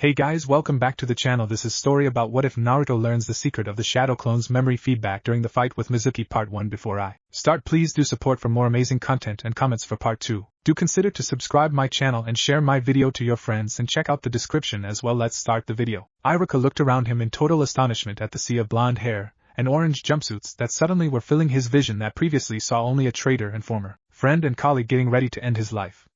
Hey guys, welcome back to the channel. This is story about what if Naruto learns the secret of the Shadow Clone's memory feedback during the fight with Mizuki part 1. Before I start, please do support for more amazing content and comments for part 2. Do consider to subscribe my channel and share my video to your friends and check out the description as well. Let's start the video. Iruka looked around him in total astonishment at the sea of blonde hair and orange jumpsuits that suddenly were filling his vision that previously saw only a traitor and former friend and colleague getting ready to end his life.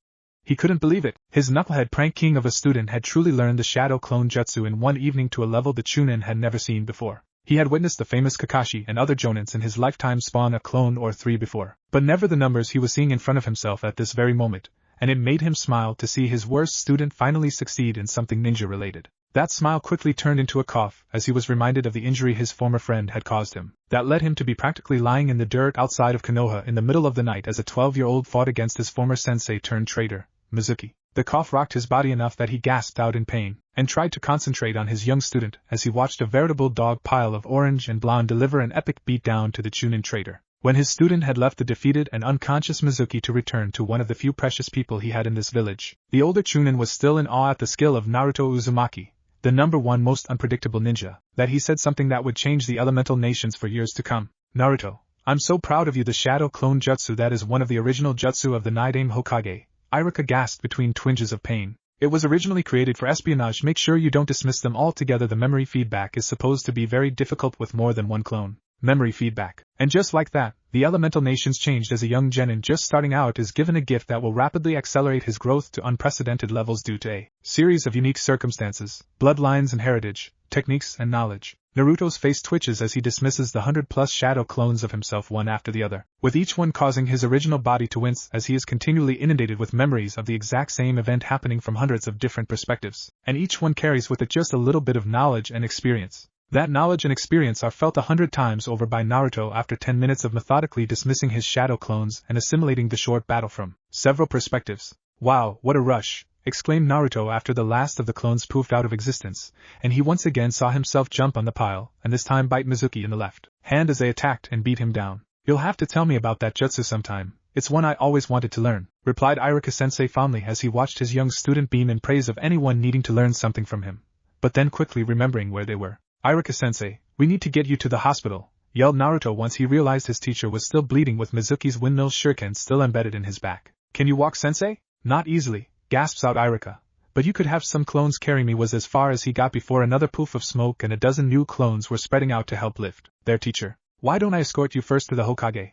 He couldn't believe it. His knucklehead prank king of a student had truly learned the Shadow Clone Jutsu in one evening to a level the Chunin had never seen before. He had witnessed the famous Kakashi and other Jonins in his lifetime spawn a clone or 3 before, but never the numbers he was seeing in front of himself at this very moment, and it made him smile to see his worst student finally succeed in something ninja-related. That smile quickly turned into a cough as he was reminded of the injury his former friend had caused him, that led him to be practically lying in the dirt outside of Konoha in the middle of the night as a 12-year-old fought against his former sensei-turned-traitor, Mizuki. The cough rocked his body enough that he gasped out in pain, and tried to concentrate on his young student as he watched a veritable dog pile of orange and blonde deliver an epic beatdown to the Chunin traitor. When his student had left the defeated and unconscious Mizuki to return to one of the few precious people he had in this village, the older Chunin was still in awe at the skill of Naruto Uzumaki, the #1 most unpredictable ninja, that he said something that would change the elemental nations for years to come. Naruto, I'm so proud of you. The Shadow Clone Jutsu, that is one of the original jutsu of the Nidaime Hokage, Iruka gasped between twinges of pain. It was originally created for espionage. Make sure you don't dismiss them altogether. The memory feedback is supposed to be very difficult with more than one clone. Memory feedback. And just like that, the elemental nations changed as a young genin just starting out is given a gift that will rapidly accelerate his growth to unprecedented levels due to a series of unique circumstances, bloodlines and heritage, techniques and knowledge. Naruto's face twitches as he dismisses the 100+ shadow clones of himself one after the other, with each one causing his original body to wince as he is continually inundated with memories of the exact same event happening from hundreds of different perspectives, and each one carries with it just a little bit of knowledge and experience. That knowledge and experience are felt 100 times over by Naruto after 10 minutes of methodically dismissing his shadow clones and assimilating the short battle from several perspectives. Wow, what a rush! Exclaimed Naruto after the last of the clones poofed out of existence, and he once again saw himself jump on the pile, and this time bite Mizuki in the left hand as they attacked and beat him down. You'll have to tell me about that jutsu sometime. It's one I always wanted to learn, replied Iruka-sensei fondly as he watched his young student beam in praise of anyone needing to learn something from him. But then quickly remembering where they were. Iruka-sensei, we need to get you to the hospital, yelled Naruto once he realized his teacher was still bleeding with Mizuki's windmill shuriken still embedded in his back. Can you walk, sensei? Not easily, gasps out Iruka. But you could have some clones carry me, was as far as he got before another poof of smoke and a dozen new clones were spreading out to help lift their teacher. Why don't I escort you first to the Hokage?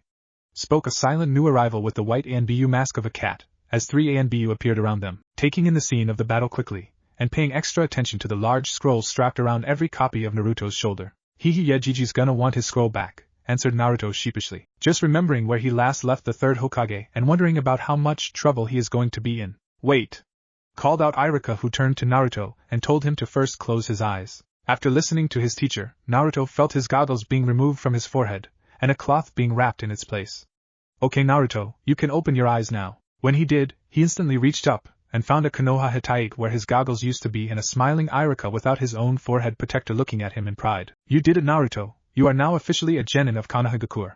Spoke a silent new arrival with the white Anbu mask of a cat, as 3 Anbu appeared around them, taking in the scene of the battle quickly, and paying extra attention to the large scroll strapped around every copy of Naruto's shoulder. Yeah, Gigi's gonna want his scroll back, answered Naruto sheepishly, just remembering where he last left the 3rd Hokage and wondering about how much trouble he is going to be in. Wait! Called out Iruka, who turned to Naruto and told him to first close his eyes. After listening to his teacher, Naruto felt his goggles being removed from his forehead, and a cloth being wrapped in its place. Okay Naruto, you can open your eyes now. When he did, he instantly reached up and found a Konoha Hittite where his goggles used to be and a smiling Iruka without his own forehead protector looking at him in pride. You did it, Naruto. You are now officially a genin of Konohagakure.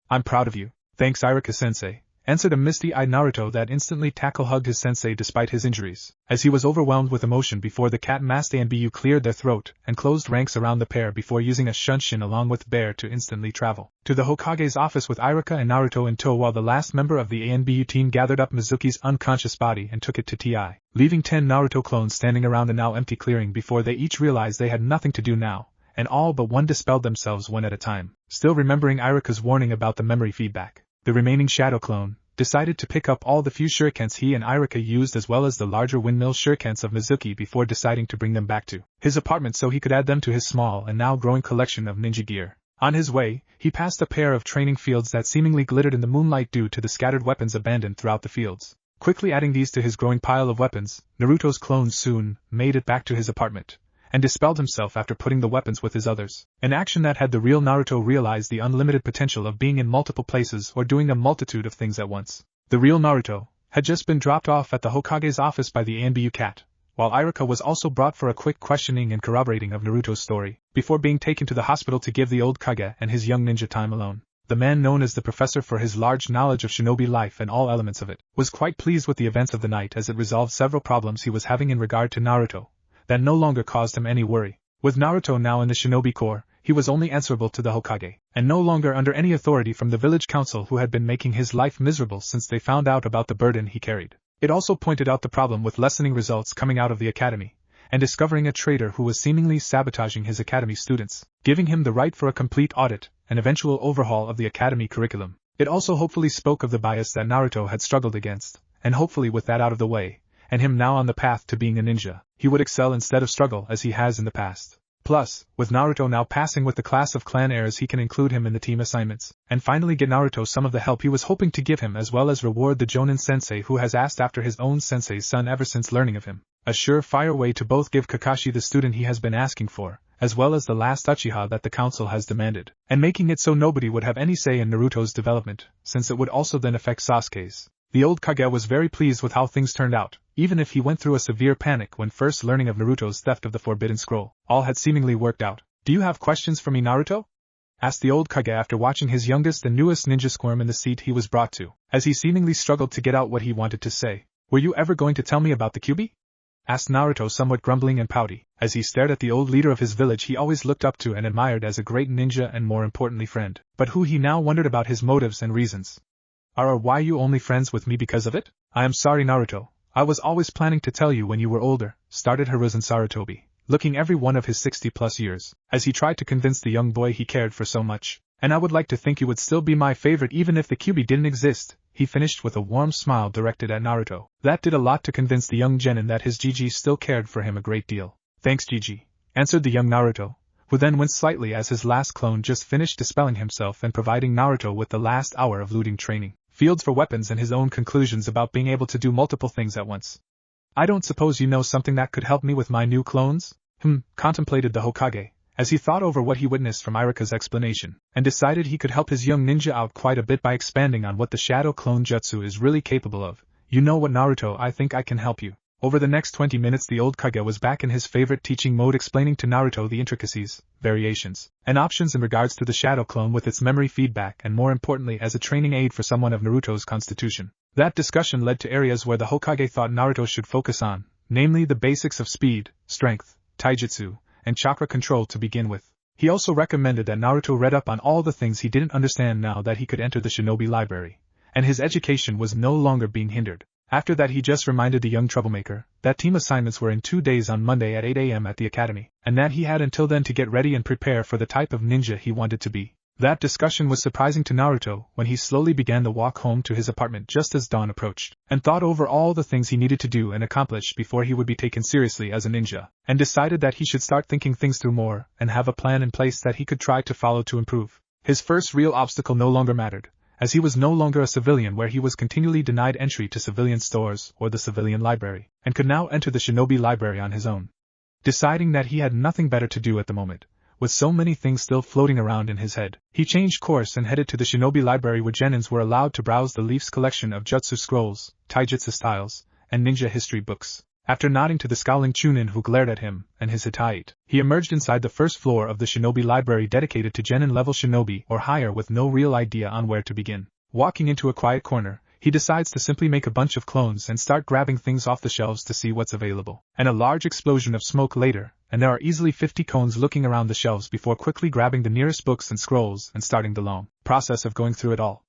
I'm proud of you. Thanks, Iruka-sensei, answered a misty-eyed Naruto that instantly tackle-hugged his sensei despite his injuries, as he was overwhelmed with emotion before the cat-masked Anbu cleared their throat and closed ranks around the pair before using a shunshin along with Bear to instantly travel to the Hokage's office with Iruka and Naruto in tow, while the last member of the Anbu team gathered up Mizuki's unconscious body and took it to TI, leaving 10 Naruto clones standing around the now empty clearing before they each realized they had nothing to do now, and all but one dispelled themselves one at a time. Still remembering Iruka's warning about the memory feedback, the remaining shadow clone decided to pick up all the few shurikens he and Iruka used as well as the larger windmill shurikens of Mizuki before deciding to bring them back to his apartment so he could add them to his small and now growing collection of ninja gear. On his way, he passed a pair of training fields that seemingly glittered in the moonlight due to the scattered weapons abandoned throughout the fields. Quickly adding these to his growing pile of weapons, Naruto's clones soon made it back to his apartment, and dispelled himself after putting the weapons with his others, an action that had the real Naruto realize the unlimited potential of being in multiple places or doing a multitude of things at once. The real Naruto had just been dropped off at the Hokage's office by the Anbu cat, while Iruka was also brought for a quick questioning and corroborating of Naruto's story, before being taken to the hospital to give the old Kage and his young ninja time alone. The man known as the Professor for his large knowledge of shinobi life and all elements of it, was quite pleased with the events of the night as it resolved several problems he was having in regard to Naruto, that no longer caused him any worry. With Naruto now in the Shinobi Corps, he was only answerable to the Hokage, and no longer under any authority from the village council who had been making his life miserable since they found out about the burden he carried. It also pointed out the problem with lessening results coming out of the academy, and discovering a traitor who was seemingly sabotaging his academy students, giving him the right for a complete audit and eventual overhaul of the academy curriculum. It also hopefully spoke of the bias that Naruto had struggled against, and hopefully with that out of the way, and him now on the path to being a ninja, he would excel instead of struggle as he has in the past. Plus, with Naruto now passing with the class of clan heirs, he can include him in the team assignments, and finally get Naruto some of the help he was hoping to give him, as well as reward the Jonin sensei who has asked after his own sensei's son ever since learning of him. A surefire way to both give Kakashi the student he has been asking for, as well as the last Uchiha that the council has demanded, and making it so nobody would have any say in Naruto's development, since it would also then affect Sasuke's. The old Kage was very pleased with how things turned out, even if he went through a severe panic when first learning of Naruto's theft of the Forbidden Scroll. All had seemingly worked out. "Do you have questions for me, Naruto?" asked the old Kage after watching his youngest and newest ninja squirm in the seat he was brought to, as he seemingly struggled to get out what he wanted to say. "Were you ever going to tell me about the Kyuubi?" asked Naruto, somewhat grumbling and pouty, as he stared at the old leader of his village he always looked up to and admired as a great ninja and more importantly friend, but who he now wondered about his motives and reasons. "Or why you only friends with me because of it?" "I am sorry, Naruto. I was always planning to tell you when you were older," started Hiruzen Sarutobi, looking every one of his 60-plus years, as he tried to convince the young boy he cared for so much. "And I would like to think you would still be my favorite even if the Kyuubi didn't exist," he finished with a warm smile directed at Naruto. That did a lot to convince the young genin that his Gigi still cared for him a great deal. "Thanks, Gigi," answered the young Naruto, who then winced slightly as his last clone just finished dispelling himself and providing Naruto with the last hour of looting training, fields for weapons, and his own conclusions about being able to do multiple things at once. "I don't suppose you know something that could help me with my new clones?" Contemplated the Hokage, as he thought over what he witnessed from Iruka's explanation, and decided he could help his young ninja out quite a bit by expanding on what the Shadow Clone Jutsu is really capable of. "You know what, Naruto, I think I can help you." Over the next 20 minutes the old Kage was back in his favorite teaching mode, explaining to Naruto the intricacies, variations, and options in regards to the Shadow Clone with its memory feedback, and more importantly as a training aid for someone of Naruto's constitution. That discussion led to areas where the Hokage thought Naruto should focus on, namely the basics of speed, strength, taijutsu, and chakra control to begin with. He also recommended that Naruto read up on all the things he didn't understand now that he could enter the Shinobi Library, and his education was no longer being hindered. After that he just reminded the young troublemaker that team assignments were in 2 days on Monday at 8 a.m. at the academy, and that he had until then to get ready and prepare for the type of ninja he wanted to be. That discussion was surprising to Naruto when he slowly began the walk home to his apartment just as dawn approached, and thought over all the things he needed to do and accomplish before he would be taken seriously as a ninja, and decided that he should start thinking things through more and have a plan in place that he could try to follow to improve. His first real obstacle no longer mattered, as he was no longer a civilian where he was continually denied entry to civilian stores or the civilian library, and could now enter the Shinobi Library on his own. Deciding that he had nothing better to do at the moment, with so many things still floating around in his head, he changed course and headed to the Shinobi Library where genins were allowed to browse the Leaf's collection of jutsu scrolls, taijutsu styles, and ninja history books. After nodding to the scowling Chunin who glared at him and his Hittite, he emerged inside the first floor of the Shinobi Library dedicated to genin-level shinobi or higher with no real idea on where to begin. Walking into a quiet corner, he decides to simply make a bunch of clones and start grabbing things off the shelves to see what's available. And a large explosion of smoke later, and there are easily 50 cones looking around the shelves before quickly grabbing the nearest books and scrolls and starting the long process of going through it all.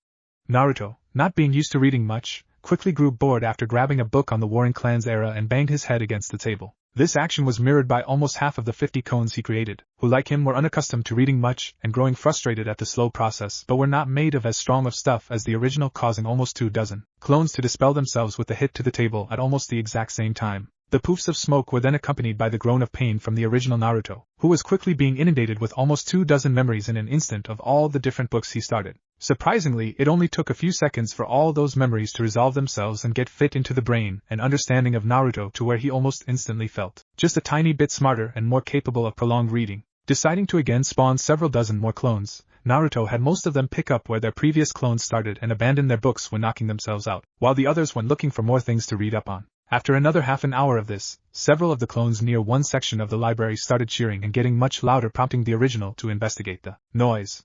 Naruto, not being used to reading much, quickly grew bored after grabbing a book on the Warring Clans era and banged his head against the table. This action was mirrored by almost half of the 50 cones he created, who like him were unaccustomed to reading much and growing frustrated at the slow process but were not made of as strong of stuff as the original, causing almost 2 dozen clones to dispel themselves with a hit to the table at almost the exact same time. The poofs of smoke were then accompanied by the groan of pain from the original Naruto, who was quickly being inundated with almost 2 dozen memories in an instant of all the different books he started. Surprisingly, it only took a few seconds for all those memories to resolve themselves and get fit into the brain and understanding of Naruto to where he almost instantly felt just a tiny bit smarter and more capable of prolonged reading. Deciding to again spawn several dozen more clones, Naruto had most of them pick up where their previous clones started and abandon their books when knocking themselves out, while the others went looking for more things to read up on. After another half an hour of this, several of the clones near one section of the library started cheering and getting much louder, prompting the original to investigate the noise.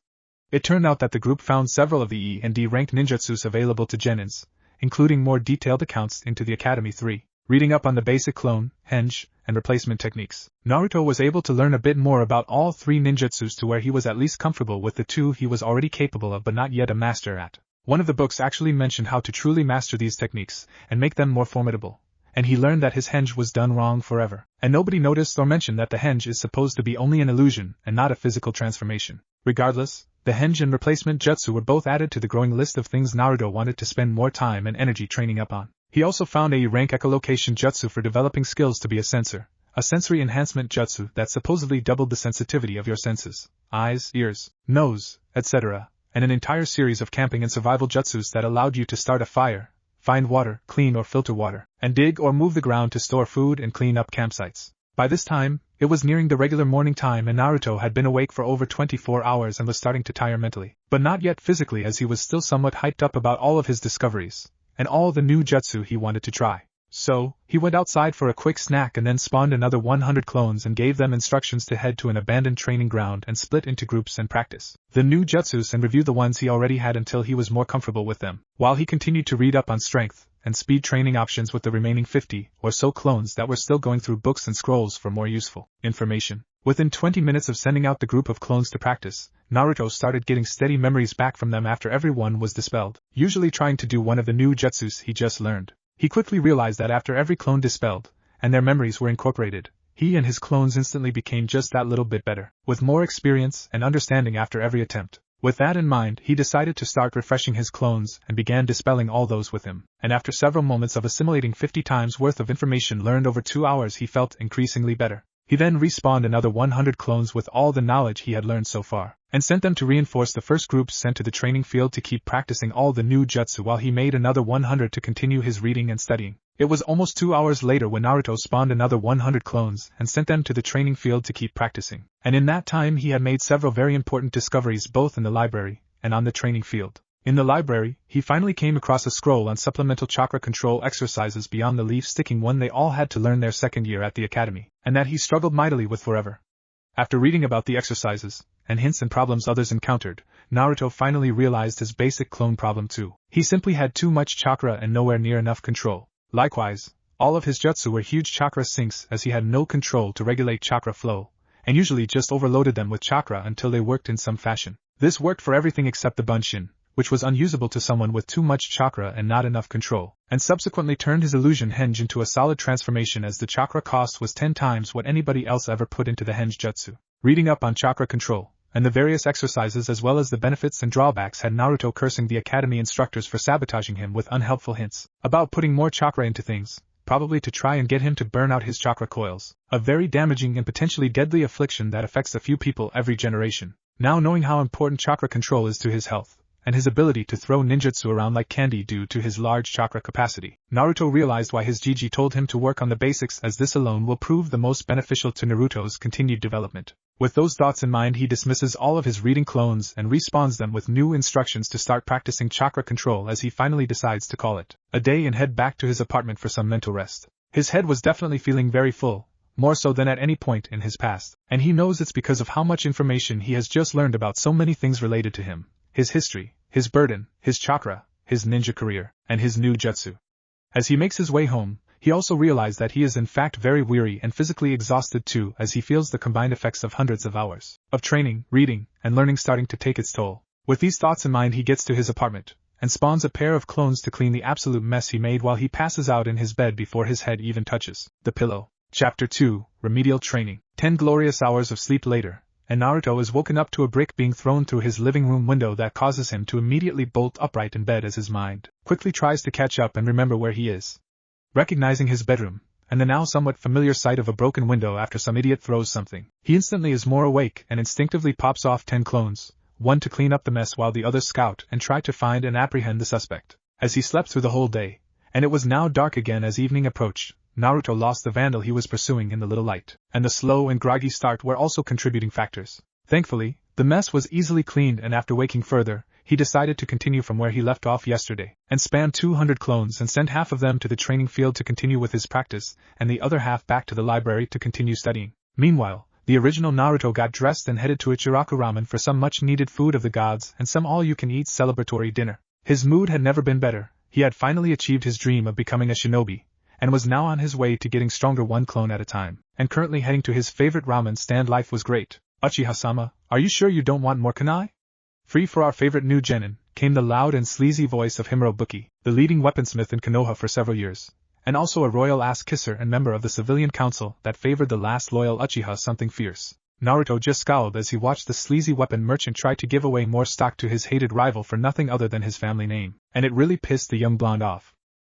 It turned out that the group found several of the E and D ranked ninjutsus available to genins, including more detailed accounts into the Academy 3. Reading up on the basic clone, henge, and replacement techniques, Naruto was able to learn a bit more about all three ninjutsus to where he was at least comfortable with the two he was already capable of but not yet a master at. One of the books actually mentioned how to truly master these techniques and make them more formidable, and he learned that his henge was done wrong forever, and nobody noticed or mentioned that the henge is supposed to be only an illusion and not a physical transformation. Regardless, the henge and replacement jutsu were both added to the growing list of things Naruto wanted to spend more time and energy training up on. He also found a rank echolocation jutsu for developing skills to be a sensor, a sensory enhancement jutsu that supposedly doubled the sensitivity of your senses, eyes, ears, nose, etc., and an entire series of camping and survival jutsus that allowed you to start a fire, find water, clean or filter water, and dig or move the ground to store food and clean up campsites. By this time, it was nearing the regular morning time and Naruto had been awake for over 24 hours and was starting to tire mentally, but not yet physically as he was still somewhat hyped up about all of his discoveries and all the new jutsu he wanted to try. So, he went outside for a quick snack and then spawned another 100 clones and gave them instructions to head to an abandoned training ground and split into groups and practice the new jutsus and review the ones he already had until he was more comfortable with them, while he continued to read up on strength and speed training options with the remaining 50 or so clones that were still going through books and scrolls for more useful information. Within 20 minutes of sending out the group of clones to practice, Naruto started getting steady memories back from them after everyone was dispelled, usually trying to do one of the new jutsus he just learned. He quickly realized that after every clone dispelled, and their memories were incorporated, he and his clones instantly became just that little bit better, with more experience and understanding after every attempt. With that in mind, he decided to start refreshing his clones and began dispelling all those with him, and after several moments of assimilating 50 times worth of information learned over 2 hours he felt increasingly better. He then respawned another 100 clones with all the knowledge he had learned so far, and sent them to reinforce the first groups sent to the training field to keep practicing all the new jutsu while he made another 100 to continue his reading and studying. It was almost 2 hours later when Naruto spawned another 100 clones and sent them to the training field to keep practicing, and in that time he had made several very important discoveries both in the library and on the training field. In the library, he finally came across a scroll on supplemental chakra control exercises beyond the leaf-sticking one they all had to learn their second year at the academy, and that he struggled mightily with forever. After reading about the exercises, and hints and problems others encountered, Naruto finally realized his basic clone problem too. He simply had too much chakra and nowhere near enough control. Likewise, all of his jutsu were huge chakra sinks as he had no control to regulate chakra flow, and usually just overloaded them with chakra until they worked in some fashion. This worked for everything except the bunshin, which was unusable to someone with too much chakra and not enough control, and subsequently turned his illusion henge into a solid transformation as the chakra cost was 10 times what anybody else ever put into the henge jutsu. Reading up on chakra control, and the various exercises as well as the benefits and drawbacks had Naruto cursing the academy instructors for sabotaging him with unhelpful hints about putting more chakra into things, probably to try and get him to burn out his chakra coils, a very damaging and potentially deadly affliction that affects a few people every generation. Now knowing how important chakra control is to his health, and his ability to throw ninjutsu around like candy due to his large chakra capacity, Naruto realized why his Jiji told him to work on the basics as this alone will prove the most beneficial to Naruto's continued development. With those thoughts in mind he dismisses all of his reading clones and respawns them with new instructions to start practicing chakra control as he finally decides to call it a day and head back to his apartment for some mental rest. His head was definitely feeling very full, more so than at any point in his past, and he knows it's because of how much information he has just learned about so many things related to him, his history, his burden, his chakra, his ninja career, and his new jutsu. As he makes his way home, he also realizes that he is in fact very weary and physically exhausted too as he feels the combined effects of hundreds of hours of training, reading, and learning starting to take its toll. With these thoughts in mind he gets to his apartment, and spawns a pair of clones to clean the absolute mess he made while he passes out in his bed before his head even touches the pillow. Chapter 2, Remedial Training. 10 glorious hours of sleep later, and Naruto is woken up to a brick being thrown through his living room window that causes him to immediately bolt upright in bed as his mind quickly tries to catch up and remember where he is. Recognizing his bedroom, and the now somewhat familiar sight of a broken window after some idiot throws something, he instantly is more awake and instinctively pops off 10 clones, one to clean up the mess while the others scout and try to find and apprehend the suspect. As he slept through the whole day, and it was now dark again as evening approached, Naruto lost the vandal he was pursuing in the little light, and the slow and groggy start were also contributing factors. Thankfully, the mess was easily cleaned and after waking further, he decided to continue from where he left off yesterday, and spam 200 clones and send half of them to the training field to continue with his practice, and the other half back to the library to continue studying. Meanwhile, the original Naruto got dressed and headed to Ichiraku Ramen for some much-needed food of the gods and some all-you-can-eat celebratory dinner. His mood had never been better. He had finally achieved his dream of becoming a shinobi, and was now on his way to getting stronger one clone at a time, and currently heading to his favorite ramen stand. Life was great. Uchiha-sama, are you sure you don't want more kunai? Free for our favorite new genin, came the loud and sleazy voice of Himuro-buki, the leading weaponsmith in Konoha for several years, and also a royal ass-kisser and member of the civilian council that favored the last loyal Uchiha something fierce. Naruto just scowled as he watched the sleazy weapon merchant try to give away more stock to his hated rival for nothing other than his family name, and it really pissed the young blonde off.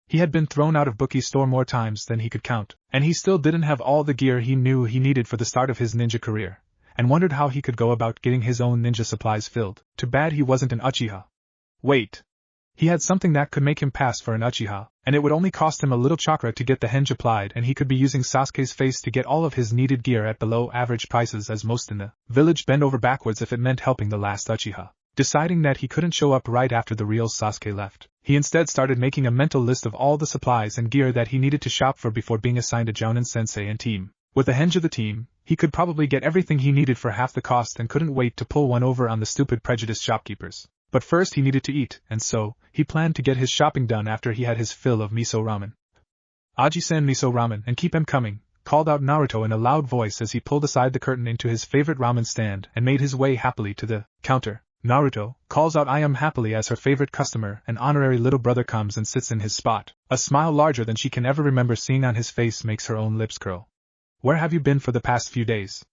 He had been thrown out of Buki's store more times than he could count, and he still didn't have all the gear he knew he needed for the start of his ninja career, and wondered how he could go about getting his own ninja supplies filled. Too bad he wasn't an Uchiha. Wait. He had something that could make him pass for an Uchiha, and it would only cost him a little chakra to get the henge applied, and he could be using Sasuke's face to get all of his needed gear at below average prices, as most in the village bend over backwards if it meant helping the last Uchiha. Deciding that he couldn't show up right after the real Sasuke left, he instead started making a mental list of all the supplies and gear that he needed to shop for before being assigned a Jounin sensei and team. With the henge of the team, he could probably get everything he needed for half the cost and couldn't wait to pull one over on the stupid prejudiced shopkeepers. But first he needed to eat, and so, he planned to get his shopping done after he had his fill of miso ramen. Aji-san miso ramen, and keep 'em coming, called out Naruto in a loud voice as he pulled aside the curtain into his favorite ramen stand and made his way happily to the counter. Naruto calls out I am happily as her favorite customer, and honorary little brother comes and sits in his spot. A smile larger than she can ever remember seeing on his face makes her own lips curl. Where have you been for the past few days?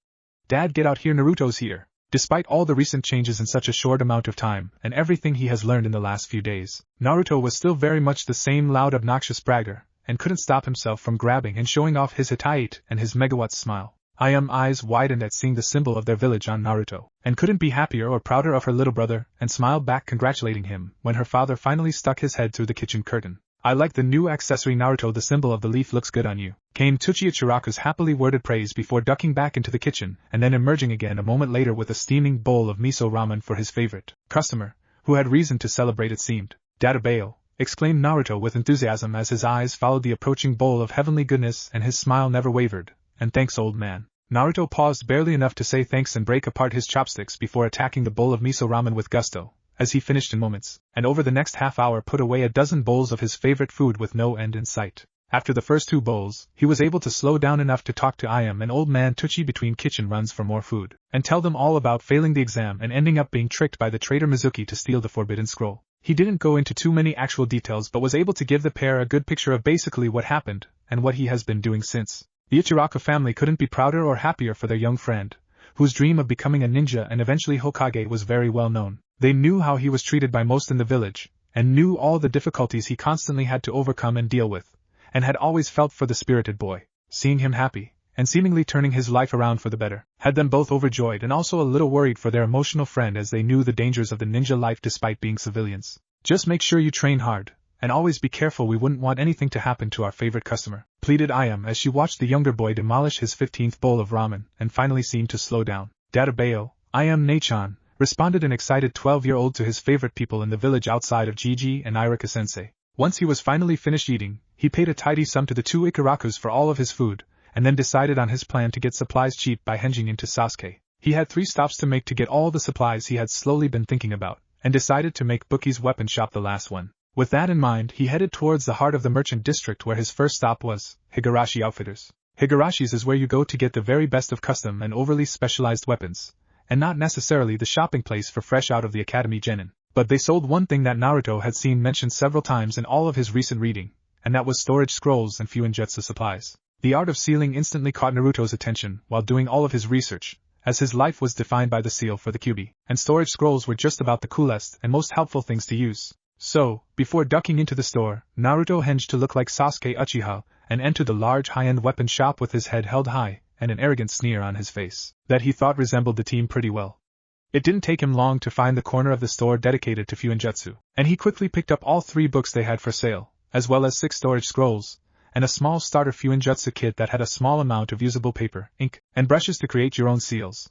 Dad, get out here, Naruto's here. Despite all the recent changes in such a short amount of time, and everything he has learned in the last few days, Naruto was still very much the same loud obnoxious bragger, and couldn't stop himself from grabbing and showing off his Hitaiite and his megawatt smile. Eyes widened at seeing the symbol of their village on Naruto, and couldn't be happier or prouder of her little brother, and smiled back congratulating him when her father finally stuck his head through the kitchen curtain. I like the new accessory, Naruto, the symbol of the leaf looks good on you, came Tsuchiya Chiraku's happily worded praise before ducking back into the kitchen and then emerging again a moment later with a steaming bowl of miso ramen for his favorite customer, who had reason to celebrate it seemed. Databeo, exclaimed Naruto with enthusiasm as his eyes followed the approaching bowl of heavenly goodness and his smile never wavered. And thanks, old man. Naruto paused barely enough to say thanks and break apart his chopsticks before attacking the bowl of miso ramen with gusto, as he finished in moments, and over the next half hour put away a dozen bowls of his favorite food with no end in sight. After the first 2 bowls, he was able to slow down enough to talk to Ayam and old man Tucci between kitchen runs for more food, and tell them all about failing the exam and ending up being tricked by the traitor Mizuki to steal the forbidden scroll. He didn't go into too many actual details but was able to give the pair a good picture of basically what happened, and what he has been doing since. The Ichiraku family couldn't be prouder or happier for their young friend, whose dream of becoming a ninja and eventually Hokage was very well known. They knew how he was treated by most in the village, and knew all the difficulties he constantly had to overcome and deal with, and had always felt for the spirited boy. Seeing him happy, and seemingly turning his life around for the better, had them both overjoyed and also a little worried for their emotional friend, as they knew the dangers of the ninja life despite being civilians. Just make sure you train hard, and always be careful, we wouldn't want anything to happen to our favorite customer, pleaded Ayam as she watched the younger boy demolish his 15th bowl of ramen and finally seemed to slow down. Databeo, Ayam Nechan, responded an excited 12-year-old to his favorite people in the village outside of Gigi and Irika-sensei. Once he was finally finished eating, he paid a tidy sum to the 2 Ikarakus for all of his food, and then decided on his plan to get supplies cheap by henging into Sasuke. He had 3 stops to make to get all the supplies he had slowly been thinking about, and decided to make Buki's weapon shop the last one. With that in mind, he headed towards the heart of the merchant district where his first stop was, Higurashi Outfitters. Higarashi's is where you go to get the very best of custom and overly specialized weapons, and not necessarily the shopping place for fresh out of the academy genin. But they sold one thing that Naruto had seen mentioned several times in all of his recent reading, and that was storage scrolls and Fuinjutsu supplies. The art of sealing instantly caught Naruto's attention while doing all of his research, as his life was defined by the seal for the Kyuubi, and storage scrolls were just about the coolest and most helpful things to use. So, before ducking into the store, Naruto henged to look like Sasuke Uchiha, and entered the large high-end weapon shop with his head held high, and an arrogant sneer on his face, that he thought resembled the team pretty well. It didn't take him long to find the corner of the store dedicated to Fuinjutsu, and he quickly picked up all 3 books they had for sale, as well as 6 storage scrolls, and a small starter Fuinjutsu kit that had a small amount of usable paper, ink, and brushes to create your own seals.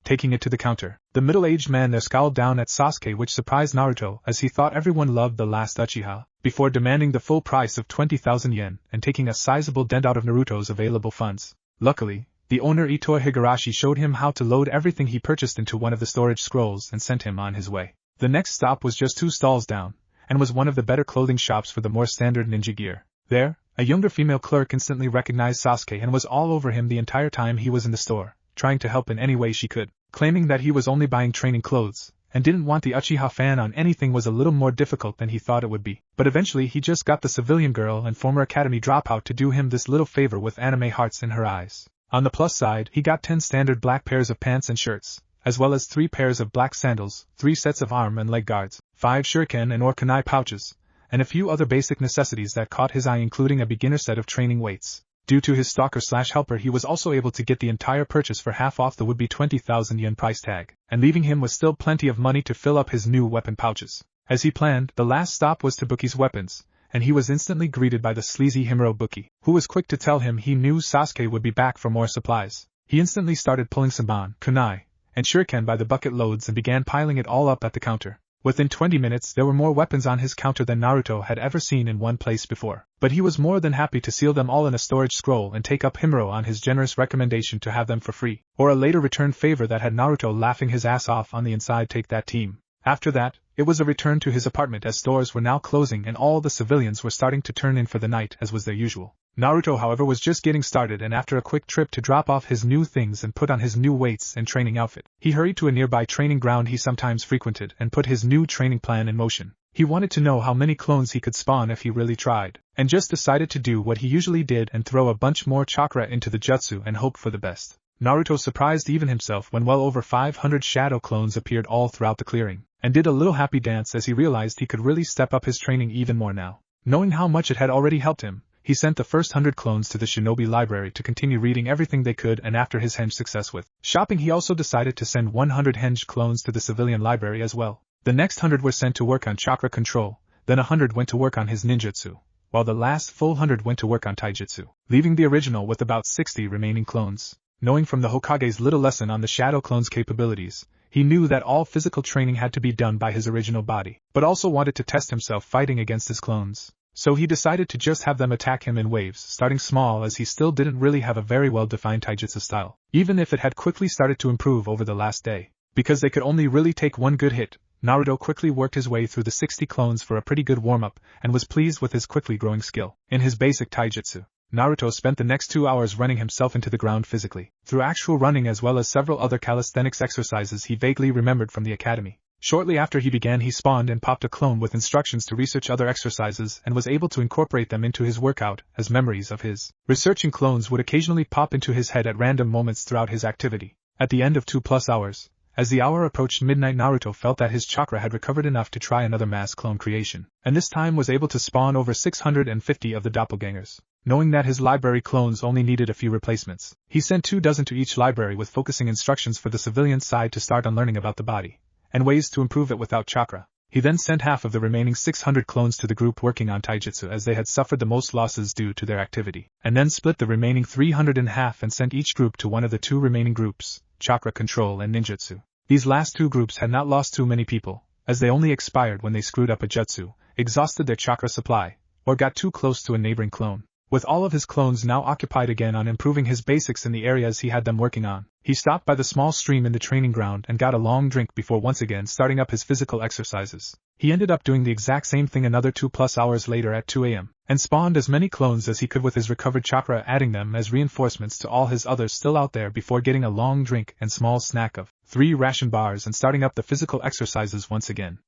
Taking it to the counter, the middle-aged man there scowled down at Sasuke, which surprised Naruto as he thought everyone loved the last Uchiha, before demanding the full price of 20,000 yen and taking a sizable dent out of Naruto's available funds. Luckily, the owner Ito Higurashi showed him how to load everything he purchased into one of the storage scrolls and sent him on his way. The next stop was just 2 stalls down, and was one of the better clothing shops for the more standard ninja gear. There, A younger female clerk instantly recognized Sasuke and was all over him the entire time he was in the store, trying to help in any way she could, claiming that he was only buying training clothes, and didn't want the Uchiha fan on anything was a little more difficult than he thought it would be. But eventually he just got the civilian girl and former academy dropout to do him this little favor with anime hearts in her eyes. On the plus side, he got 10 standard black pairs of pants and shirts, as well as 3 pairs of black sandals, 3 sets of arm and leg guards, 5 shuriken and or kunai pouches, and a few other basic necessities that caught his eye, including a beginner set of training weights. Due to his stalker/helper, he was also able to get the entire purchase for half off the would-be 20,000 yen price tag, and leaving him with still plenty of money to fill up his new weapon pouches. As he planned, the last stop was to Buki's weapons, and he was instantly greeted by the sleazy Himuro Buki, who was quick to tell him he knew Sasuke would be back for more supplies. He instantly started pulling Senbon, kunai, and shuriken by the bucket loads and began piling it all up at the counter. Within 20 minutes there were more weapons on his counter than Naruto had ever seen in one place before, but he was more than happy to seal them all in a storage scroll and take up Himuro on his generous recommendation to have them for free, or a later return favor that had Naruto laughing his ass off on the inside. Take that, team. After that, it was a return to his apartment as stores were now closing and all the civilians were starting to turn in for the night as was their usual. Naruto, however, was just getting started, and after a quick trip to drop off his new things and put on his new weights and training outfit, he hurried to a nearby training ground he sometimes frequented and put his new training plan in motion. He wanted to know how many clones he could spawn if he really tried, and just decided to do what he usually did and throw a bunch more chakra into the jutsu and hope for the best. Naruto surprised even himself when well over 500 shadow clones appeared all throughout the clearing, and did a little happy dance as he realized he could really step up his training even more now. Knowing how much it had already helped him, he sent the first 100 clones to the Shinobi library to continue reading everything they could, and after his henge success with shopping, he also decided to send 100 henge clones to the civilian library as well. The next 100 were sent to work on chakra control, then 100 went to work on his ninjutsu, while the last full 100 went to work on taijutsu, leaving the original with about 60 remaining clones. Knowing from the Hokage's little lesson on the shadow clone's capabilities, he knew that all physical training had to be done by his original body, but also wanted to test himself fighting against his clones. So he decided to just have them attack him in waves, starting small as he still didn't really have a very well-defined taijutsu style, even if it had quickly started to improve over the last day. Because they could only really take one good hit, Naruto quickly worked his way through the 60 clones for a pretty good warm-up, and was pleased with his quickly growing skill in his basic taijutsu. Naruto spent the next 2 hours running himself into the ground physically, through actual running as well as several other calisthenics exercises he vaguely remembered from the academy. Shortly after he began, he spawned and popped a clone with instructions to research other exercises and was able to incorporate them into his workout, as memories of his researching clones would occasionally pop into his head at random moments throughout his activity. At the end of 2+ hours, as the hour approached midnight, Naruto felt that his chakra had recovered enough to try another mass clone creation, and this time was able to spawn over 650 of the doppelgangers. Knowing that his library clones only needed a few replacements, he sent 24 to each library with focusing instructions for the civilian side to start on learning about the body and ways to improve it without chakra. He then sent half of the remaining 600 clones to the group working on taijutsu, as they had suffered the most losses due to their activity, and then split the remaining 300 in half and sent each group to one of the 2 remaining groups, chakra control and ninjutsu. These last 2 groups had not lost too many people, as they only expired when they screwed up a jutsu, exhausted their chakra supply, or got too close to a neighboring clone. With all of his clones now occupied again on improving his basics in the areas he had them working on, he stopped by the small stream in the training ground and got a long drink before once again starting up his physical exercises. He ended up doing the exact same thing another 2+ hours later at 2 a.m., and spawned as many clones as he could with his recovered chakra, adding them as reinforcements to all his others still out there before getting a long drink and small snack of 3 ration bars and starting up the physical exercises once again.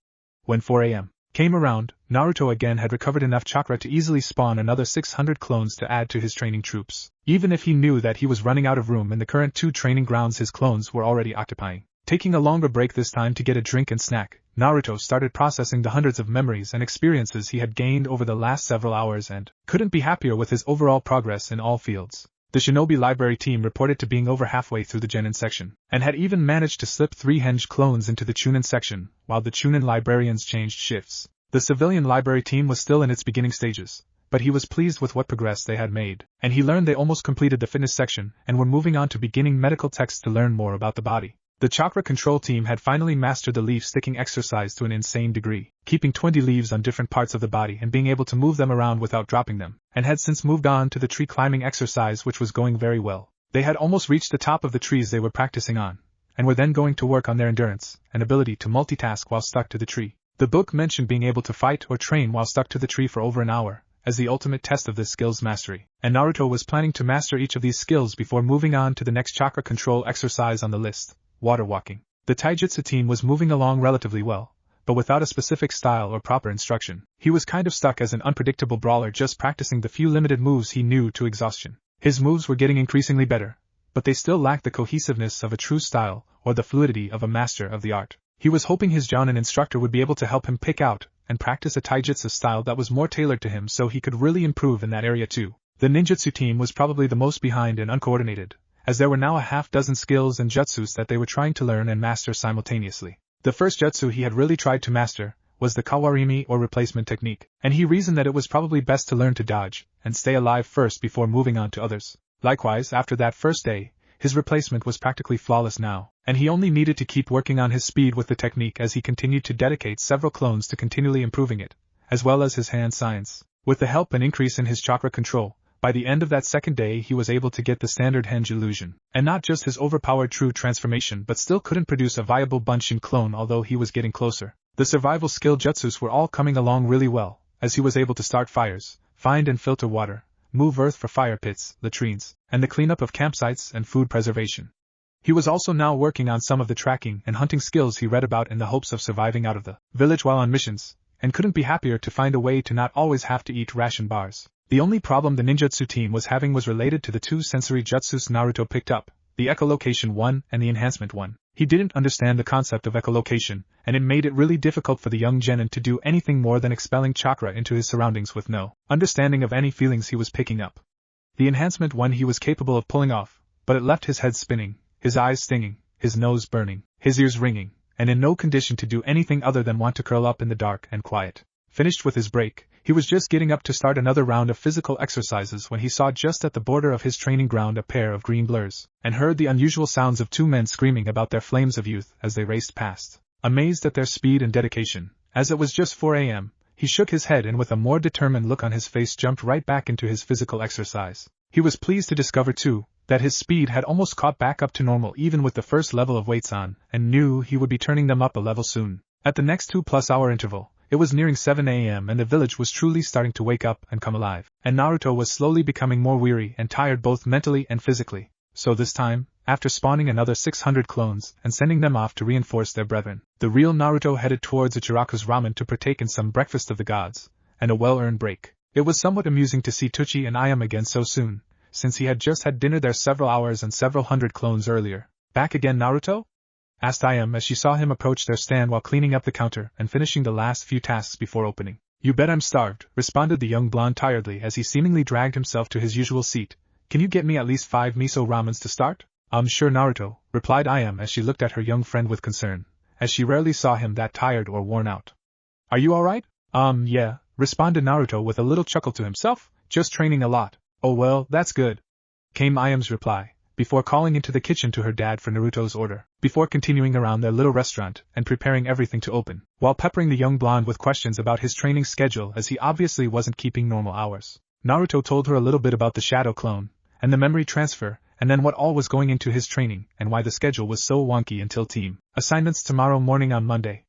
When 4 a.m. came around, Naruto again had recovered enough chakra to easily spawn another 600 clones to add to his training troops, even if he knew that he was running out of room in the current 2 training grounds his clones were already occupying. Taking a longer break this time to get a drink and snack, Naruto started processing the hundreds of memories and experiences he had gained over the last several hours and couldn't be happier with his overall progress in all fields. The Shinobi Library team reported to being over halfway through the Genin section, and had even managed to slip 3 henge clones into the Chunin section, while the Chunin librarians changed shifts. The civilian library team was still in its beginning stages, but he was pleased with what progress they had made, and he learned they almost completed the fitness section and were moving on to beginning medical texts to learn more about the body. The chakra control team had finally mastered the leaf-sticking exercise to an insane degree, keeping 20 leaves on different parts of the body and being able to move them around without dropping them, and had since moved on to the tree climbing exercise, which was going very well. They had almost reached the top of the trees they were practicing on, and were then going to work on their endurance and ability to multitask while stuck to the tree. The book mentioned being able to fight or train while stuck to the tree for over an hour, as the ultimate test of this skill's mastery, and Naruto was planning to master each of these skills before moving on to the next chakra control exercise on the list, water walking. The taijutsu team was moving along relatively well, but without a specific style or proper instruction. He was kind of stuck as an unpredictable brawler, just practicing the few limited moves he knew to exhaustion. His moves were getting increasingly better, but they still lacked the cohesiveness of a true style or the fluidity of a master of the art. He was hoping his Jonin instructor would be able to help him pick out and practice a taijutsu style that was more tailored to him so he could really improve in that area too. The ninjutsu team was probably the most behind and uncoordinated, as there were now a half-dozen skills and jutsus that they were trying to learn and master simultaneously. The first jutsu he had really tried to master was the kawarimi or replacement technique, and he reasoned that it was probably best to learn to dodge and stay alive first before moving on to others. Likewise, after that first day, his replacement was practically flawless now, and he only needed to keep working on his speed with the technique as he continued to dedicate several clones to continually improving it, as well as his hand science. With the help and increase in his chakra control, by the end of that second day he was able to get the standard henge illusion, and not just his overpowered true transformation, but still couldn't produce a viable Bunshin clone, although he was getting closer. The survival skill jutsus were all coming along really well, as he was able to start fires, find and filter water, move earth for fire pits, latrines, and the cleanup of campsites and food preservation. He was also now working on some of the tracking and hunting skills he read about in the hopes of surviving out of the village while on missions, and couldn't be happier to find a way to not always have to eat ration bars. The only problem the ninjutsu team was having was related to the two sensory jutsus Naruto picked up, the echolocation one and the enhancement one. He didn't understand the concept of echolocation, and it made it really difficult for the young genin to do anything more than expelling chakra into his surroundings with no understanding of any feelings he was picking up. The enhancement one he was capable of pulling off, but it left his head spinning, his eyes stinging, his nose burning, his ears ringing, and in no condition to do anything other than want to curl up in the dark and quiet. Finished with his break, he was just getting up to start another round of physical exercises when he saw just at the border of his training ground a pair of green blurs, and heard the unusual sounds of two men screaming about their flames of youth as they raced past. Amazed at their speed and dedication, as it was just 4 a.m., he shook his head and with a more determined look on his face jumped right back into his physical exercise. He was pleased to discover too, that his speed had almost caught back up to normal even with the first level of weights on, and knew he would be turning them up a level soon. At the next 2+ hour interval, it was nearing 7 a.m. and the village was truly starting to wake up and come alive, and Naruto was slowly becoming more weary and tired both mentally and physically. So this time, after spawning another 600 clones and sending them off to reinforce their brethren, the real Naruto headed towards Ichiraku's ramen to partake in some breakfast of the gods, and a well-earned break. It was somewhat amusing to see Tucci and Ayam again so soon, since he had just had dinner there several hours and several hundred clones earlier. Back again, Naruto? Asked Ayam as she saw him approach their stand while cleaning up the counter and finishing the last few tasks before opening. You bet I'm starved, responded the young blonde tiredly as he seemingly dragged himself to his usual seat. Can you get me at least 5 miso ramens to start? Sure Naruto, replied Ayam as she looked at her young friend with concern, as she rarely saw him that tired or worn out. Are you alright? Yeah, responded Naruto with a little chuckle to himself, just training a lot. Oh well, that's good, came Ayam's reply, before calling into the kitchen to her dad for Naruto's order, before continuing around their little restaurant and preparing everything to open, while peppering the young blonde with questions about his training schedule as he obviously wasn't keeping normal hours. Naruto told her a little bit about the shadow clone, and the memory transfer, and then what all was going into his training and why the schedule was so wonky until team assignments tomorrow morning on Monday.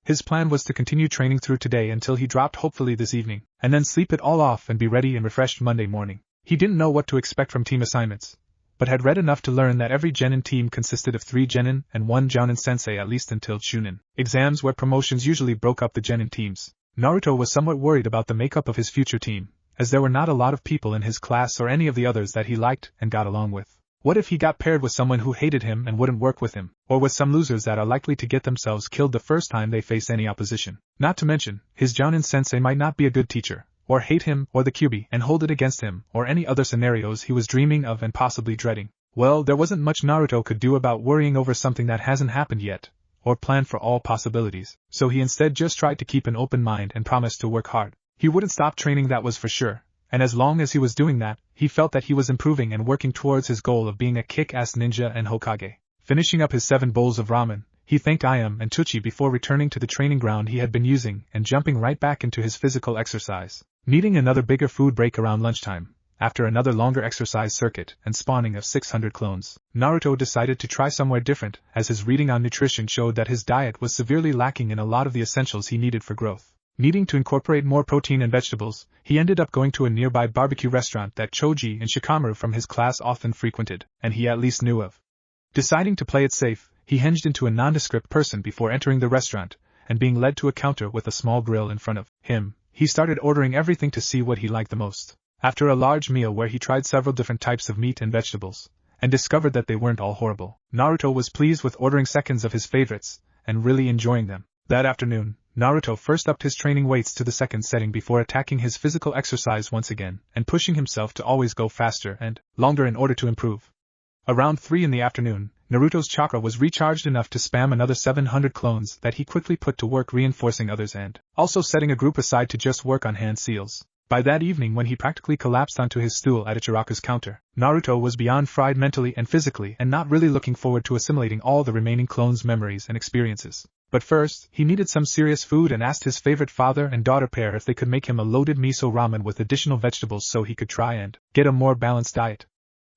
His plan was to continue training through today until he dropped hopefully this evening, and then sleep it all off and be ready and refreshed Monday morning. He didn't know what to expect from team assignments, but had read enough to learn that every genin team consisted of 3 genin and 1 jounin sensei at least until chunin exams where promotions usually broke up the genin teams. Naruto was somewhat worried about the makeup of his future team, as there were not a lot of people in his class or any of the others that he liked and got along with. What if he got paired with someone who hated him and wouldn't work with him, or with some losers that are likely to get themselves killed the first time they face any opposition? Not to mention, his jounin sensei might not be a good teacher, or hate him or the kyubi and hold it against him, or any other scenarios he was dreaming of and possibly dreading. Well, there wasn't much Naruto could do about worrying over something that hasn't happened yet, or plan for all possibilities, so he instead just tried to keep an open mind and promised to work hard. He wouldn't stop training, that was for sure, and as long as he was doing that, he felt that he was improving and working towards his goal of being a kick-ass ninja and Hokage. Finishing up his 7 bowls of ramen, he thanked Ayam and Tucci before returning to the training ground he had been using and jumping right back into his physical exercise. Needing another bigger food break around lunchtime, after another longer exercise circuit and spawning of 600 clones, Naruto decided to try somewhere different, as his reading on nutrition showed that his diet was severely lacking in a lot of the essentials he needed for growth. Needing to incorporate more protein and vegetables, he ended up going to a nearby barbecue restaurant that Choji and Shikamaru from his class often frequented, and he at least knew of. Deciding to play it safe, he hinged into a nondescript person before entering the restaurant, and being led to a counter with a small grill in front of him, he started ordering everything to see what he liked the most. After a large meal where he tried several different types of meat and vegetables, and discovered that they weren't all horrible, Naruto was pleased with ordering seconds of his favorites, and really enjoying them. That afternoon, Naruto first upped his training weights to the second setting before attacking his physical exercise once again, and pushing himself to always go faster and longer in order to improve. Around 3 in the afternoon, Naruto's chakra was recharged enough to spam another 700 clones that he quickly put to work reinforcing others and also setting a group aside to just work on hand seals. By that evening, when he practically collapsed onto his stool at Ichiraku's counter, Naruto was beyond fried mentally and physically and not really looking forward to assimilating all the remaining clones' memories and experiences. But first, he needed some serious food and asked his favorite father and daughter pair if they could make him a loaded miso ramen with additional vegetables so he could try and get a more balanced diet.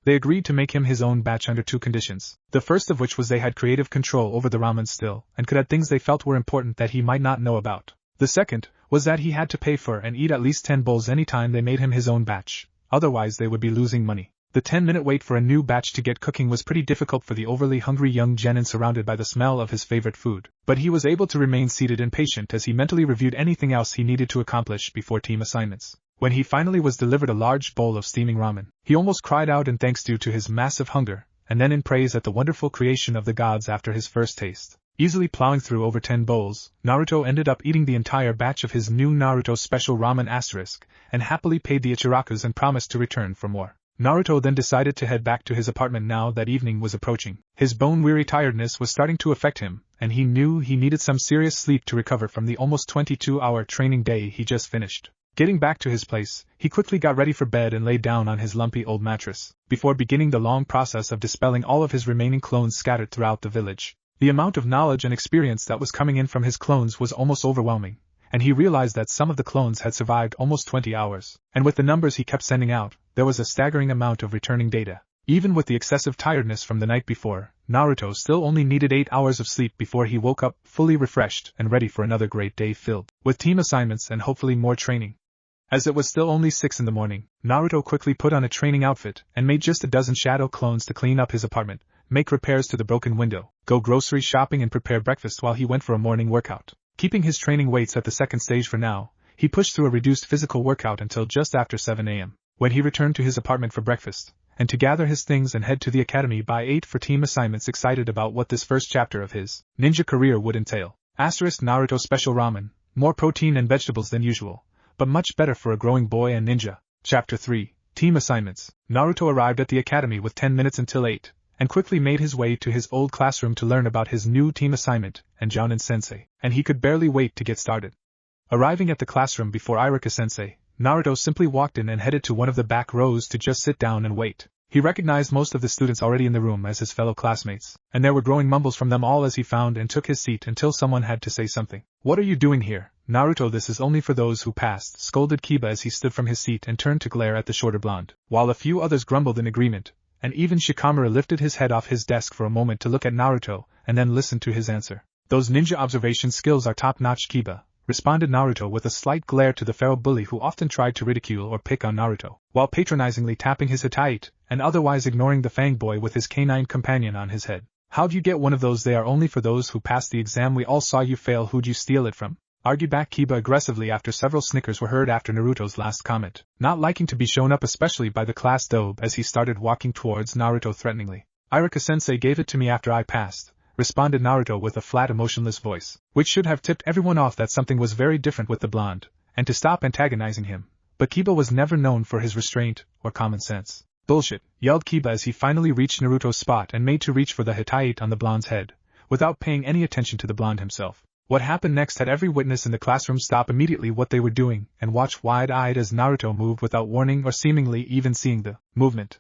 They agreed to make him his own batch under 2 conditions, the first of which was they had creative control over the ramen still and could add things they felt were important that he might not know about. The second was that he had to pay for and eat at least 10 bowls any time they made him his own batch, otherwise they would be losing money. The 10-minute wait for a new batch to get cooking was pretty difficult for the overly hungry young genin surrounded by the smell of his favorite food, but he was able to remain seated and patient as he mentally reviewed anything else he needed to accomplish before team assignments. When he finally was delivered a large bowl of steaming ramen, he almost cried out in thanks due to his massive hunger, and then in praise at the wonderful creation of the gods after his first taste. Easily plowing through over 10 bowls, Naruto ended up eating the entire batch of his new Naruto special ramen asterisk, and happily paid the Ichirakus and promised to return for more. Naruto then decided to head back to his apartment now that evening was approaching. His bone-weary tiredness was starting to affect him, and he knew he needed some serious sleep to recover from the almost 22-hour training day he just finished. Getting back to his place, he quickly got ready for bed and lay down on his lumpy old mattress, before beginning the long process of dispelling all of his remaining clones scattered throughout the village. The amount of knowledge and experience that was coming in from his clones was almost overwhelming, and he realized that some of the clones had survived almost 20 hours, and with the numbers he kept sending out, there was a staggering amount of returning data. Even with the excessive tiredness from the night before, Naruto still only needed 8 hours of sleep before he woke up fully refreshed and ready for another great day filled with team assignments and hopefully more training. As it was still only 6 in the morning, Naruto quickly put on a training outfit and made just a dozen shadow clones to clean up his apartment, make repairs to the broken window, go grocery shopping and prepare breakfast while he went for a morning workout. Keeping his training weights at the second stage for now, he pushed through a reduced physical workout until just after 7 a.m., when he returned to his apartment for breakfast, and to gather his things and head to the academy by 8 for team assignments, excited about what this first chapter of his ninja career would entail. Naruto special ramen, more protein and vegetables than usual, but much better for a growing boy and ninja. Chapter 3, Team Assignments. Naruto arrived at the academy with 10 minutes until 8, and quickly made his way to his old classroom to learn about his new team assignment and Jounin-sensei, and he could barely wait to get started. Arriving at the classroom before Iruka-sensei, Naruto simply walked in and headed to one of the back rows to just sit down and wait. He recognized most of the students already in the room as his fellow classmates, and there were growing mumbles from them all as he found and took his seat until someone had to say something. "What are you doing here, Naruto? This is only for those who passed," scolded Kiba as he stood from his seat and turned to glare at the shorter blonde, while a few others grumbled in agreement, and even Shikamaru lifted his head off his desk for a moment to look at Naruto and then listen to his answer. "Those ninja observation skills are top-notch, Kiba," responded Naruto with a slight glare to the feral bully who often tried to ridicule or pick on Naruto, while patronizingly tapping his Hittite, and otherwise ignoring the Fang boy with his canine companion on his head. "How'd you get one of those? They are only for those who passed the exam. We all saw you fail. Who'd you steal it from?" argued back Kiba aggressively after several snickers were heard after Naruto's last comment, not liking to be shown up especially by the class dobe as he started walking towards Naruto threateningly. "Iruka-sensei gave it to me after I passed," responded Naruto with a flat, emotionless voice, which should have tipped everyone off that something was very different with the blonde, and to stop antagonizing him. But Kiba was never known for his restraint or common sense. "Bullshit," yelled Kiba as he finally reached Naruto's spot and made to reach for the Hittite on the blonde's head, without paying any attention to the blonde himself. What happened next had every witness in the classroom stop immediately what they were doing and watch wide-eyed as Naruto moved without warning or seemingly even seeing the movement.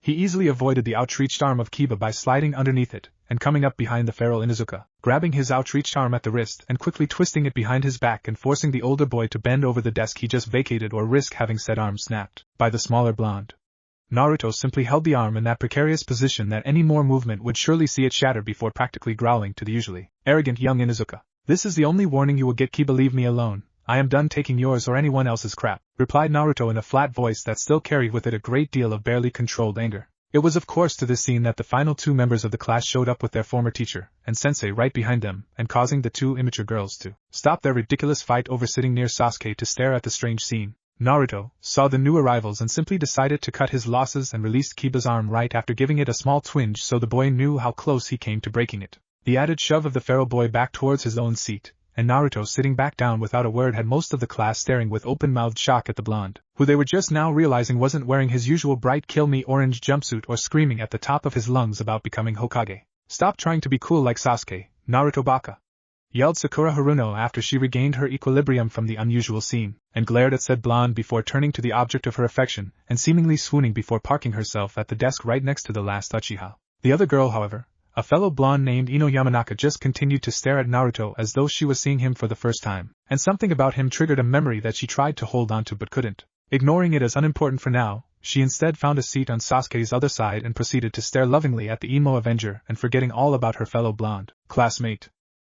He easily avoided the outreached arm of Kiba by sliding underneath it and coming up behind the feral Inuzuka, grabbing his outreached arm at the wrist and quickly twisting it behind his back and forcing the older boy to bend over the desk he just vacated or risk having said arm snapped by the smaller blonde. Naruto simply held the arm in that precarious position that any more movement would surely see it shatter before practically growling to the usually arrogant young Inuzuka. "This is the only warning you will get, Kiba. Leave me alone. I am done taking yours or anyone else's crap, replied Naruto in a flat voice that still carried with it a great deal of barely controlled anger. It was of course to this scene that the final two members of the class showed up with their former teacher, and sensei right behind them, and causing the two immature girls to stop their ridiculous fight over sitting near Sasuke to stare at the strange scene. Naruto saw the new arrivals and simply decided to cut his losses and released Kiba's arm right after giving it a small twinge so the boy knew how close he came to breaking it. The added shove of the feral boy back towards his own seat, and Naruto sitting back down without a word had most of the class staring with open-mouthed shock at the blonde, who they were just now realizing wasn't wearing his usual bright kill-me orange jumpsuit or screaming at the top of his lungs about becoming Hokage. Stop trying to be cool like Sasuke, Naruto baka! Yelled Sakura Haruno after she regained her equilibrium from the unusual scene, and glared at said blonde before turning to the object of her affection, and seemingly swooning before parking herself at the desk right next to the last Uchiha. The other girl, however, a fellow blonde named Ino Yamanaka, just continued to stare at Naruto as though she was seeing him for the first time, and something about him triggered a memory that she tried to hold onto but couldn't. Ignoring it as unimportant for now, she instead found a seat on Sasuke's other side and proceeded to stare lovingly at the emo Avenger and forgetting all about her fellow blonde classmate.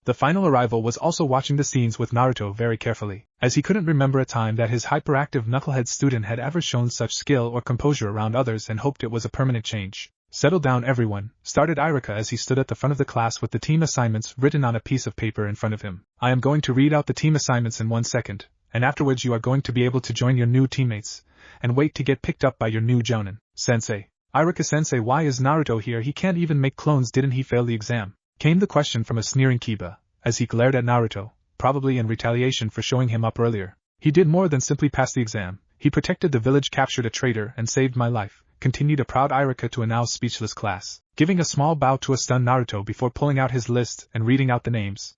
The final arrival was also watching the scenes with Naruto very carefully, as he couldn't remember a time that his hyperactive knucklehead student had ever shown such skill or composure around others, and hoped it was a permanent change. Settle down everyone, started Iruka as he stood at the front of the class with the team assignments written on a piece of paper in front of him. I am going to read out the team assignments in 1 second, and afterwards you are going to be able to join your new teammates, and wait to get picked up by your new jounin. Sensei. Iruka-sensei, why is Naruto here? He can't even make clones. Didn't he fail the exam? Came the question from a sneering Kiba, as he glared at Naruto, probably in retaliation for showing him up earlier. He did more than simply pass the exam. He protected the village, captured a traitor, and saved my life, continued a proud Iruka to a now speechless class, giving a small bow to a stunned Naruto before pulling out his list and reading out the names.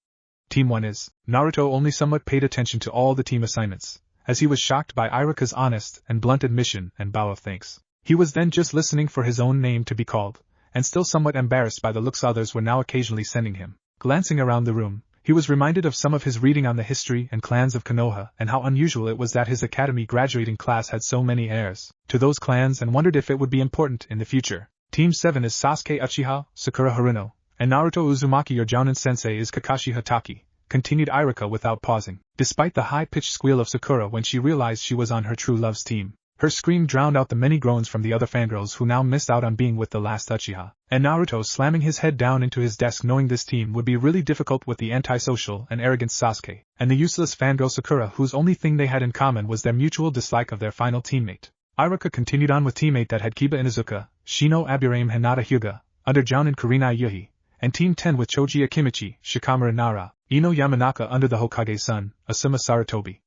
Team 1 is. Naruto only somewhat paid attention to all the team assignments, as he was shocked by Iruka's honest and blunt admission and bow of thanks. He was then just listening for his own name to be called, and still somewhat embarrassed by the looks others were now occasionally sending him. Glancing around the room, he was reminded of some of his reading on the history and clans of Konoha and how unusual it was that his academy graduating class had so many heirs to those clans, and wondered if it would be important in the future. Team 7 is Sasuke Uchiha, Sakura Haruno, and Naruto Uzumaki. Your jounin sensei is Kakashi Hatake, continued Iruka without pausing, despite the high-pitched squeal of Sakura when she realized she was on her true love's team. Her scream drowned out the many groans from the other fangirls who now missed out on being with the last Uchiha, and Naruto slamming his head down into his desk knowing this team would be really difficult with the antisocial and arrogant Sasuke, and the useless fangirl Sakura, whose only thing they had in common was their mutual dislike of their final teammate. Iruka continued on with teammate that had Kiba Inuzuka, Shino Aburame Hinata Hyuga, under Jounin Kurenai Yuhi, and Team 10 with Choji Akimichi, Shikamaru Nara, Ino Yamanaka under the Hokage's son, Asuma Sarutobi.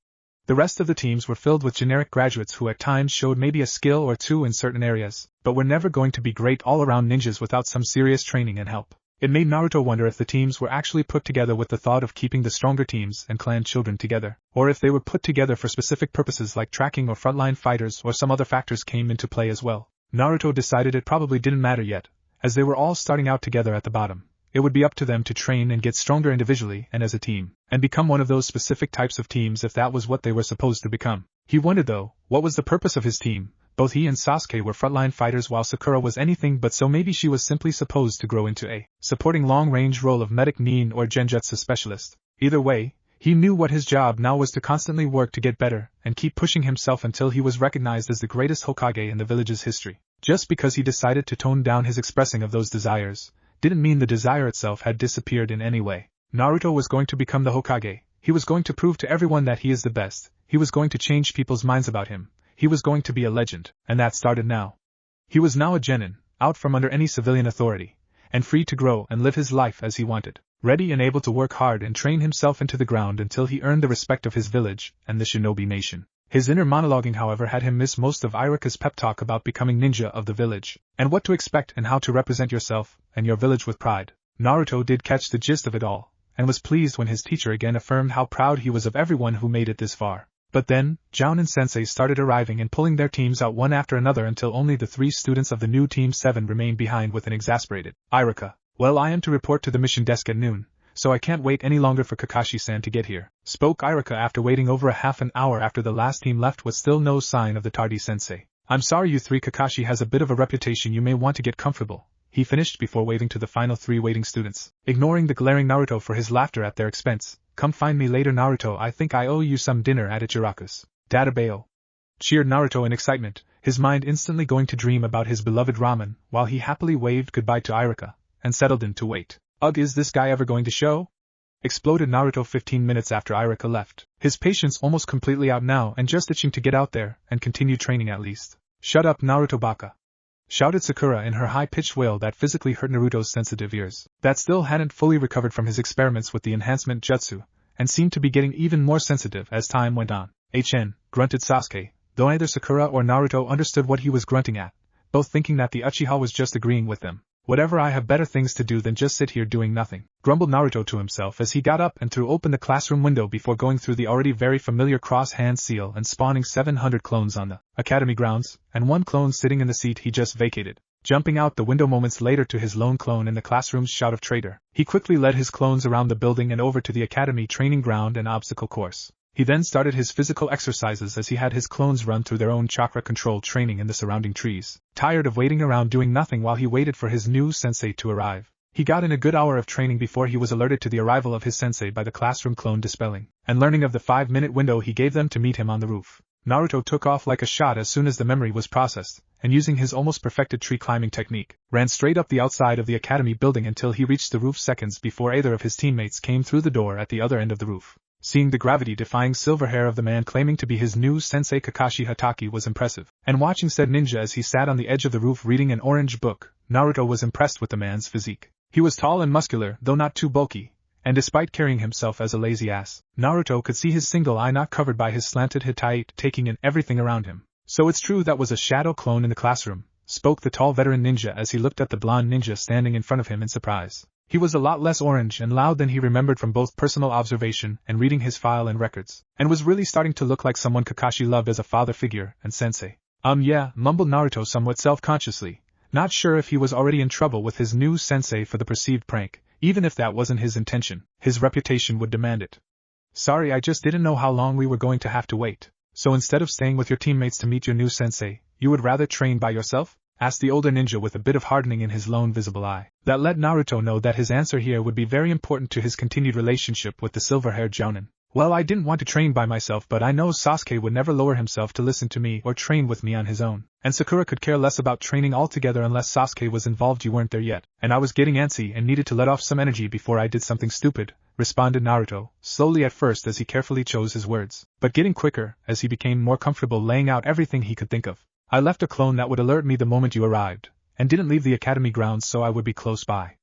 The rest of the teams were filled with generic graduates who at times showed maybe a skill or two in certain areas, but were never going to be great all-around ninjas without some serious training and help. It made Naruto wonder if the teams were actually put together with the thought of keeping the stronger teams and clan children together, or if they were put together for specific purposes like tracking or frontline fighters, or some other factors came into play as well. Naruto decided it probably didn't matter yet, as they were all starting out together at the bottom. It would be up to them to train and get stronger individually and as a team, and become one of those specific types of teams if that was what they were supposed to become. He wondered though, what was the purpose of his team? Both he and Sasuke were frontline fighters while Sakura was anything but, so maybe she was simply supposed to grow into a supporting long-range role of medic nin or genjutsu specialist. Either way, he knew what his job now was: to constantly work to get better and keep pushing himself until he was recognized as the greatest Hokage in the village's history. Just because he decided to tone down his expressing of those desires didn't mean the desire itself had disappeared in any way. Naruto was going to become the Hokage. He was going to prove to everyone that he is the best. He was going to change people's minds about him. He was going to be a legend, and that started now. He was now a genin, out from under any civilian authority, and free to grow and live his life as he wanted, ready and able to work hard and train himself into the ground until he earned the respect of his village and the shinobi nation. His inner monologuing, however, had him miss most of Iruka's pep talk about becoming ninja of the village, and what to expect and how to represent yourself and your village with pride. Naruto did catch the gist of it all, and was pleased when his teacher again affirmed how proud he was of everyone who made it this far. But then, Jounin sensei started arriving and pulling their teams out one after another until only the 3 students of the new Team 7 remained behind with an exasperated Iruka. Well, I am to report to the mission desk at noon, so I can't wait any longer for Kakashi-san to get here, spoke Iruka after waiting over a half an hour after the last team left with still no sign of the tardy sensei. I'm sorry you 3, Kakashi has a bit of a reputation, you may want to get comfortable. he finished before waving to the final 3 waiting students, ignoring the glaring Naruto for his laughter at their expense. Come find me later, Naruto, I think I owe you some dinner at Ichiraku's. Databao. Cheered Naruto in excitement, his mind instantly going to dream about his beloved ramen, while he happily waved goodbye to Irika, and settled in to wait. Ugh, is this guy ever going to show? Exploded Naruto 15 minutes after Irika left, his patience almost completely out now and just itching to get out there and continue training at least. Shut up, Naruto baka! Shouted Sakura in her high-pitched wail that physically hurt Naruto's sensitive ears, that still hadn't fully recovered from his experiments with the enhancement jutsu, and seemed to be getting even more sensitive as time went on. Grunted Sasuke, though neither Sakura or Naruto understood what he was grunting at, both thinking that the Uchiha was just agreeing with them. Whatever, I have better things to do than just sit here doing nothing, grumbled Naruto to himself as he got up and threw open the classroom window before going through the already very familiar cross-hand seal and spawning 700 clones on the academy grounds, and 1 clone sitting in the seat he just vacated. Jumping out the window moments later to his lone clone in the classroom's shout of traitor, he quickly led his clones around the building and over to the academy training ground and obstacle course. He then started his physical exercises as he had his clones run through their own chakra-controlled training in the surrounding trees, tired of waiting around doing nothing while he waited for his new sensei to arrive. He got in a good hour of training before he was alerted to the arrival of his sensei by the classroom clone dispelling, and learning of the 5-minute window he gave them to meet him on the roof. Naruto took off like a shot as soon as the memory was processed, and using his almost perfected tree-climbing technique, ran straight up the outside of the academy building until he reached the roof seconds before either of his teammates came through the door at the other end of the roof. Seeing the gravity-defying silver hair of the man claiming to be his new sensei Kakashi Hatake was impressive, and watching said ninja as he sat on the edge of the roof reading an orange book, Naruto was impressed with the man's physique. He was tall and muscular, though not too bulky, and despite carrying himself as a lazy ass, Naruto could see his single eye not covered by his slanted Hittite taking in everything around him. So it's true that was a shadow clone in the classroom, spoke the tall veteran ninja as he looked at the blonde ninja standing in front of him in surprise. He was a lot less orange and loud than he remembered from both personal observation and reading his file and records, and was really starting to look like someone Kakashi loved as a father figure and sensei. Yeah, mumbled Naruto somewhat self-consciously, not sure if he was already in trouble with his new sensei for the perceived prank, even if that wasn't his intention, his reputation would demand it. Sorry, I just didn't know how long we were going to have to wait. So instead of staying with your teammates to meet your new sensei, you would rather train by yourself? Asked the older ninja with a bit of hardening in his lone visible eye. That let Naruto know that his answer here would be very important to his continued relationship with the silver-haired jounin. Well, I didn't want to train by myself, but I know Sasuke would never lower himself to listen to me or train with me on his own. And Sakura could care less about training altogether unless Sasuke was involved. You weren't there yet, and I was getting antsy and needed to let off some energy before I did something stupid, responded Naruto, slowly at first as he carefully chose his words, but getting quicker as he became more comfortable laying out everything he could think of. I left a clone that would alert me the moment you arrived, and didn't leave the academy grounds so I would be close by.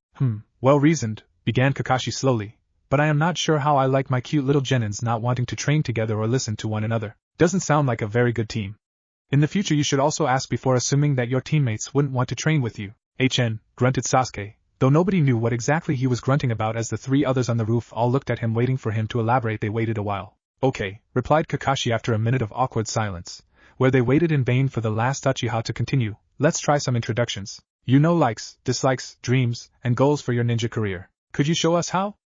Well reasoned, began Kakashi slowly, but I am not sure how I like my cute little genins not wanting to train together or listen to one another. Doesn't sound like a very good team. In the future you should also ask before assuming that your teammates wouldn't want to train with you. Grunted Sasuke, though nobody knew what exactly he was grunting about as the 3 others on the roof all looked at him waiting for him to elaborate. They waited a while. Okay, replied Kakashi after a minute of awkward silence, where they waited in vain for the last Uchiha to continue. Let's try some introductions. You know likes, dislikes, dreams, and goals for your ninja career. Could you show us how?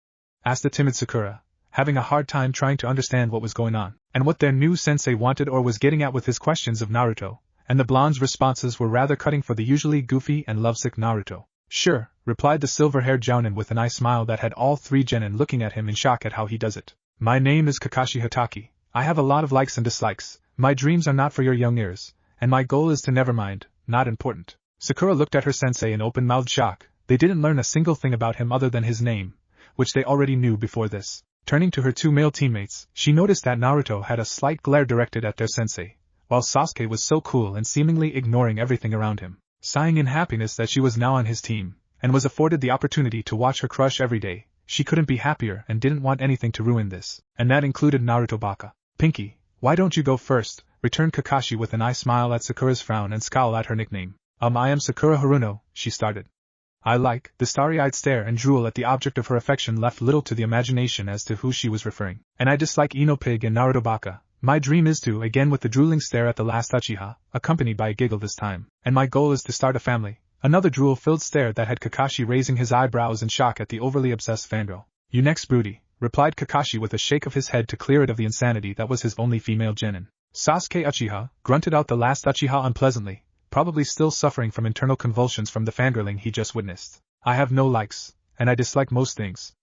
Asked the timid Sakura, having a hard time trying to understand what was going on, and what their new sensei wanted or was getting at with his questions of Naruto, and the blonde's responses were rather cutting for the usually goofy and lovesick Naruto. Sure, replied the silver-haired jounin with an eye smile that had all 3 genin looking at him in shock at how he does it. My name is Kakashi Hatake. I have a lot of likes and dislikes. My dreams are not for your young ears, and my goal is to never mind, not important. Sakura looked at her sensei in open-mouthed shock. They didn't learn a single thing about him other than his name, which they already knew before this. Turning to her 2 male teammates, she noticed that Naruto had a slight glare directed at their sensei, while Sasuke was so cool and seemingly ignoring everything around him, sighing in happiness that she was now on his team, and was afforded the opportunity to watch her crush every day. She couldn't be happier and didn't want anything to ruin this, and that included Naruto baka. Pinky, why don't you go first? Returned Kakashi with an eye smile at Sakura's frown and scowl at her nickname. I am Sakura Haruno, she started. I like. The starry-eyed stare and drool at the object of her affection left little to the imagination as to who she was referring. And I dislike Ino Pig and Naruto baka. My dream is to, again with the drooling stare at the last Uchiha, accompanied by a giggle this time. And my goal is to start a family. Another drool-filled stare that had Kakashi raising his eyebrows in shock at the overly obsessed fangirl. You next, broody, replied Kakashi with a shake of his head to clear it of the insanity that was his only female genin. Sasuke Uchiha, grunted out the last Uchiha unpleasantly, probably still suffering from internal convulsions from the fangirling he just witnessed. I have no likes, and I dislike most things.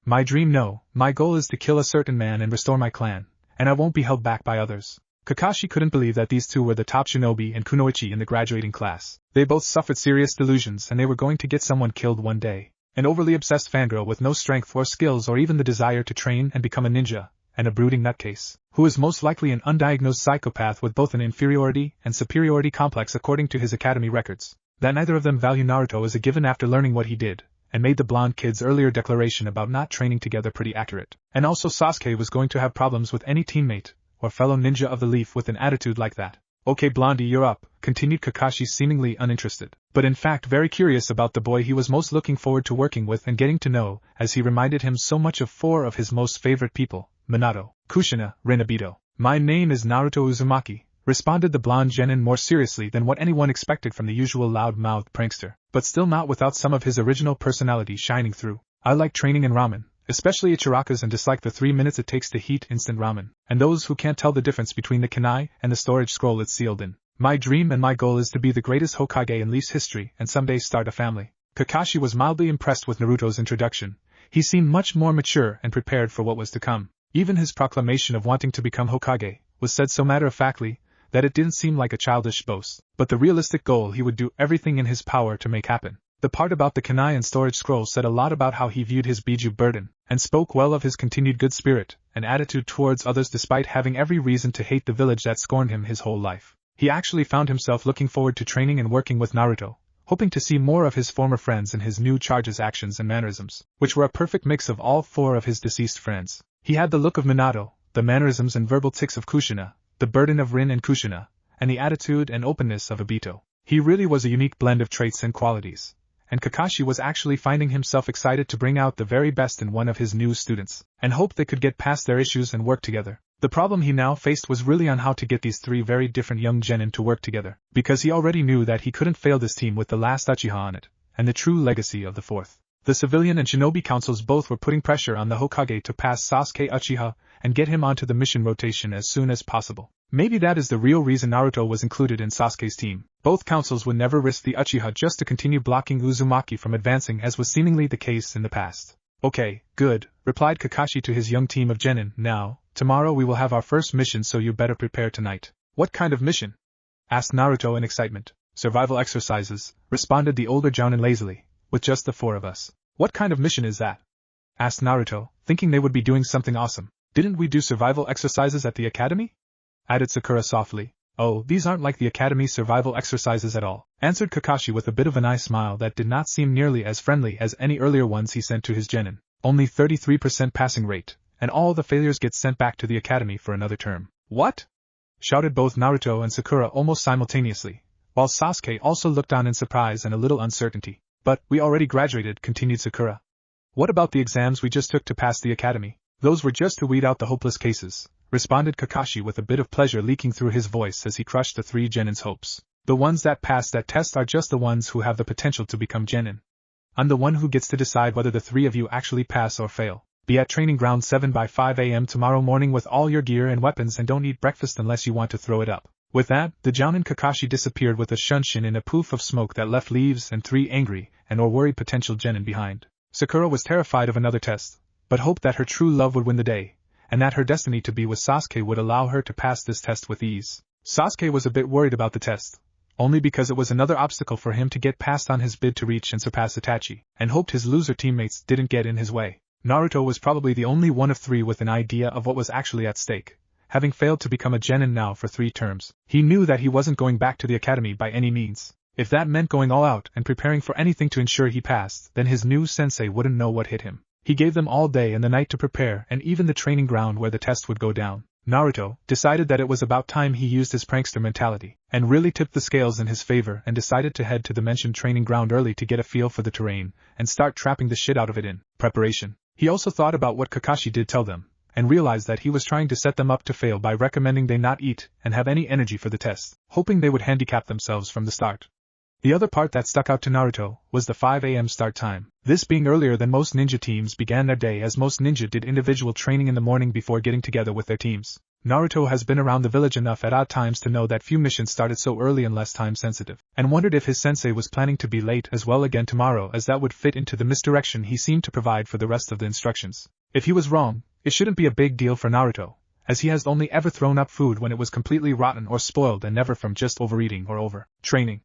My dream, no, my goal is to kill a certain man and restore my clan, and I won't be held back by others. Kakashi couldn't believe that these two were the top shinobi and kunoichi in the graduating class. They both suffered serious delusions and they were going to get someone killed one day. An overly obsessed fangirl with no strength or skills or even the desire to train and become a ninja, and a brooding nutcase, who is most likely an undiagnosed psychopath with both an inferiority and superiority complex according to his academy records. That neither of them value Naruto is a given after learning what he did, and made the blonde kid's earlier declaration about not training together pretty accurate. And also Sasuke was going to have problems with any teammate or fellow ninja of the leaf with an attitude like that. Okay Blondie, you're up, continued Kakashi, seemingly uninterested, but in fact very curious about the boy he was most looking forward to working with and getting to know, as he reminded him so much of four of his most favorite people, Minato, Kushina, Rin Obito. My name is Naruto Uzumaki, responded the blonde genin more seriously than what anyone expected from the usual loud-mouthed prankster, but still not without some of his original personality shining through. I like training in ramen, especially Ichirakas, and dislike the 3 minutes it takes to heat instant ramen, and those who can't tell the difference between the kunai and the storage scroll it's sealed in. My dream and my goal is to be the greatest Hokage in Leaf's history and someday start a family. Kakashi was mildly impressed with Naruto's introduction. He seemed much more mature and prepared for what was to come. Even his proclamation of wanting to become Hokage was said so matter-of-factly that it didn't seem like a childish boast, but the realistic goal he would do everything in his power to make happen. The part about the kunai and storage scroll said a lot about how he viewed his biju burden, and spoke well of his continued good spirit and attitude towards others despite having every reason to hate the village that scorned him his whole life. He actually found himself looking forward to training and working with Naruto, hoping to see more of his former friends and his new charge's actions and mannerisms, which were a perfect mix of all four of his deceased friends. He had the look of Minato, the mannerisms and verbal tics of Kushina, the burden of Rin and Kushina, and the attitude and openness of Obito. He really was a unique blend of traits and qualities, and Kakashi was actually finding himself excited to bring out the very best in one of his new students, and hoped they could get past their issues and work together. The problem he now faced was really on how to get these three very different young genin to work together, because he already knew that he couldn't fail this team with the last Uchiha on it, and the true legacy of the fourth. The civilian and shinobi councils both were putting pressure on the Hokage to pass Sasuke Uchiha and get him onto the mission rotation as soon as possible. Maybe that is the real reason Naruto was included in Sasuke's team. Both councils would never risk the Uchiha just to continue blocking Uzumaki from advancing, as was seemingly the case in the past. Okay, good, replied Kakashi to his young team of genin. Now, tomorrow we will have our first mission, so you better prepare tonight. What kind of mission? Asked Naruto in excitement. Survival exercises, responded the older jounin lazily. With just the four of us. What kind of mission is that? Asked Naruto, thinking they would be doing something awesome. Didn't we do survival exercises at the academy? Added Sakura softly. Oh, these aren't like the academy survival exercises at all, answered Kakashi with a bit of an eye smile that did not seem nearly as friendly as any earlier ones he sent to his genin. Only 33% passing rate, and all the failures get sent back to the academy for another term. What? Shouted both Naruto and Sakura almost simultaneously, while Sasuke also looked on in surprise and a little uncertainty. But, we already graduated, continued Sakura. What about the exams we just took to pass the academy? Those were just to weed out the hopeless cases, responded Kakashi with a bit of pleasure leaking through his voice as he crushed the three genin's hopes. The ones that pass that test are just the ones who have the potential to become genin. I'm the one who gets to decide whether the three of you actually pass or fail. Be at training ground 7 by 5 a.m. tomorrow morning with all your gear and weapons, and don't eat breakfast unless you want to throw it up. With that, the jounin Kakashi disappeared with a shunshin in a poof of smoke that left Leaves and three angry and or worried potential genin behind. Sakura was terrified of another test, but hoped that her true love would win the day, and that her destiny to be with Sasuke would allow her to pass this test with ease. Sasuke was a bit worried about the test, only because it was another obstacle for him to get past on his bid to reach and surpass Itachi, and hoped his loser teammates didn't get in his way. Naruto was probably the only one of three with an idea of what was actually at stake. Having failed to become a genin now for 3 terms, he knew that he wasn't going back to the academy by any means. If that meant going all out and preparing for anything to ensure he passed, then his new sensei wouldn't know what hit him. He gave them all day and the night to prepare, and even the training ground where the test would go down. Naruto decided that it was about time he used his prankster mentality, and really tipped the scales in his favor, and decided to head to the mentioned training ground early to get a feel for the terrain, and start trapping the shit out of it in preparation. He also thought about what Kakashi did tell them, and realized that he was trying to set them up to fail by recommending they not eat and have any energy for the test, hoping they would handicap themselves from the start. The other part that stuck out to Naruto was the 5 a.m. start time. This being earlier than most ninja teams began their day, as most ninja did individual training in the morning before getting together with their teams. Naruto has been around the village enough at odd times to know that few missions started so early and less time sensitive, and wondered if his sensei was planning to be late as well again tomorrow, as that would fit into the misdirection he seemed to provide for the rest of the instructions. If he was wrong, it shouldn't be a big deal for Naruto, as he has only ever thrown up food when it was completely rotten or spoiled, and never from just overeating or over-training.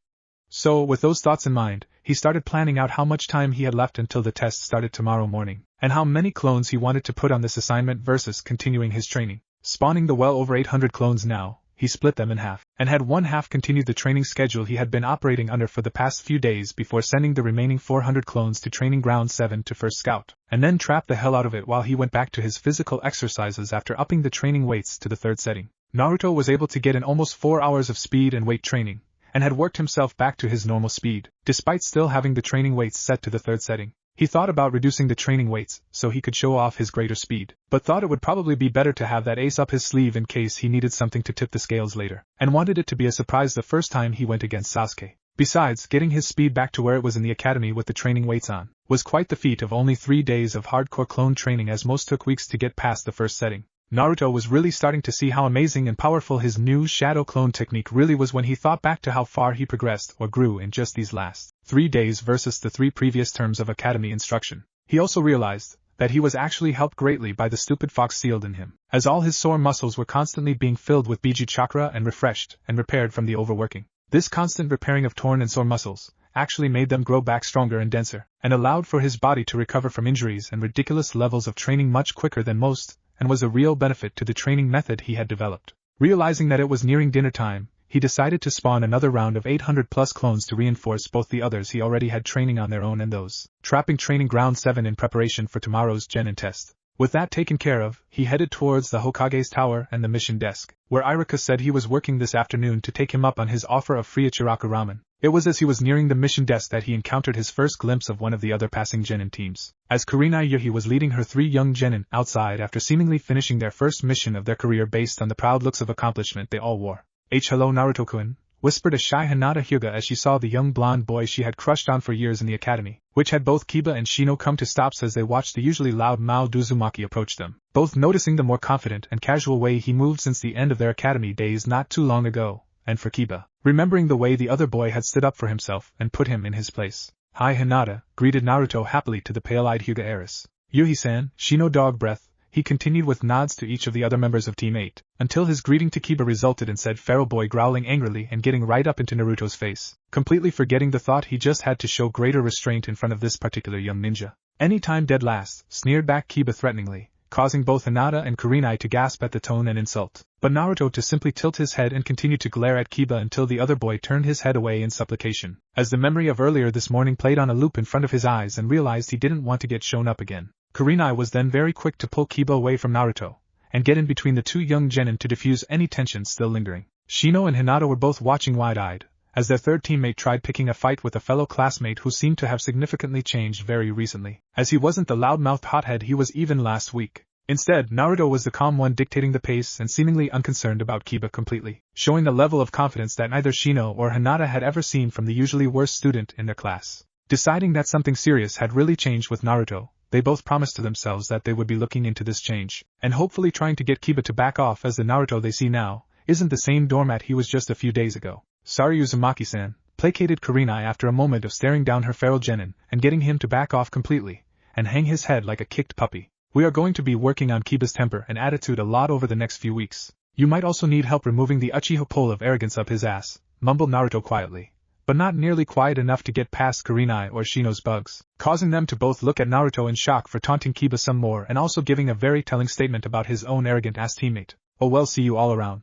So, with those thoughts in mind, he started planning out how much time he had left until the test started tomorrow morning, and how many clones he wanted to put on this assignment versus continuing his training. Spawning the well over 800 clones now, he split them in half, and had one half continue the training schedule he had been operating under for the past few days before sending the remaining 400 clones to Training Ground 7 to first scout, and then trap the hell out of it while he went back to his physical exercises after upping the training weights to the third setting. Naruto was able to get in almost 4 hours of speed and weight training, and had worked himself back to his normal speed, despite still having the training weights set to the third setting. He thought about reducing the training weights so he could show off his greater speed, but thought it would probably be better to have that ace up his sleeve in case he needed something to tip the scales later, and wanted it to be a surprise the first time he went against Sasuke. Besides, getting his speed back to where it was in the academy with the training weights on was quite the feat of only 3 days of hardcore clone training, as most took weeks to get past the first setting. Naruto was really starting to see how amazing and powerful his new shadow clone technique really was when he thought back to how far he progressed or grew in just these last 3 days versus the 3 previous terms of academy instruction. He also realized that he was actually helped greatly by the stupid fox sealed in him, as all his sore muscles were constantly being filled with Biju chakra and refreshed and repaired from the overworking. This constant repairing of torn and sore muscles actually made them grow back stronger and denser, and allowed for his body to recover from injuries and ridiculous levels of training much quicker than most, and was a real benefit to the training method he had developed. Realizing that it was nearing dinner time, he decided to spawn another round of 800+ clones to reinforce both the others he already had training on their own and those trapping Training Ground 7 in preparation for tomorrow's Genin test. With that taken care of, he headed towards the Hokage's tower and the mission desk, where Iruka said he was working this afternoon to take him up on his offer of free Ichiraku ramen. It was as he was nearing the mission desk that he encountered his first glimpse of one of the other passing Genin teams, as Kurenai Yuhi was leading her 3 young Genin outside after seemingly finishing their first mission of their career based on the proud looks of accomplishment they all wore. Hello Naruto-kun, whispered a shy Hinata Hyuga as she saw the young blonde boy she had crushed on for years in the academy, which had both Kiba and Shino come to stops as they watched the usually loud Mao Uzumaki approach them, both noticing the more confident and casual way he moved since the end of their academy days not too long ago, and for Kiba, remembering the way the other boy had stood up for himself and put him in his place. Hi Hinata, greeted Naruto happily to the pale-eyed Hyuga heiress. Yuhi-san, Shino dog breath, he continued with nods to each of the other members of Team 8, until his greeting to Kiba resulted in said feral boy growling angrily and getting right up into Naruto's face, completely forgetting the thought he just had to show greater restraint in front of this particular young ninja. Any time dead last, sneered back Kiba threateningly, causing both Hinata and Kurenai to gasp at the tone and insult, but Naruto to simply tilt his head and continue to glare at Kiba until the other boy turned his head away in supplication, as the memory of earlier this morning played on a loop in front of his eyes and realized he didn't want to get shown up again. Kurenai was then very quick to pull Kiba away from Naruto, and get in between the 2 young genin to diffuse any tension still lingering. Shino and Hinata were both watching wide-eyed, as their third teammate tried picking a fight with a fellow classmate who seemed to have significantly changed very recently, as he wasn't the loudmouthed hothead he was even last week. Instead, Naruto was the calm one dictating the pace and seemingly unconcerned about Kiba completely, showing a level of confidence that neither Shino or Hinata had ever seen from the usually worst student in their class. Deciding that something serious had really changed with Naruto, they both promised to themselves that they would be looking into this change, and hopefully trying to get Kiba to back off, as the Naruto they see now isn't the same doormat he was just a few days ago. Sorry Uzumaki-san, placated Kurenai after a moment of staring down her feral genin and getting him to back off completely, and hang his head like a kicked puppy. We are going to be working on Kiba's temper and attitude a lot over the next few weeks. You might also need help removing the Uchiha pole of arrogance up his ass, mumbled Naruto quietly, but not nearly quiet enough to get past Kurenai or Shino's bugs, causing them to both look at Naruto in shock for taunting Kiba some more and also giving a very telling statement about his own arrogant-ass teammate. Oh well, see you all around.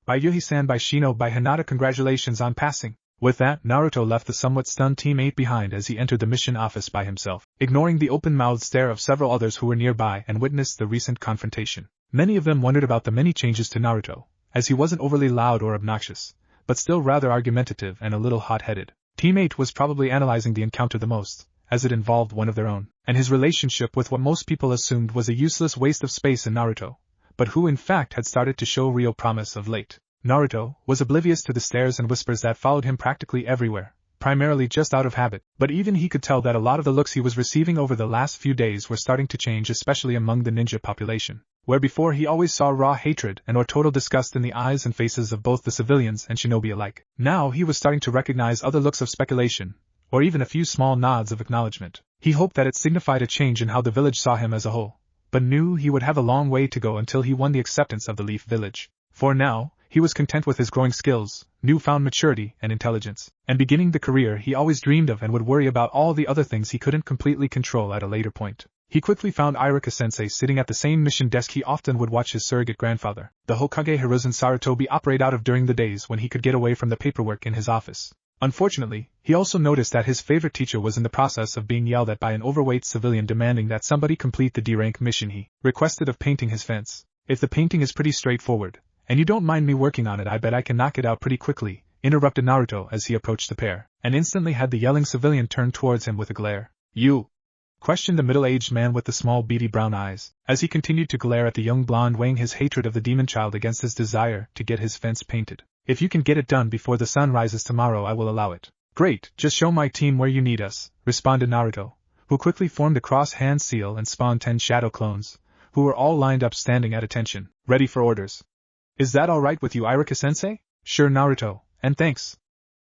By Yuhi-san, by Shino, by Hinata, congratulations on passing. With that, Naruto left the somewhat stunned Team 8 behind as he entered the mission office by himself, ignoring the open-mouthed stare of several others who were nearby and witnessed the recent confrontation. Many of them wondered about the many changes to Naruto, as he wasn't overly loud or obnoxious, but still rather argumentative and a little hot-headed. Team 8 was probably analyzing the encounter the most, as it involved one of their own, and his relationship with what most people assumed was a useless waste of space in Naruto, but who in fact had started to show real promise of late. Naruto was oblivious to the stares and whispers that followed him practically everywhere, primarily just out of habit, but even he could tell that a lot of the looks he was receiving over the last few days were starting to change, especially among the ninja population, where before he always saw raw hatred and or total disgust in the eyes and faces of both the civilians and shinobi alike. Now he was starting to recognize other looks of speculation, or even a few small nods of acknowledgement. He hoped that it signified a change in how the village saw him as a whole, but knew he would have a long way to go until he won the acceptance of the Leaf Village. For now, he was content with his growing skills, newfound maturity and intelligence, and beginning the career he always dreamed of and would worry about all the other things he couldn't completely control at a later point. He quickly found Iruka-sensei sitting at the same mission desk he often would watch his surrogate grandfather, the Hokage Hiruzen Sarutobi, operate out of during the days when he could get away from the paperwork in his office. Unfortunately, he also noticed that his favorite teacher was in the process of being yelled at by an overweight civilian demanding that somebody complete the D-rank mission he requested of painting his fence. "If the painting is pretty straightforward, and you don't mind me working on it, I bet I can knock it out pretty quickly," interrupted Naruto as he approached the pair, and instantly had the yelling civilian turn towards him with a glare. "You?" questioned the middle-aged man with the small beady brown eyes, as he continued to glare at the young blonde, weighing his hatred of the demon child against his desire to get his fence painted. "If you can get it done before the sun rises tomorrow, I will allow it." "Great, just show my team where you need us," responded Naruto, who quickly formed a cross-hand seal and spawned 10 shadow clones, who were all lined up standing at attention, ready for orders. "Is that all right with you, Iruka-sensei?" "Sure, Naruto, and thanks,"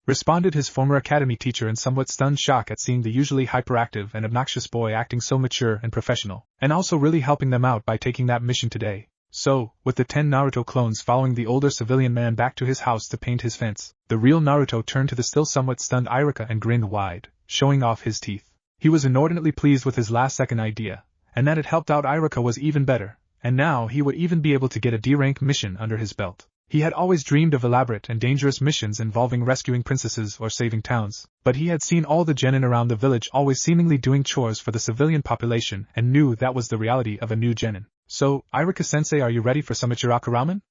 responded his former academy teacher in somewhat stunned shock at seeing the usually hyperactive and obnoxious boy acting so mature and professional, and also really helping them out by taking that mission today. So, with the 10 Naruto clones following the older civilian man back to his house to paint his fence, the real Naruto turned to the still somewhat stunned Iruka and grinned wide, showing off his teeth. He was inordinately pleased with his last-second idea, and that it helped out Iruka was even better, and now he would even be able to get a D-rank mission under his belt. He had always dreamed of elaborate and dangerous missions involving rescuing princesses or saving towns, but he had seen all the genin around the village always seemingly doing chores for the civilian population and knew that was the reality of a new genin. "So, Iruka-sensei, are you ready for some Ichiraku ramen?"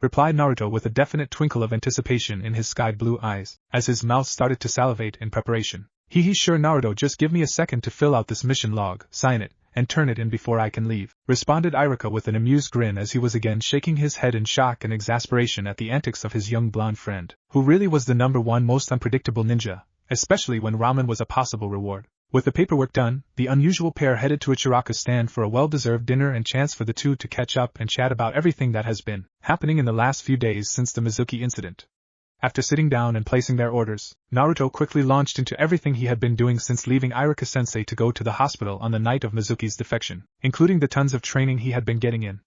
replied Naruto with a definite twinkle of anticipation in his sky-blue eyes, as his mouth started to salivate in preparation. Sure Naruto, just give me a second to fill out this mission log, sign it, and turn it in before I can leave," responded Iruka with an amused grin as he was again shaking his head in shock and exasperation at the antics of his young blonde friend, who really was the #1 most unpredictable ninja, especially when ramen was a possible reward. With the paperwork done, the unusual pair headed to Ichiraku's stand for a well-deserved dinner and chance for the two to catch up and chat about everything that has been happening in the last few days since the Mizuki incident. After sitting down and placing their orders, Naruto quickly launched into everything he had been doing since leaving Iruka-sensei to go to the hospital on the night of Mizuki's defection, including the tons of training he had been getting in.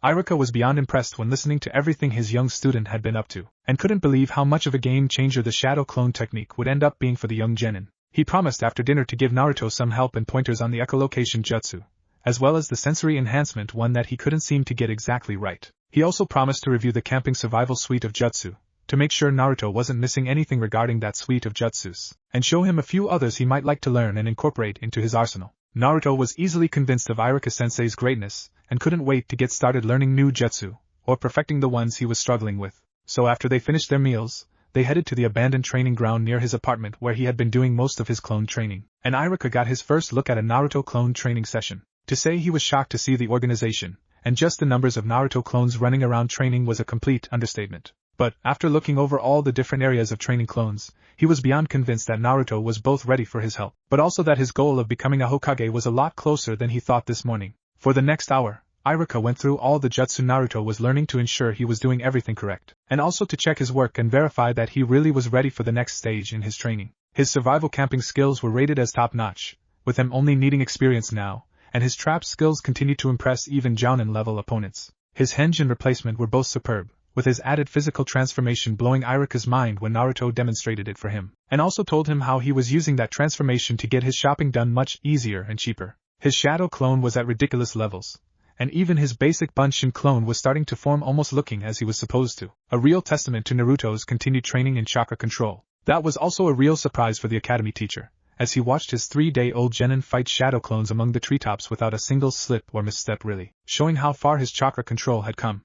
Iruka was beyond impressed when listening to everything his young student had been up to, and couldn't believe how much of a game-changer the shadow clone technique would end up being for the young genin. He promised after dinner to give Naruto some help and pointers on the echolocation jutsu, as well as the sensory enhancement one that he couldn't seem to get exactly right. He also promised to review the camping survival suite of jutsu, to make sure Naruto wasn't missing anything regarding that suite of jutsus, and show him a few others he might like to learn and incorporate into his arsenal. Naruto was easily convinced of Iruka-sensei's greatness, and couldn't wait to get started learning new jutsu, or perfecting the ones he was struggling with. So after they finished their meals, they headed to the abandoned training ground near his apartment where he had been doing most of his clone training, and Iruka got his first look at a Naruto clone training session. To say he was shocked to see the organization, and just the numbers of Naruto clones running around training was a complete understatement. But, after looking over all the different areas of training clones, he was beyond convinced that Naruto was both ready for his help, but also that his goal of becoming a Hokage was a lot closer than he thought this morning. For the next hour, Iruka went through all the jutsu Naruto was learning to ensure he was doing everything correct, and also to check his work and verify that he really was ready for the next stage in his training. His survival camping skills were rated as top-notch, with him only needing experience now, and his trap skills continued to impress even Jounin-level opponents. His Henjin replacement were both superb, with his added physical transformation blowing Iruka's mind when Naruto demonstrated it for him, and also told him how he was using that transformation to get his shopping done much easier and cheaper. His shadow clone was at ridiculous levels, and even his basic Bunshin clone was starting to form almost looking as he was supposed to, a real testament to Naruto's continued training in chakra control. That was also a real surprise for the academy teacher, as he watched his 3-day-old genin fight shadow clones among the treetops without a single slip or misstep, really showing how far his chakra control had come.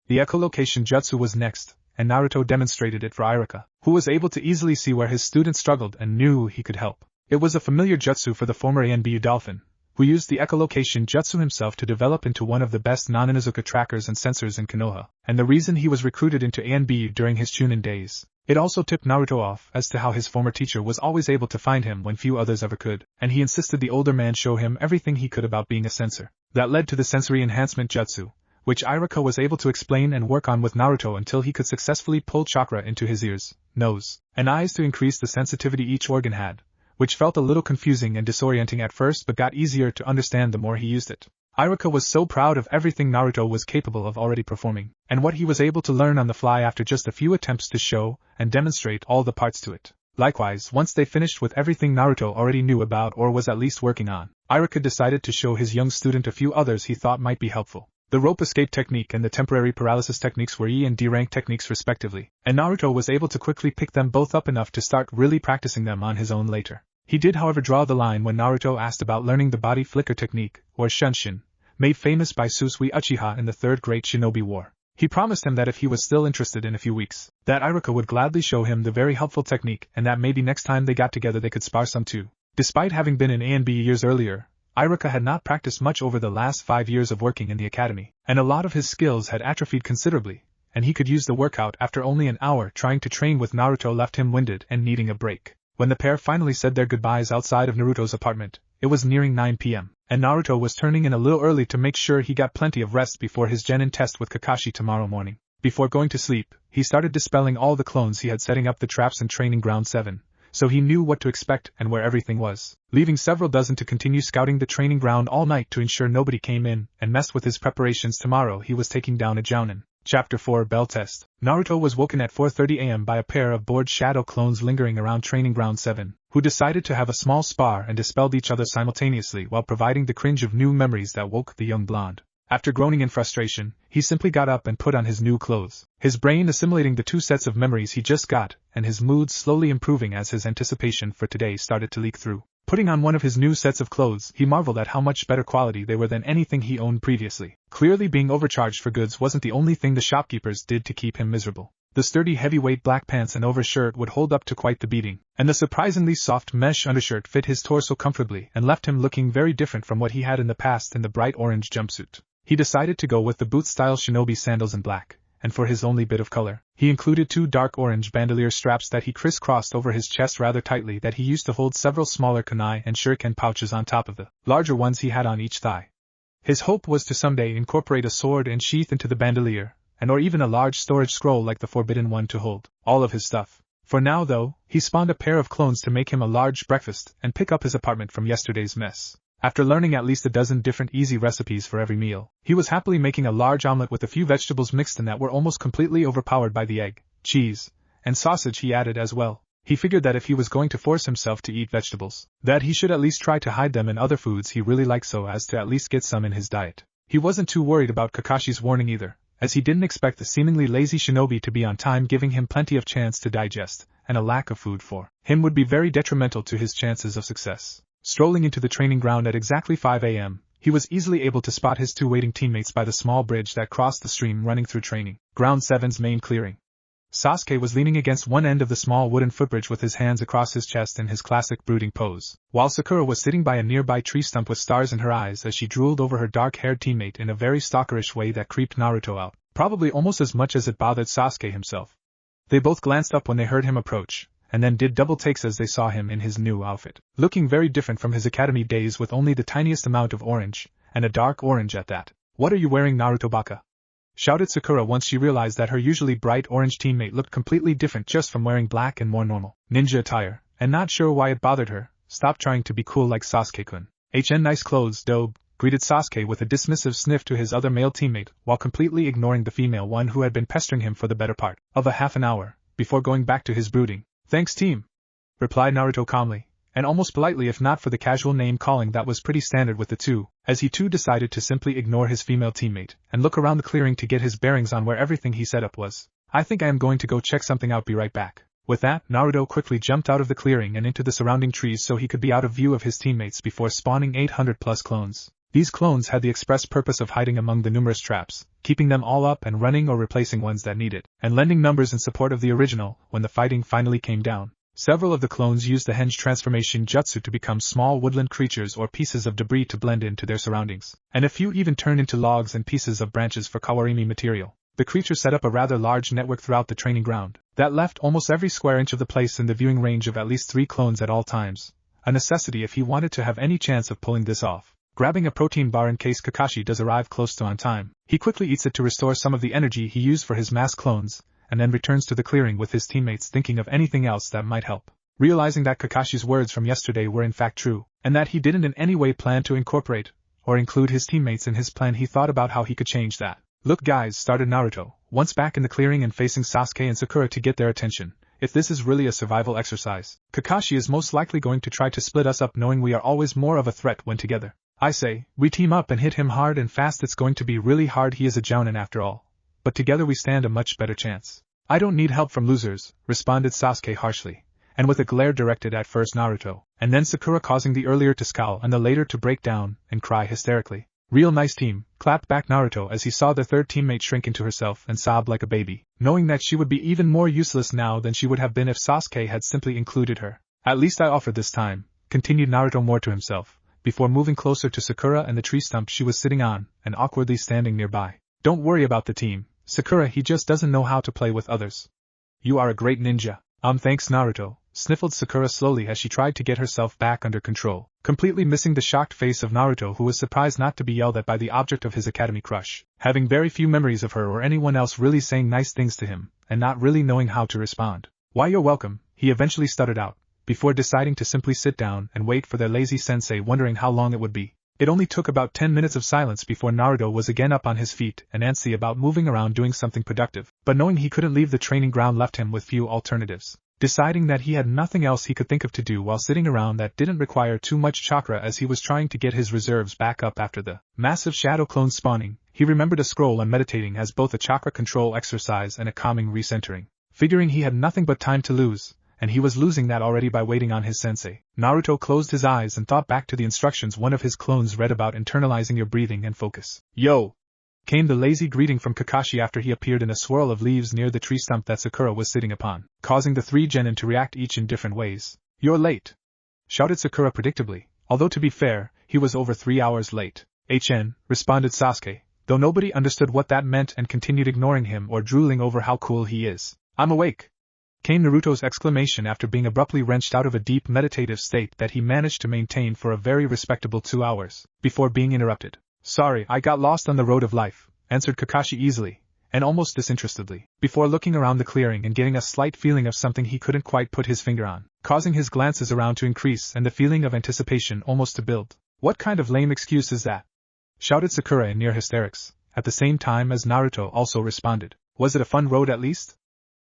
The echolocation jutsu was next, and Naruto demonstrated it for Iruka, who was able to easily see where his student struggled and knew he could help. It was a familiar jutsu for the former Anbu Dolphin, who used the echolocation jutsu himself to develop into one of the best non-Inuzuka trackers and sensors in Konoha, and the reason he was recruited into Anbu during his Chunin days. It also tipped Naruto off as to how his former teacher was always able to find him when few others ever could, and he insisted the older man show him everything he could about being a sensor. That led to the sensory enhancement jutsu, which Iruka was able to explain and work on with Naruto until he could successfully pull chakra into his ears, nose, and eyes to increase the sensitivity each organ had, which felt a little confusing and disorienting at first but got easier to understand the more he used it. Iruka was so proud of everything Naruto was capable of already performing, and what he was able to learn on the fly after just a few attempts to show and demonstrate all the parts to it. Likewise, once they finished with everything Naruto already knew about or was at least working on, Iruka decided to show his young student a few others he thought might be helpful. The rope escape technique and the temporary paralysis techniques were E and D rank techniques respectively, and Naruto was able to quickly pick them both up enough to start really practicing them on his own later. He did however draw the line when Naruto asked about learning the body flicker technique, or Shunshin, made famous by Susui Uchiha in the Third Great Shinobi War. He promised him that if he was still interested in a few weeks, that Iruka would gladly show him the very helpful technique and that maybe next time they got together they could spar some too. Despite having been in A and B years earlier, Iruka had not practiced much over the last 5 years of working in the academy, and a lot of his skills had atrophied considerably, and he could use the workout after only an hour trying to train with Naruto left him winded and needing a break. When the pair finally said their goodbyes outside of Naruto's apartment, it was nearing 9 p.m., and Naruto was turning in a little early to make sure he got plenty of rest before his genin test with Kakashi tomorrow morning. Before going to sleep, he started dispelling all the clones he had setting up the traps in Training Ground 7, so he knew what to expect and where everything was, leaving several dozen to continue scouting the training ground all night to ensure nobody came in and messed with his preparations. Tomorrow he was taking down a jounin. Chapter 4 Bell Test. Naruto was woken at 4:30 a.m. by a pair of bored shadow clones lingering around Training Ground 7, who decided to have a small spar and dispelled each other simultaneously while providing the cringe of new memories that woke the young blonde. After groaning in frustration, he simply got up and put on his new clothes, his brain assimilating the 2 sets of memories he just got, and his mood slowly improving as his anticipation for today started to leak through. Putting on one of his new sets of clothes, he marveled at how much better quality they were than anything he owned previously. Clearly being overcharged for goods wasn't the only thing the shopkeepers did to keep him miserable. The sturdy heavyweight black pants and overshirt would hold up to quite the beating, and the surprisingly soft mesh undershirt fit his torso comfortably and left him looking very different from what he had in the past in the bright orange jumpsuit. He decided to go with the boot-style shinobi sandals in black, and for his only bit of color, he included 2 dark orange bandolier straps that he crisscrossed over his chest rather tightly that he used to hold several smaller kunai and shuriken pouches on top of the larger ones he had on each thigh. His hope was to someday incorporate a sword and sheath into the bandolier, and or even a large storage scroll like the forbidden one to hold all of his stuff. For now though, he spawned a pair of clones to make him a large breakfast and pick up his apartment from yesterday's mess. After learning at least a dozen different easy recipes for every meal, he was happily making a large omelet with a few vegetables mixed in that were almost completely overpowered by the egg, cheese, and sausage he added as well. He figured that if he was going to force himself to eat vegetables, that he should at least try to hide them in other foods he really liked so as to at least get some in his diet. He wasn't too worried about Kakashi's warning either, as he didn't expect the seemingly lazy shinobi to be on time, giving him plenty of chance to digest, and a lack of food for him would be very detrimental to his chances of success. Strolling into the training ground at exactly 5 a.m., he was easily able to spot his 2 waiting teammates by the small bridge that crossed the stream running through Training Ground 7's main clearing. Sasuke was leaning against one end of the small wooden footbridge with his hands across his chest in his classic brooding pose, while Sakura was sitting by a nearby tree stump with stars in her eyes as she drooled over her dark-haired teammate in a very stalkerish way that creeped Naruto out, probably almost as much as it bothered Sasuke himself. They both glanced up when they heard him approach, and then did double takes as they saw him in his new outfit, looking very different from his academy days with only the tiniest amount of orange, and a dark orange at that. "What are you wearing, Naruto baka?" shouted Sakura once she realized that her usually bright orange teammate looked completely different just from wearing black and more normal ninja attire, and not sure why it bothered her. "Stop trying to be cool like Sasuke-kun. Nice clothes, dope," greeted Sasuke with a dismissive sniff to his other male teammate while completely ignoring the female one who had been pestering him for the better part of a half an hour, before going back to his brooding. "Thanks, team," replied Naruto calmly, and almost politely if not for the casual name-calling that was pretty standard with the two, as he too decided to simply ignore his female teammate and look around the clearing to get his bearings on where everything he set up was. "I think I am going to go check something out, be right back." With that, Naruto quickly jumped out of the clearing and into the surrounding trees so he could be out of view of his teammates before spawning 800+ clones. These clones had the express purpose of hiding among the numerous traps, keeping them all up and running or replacing ones that needed, and lending numbers in support of the original when the fighting finally came down. Several of the clones used the henge transformation jutsu to become small woodland creatures or pieces of debris to blend into their surroundings, and a few even turned into logs and pieces of branches for kawarimi material. The creatures set up a rather large network throughout the training ground, That left almost every square inch of the place in the viewing range of at least 3 clones at all times, a necessity if he wanted to have any chance of pulling this off. Grabbing a protein bar in case Kakashi does arrive close to on time, he quickly eats it to restore some of the energy he used for his mass clones, and then returns to the clearing with his teammates thinking of anything else that might help. Realizing that Kakashi's words from yesterday were in fact true, and that he didn't in any way plan to incorporate or include his teammates in his plan, he thought about how he could change that. Look guys, started Naruto, once back in the clearing and facing Sasuke and Sakura to get their attention. If this is really a survival exercise, Kakashi is most likely going to try to split us up, knowing we are always more of a threat when together. I say, we team up and hit him hard and fast. It's going to be really hard, he is a jounin after all. But together we stand a much better chance. I don't need help from losers, responded Sasuke harshly, and with a glare directed at first Naruto, and then Sakura, causing the earlier to scowl and the later to break down and cry hysterically. Real nice team, clapped back Naruto as he saw the third teammate shrink into herself and sob like a baby, knowing that she would be even more useless now than she would have been if Sasuke had simply included her. At least I offered this time, continued Naruto more to himself, before moving closer to Sakura and the tree stump she was sitting on, and awkwardly standing nearby. Don't worry about the team, Sakura, he just doesn't know how to play with others. You are a great ninja. Thanks Naruto, sniffled Sakura slowly as she tried to get herself back under control, completely missing the shocked face of Naruto, who was surprised not to be yelled at by the object of his academy crush, having very few memories of her or anyone else really saying nice things to him, and not really knowing how to respond. Why, you're welcome, he eventually stuttered out, before deciding to simply sit down and wait for their lazy sensei, wondering how long it would be. It only took about 10 minutes of silence before Naruto was again up on his feet and antsy about moving around doing something productive, but knowing he couldn't leave the training ground left him with few alternatives. Deciding that he had nothing else he could think of to do while sitting around that didn't require too much chakra, as he was trying to get his reserves back up after the massive shadow clone spawning, he remembered a scroll on meditating as both a chakra control exercise and a calming recentering. Figuring he had nothing but time to lose, and he was losing that already by waiting on his sensei, Naruto closed his eyes and thought back to the instructions one of his clones read about internalizing your breathing and focus. Yo! Came the lazy greeting from Kakashi after he appeared in a swirl of leaves near the tree stump that Sakura was sitting upon, causing the 3 genin to react each in different ways. You're late! Shouted Sakura predictably, although to be fair, he was over 3 hours late. HN, responded Sasuke, though nobody understood what that meant and continued ignoring him or drooling over how cool he is. I'm awake! Came Naruto's exclamation after being abruptly wrenched out of a deep meditative state that he managed to maintain for a very respectable 2 hours, before being interrupted. Sorry, I got lost on the road of life, answered Kakashi easily, and almost disinterestedly, before looking around the clearing and getting a slight feeling of something he couldn't quite put his finger on, causing his glances around to increase and the feeling of anticipation almost to build. What kind of lame excuse is that? Shouted Sakura in near hysterics, at the same time as Naruto also responded. Was it a fun road at least?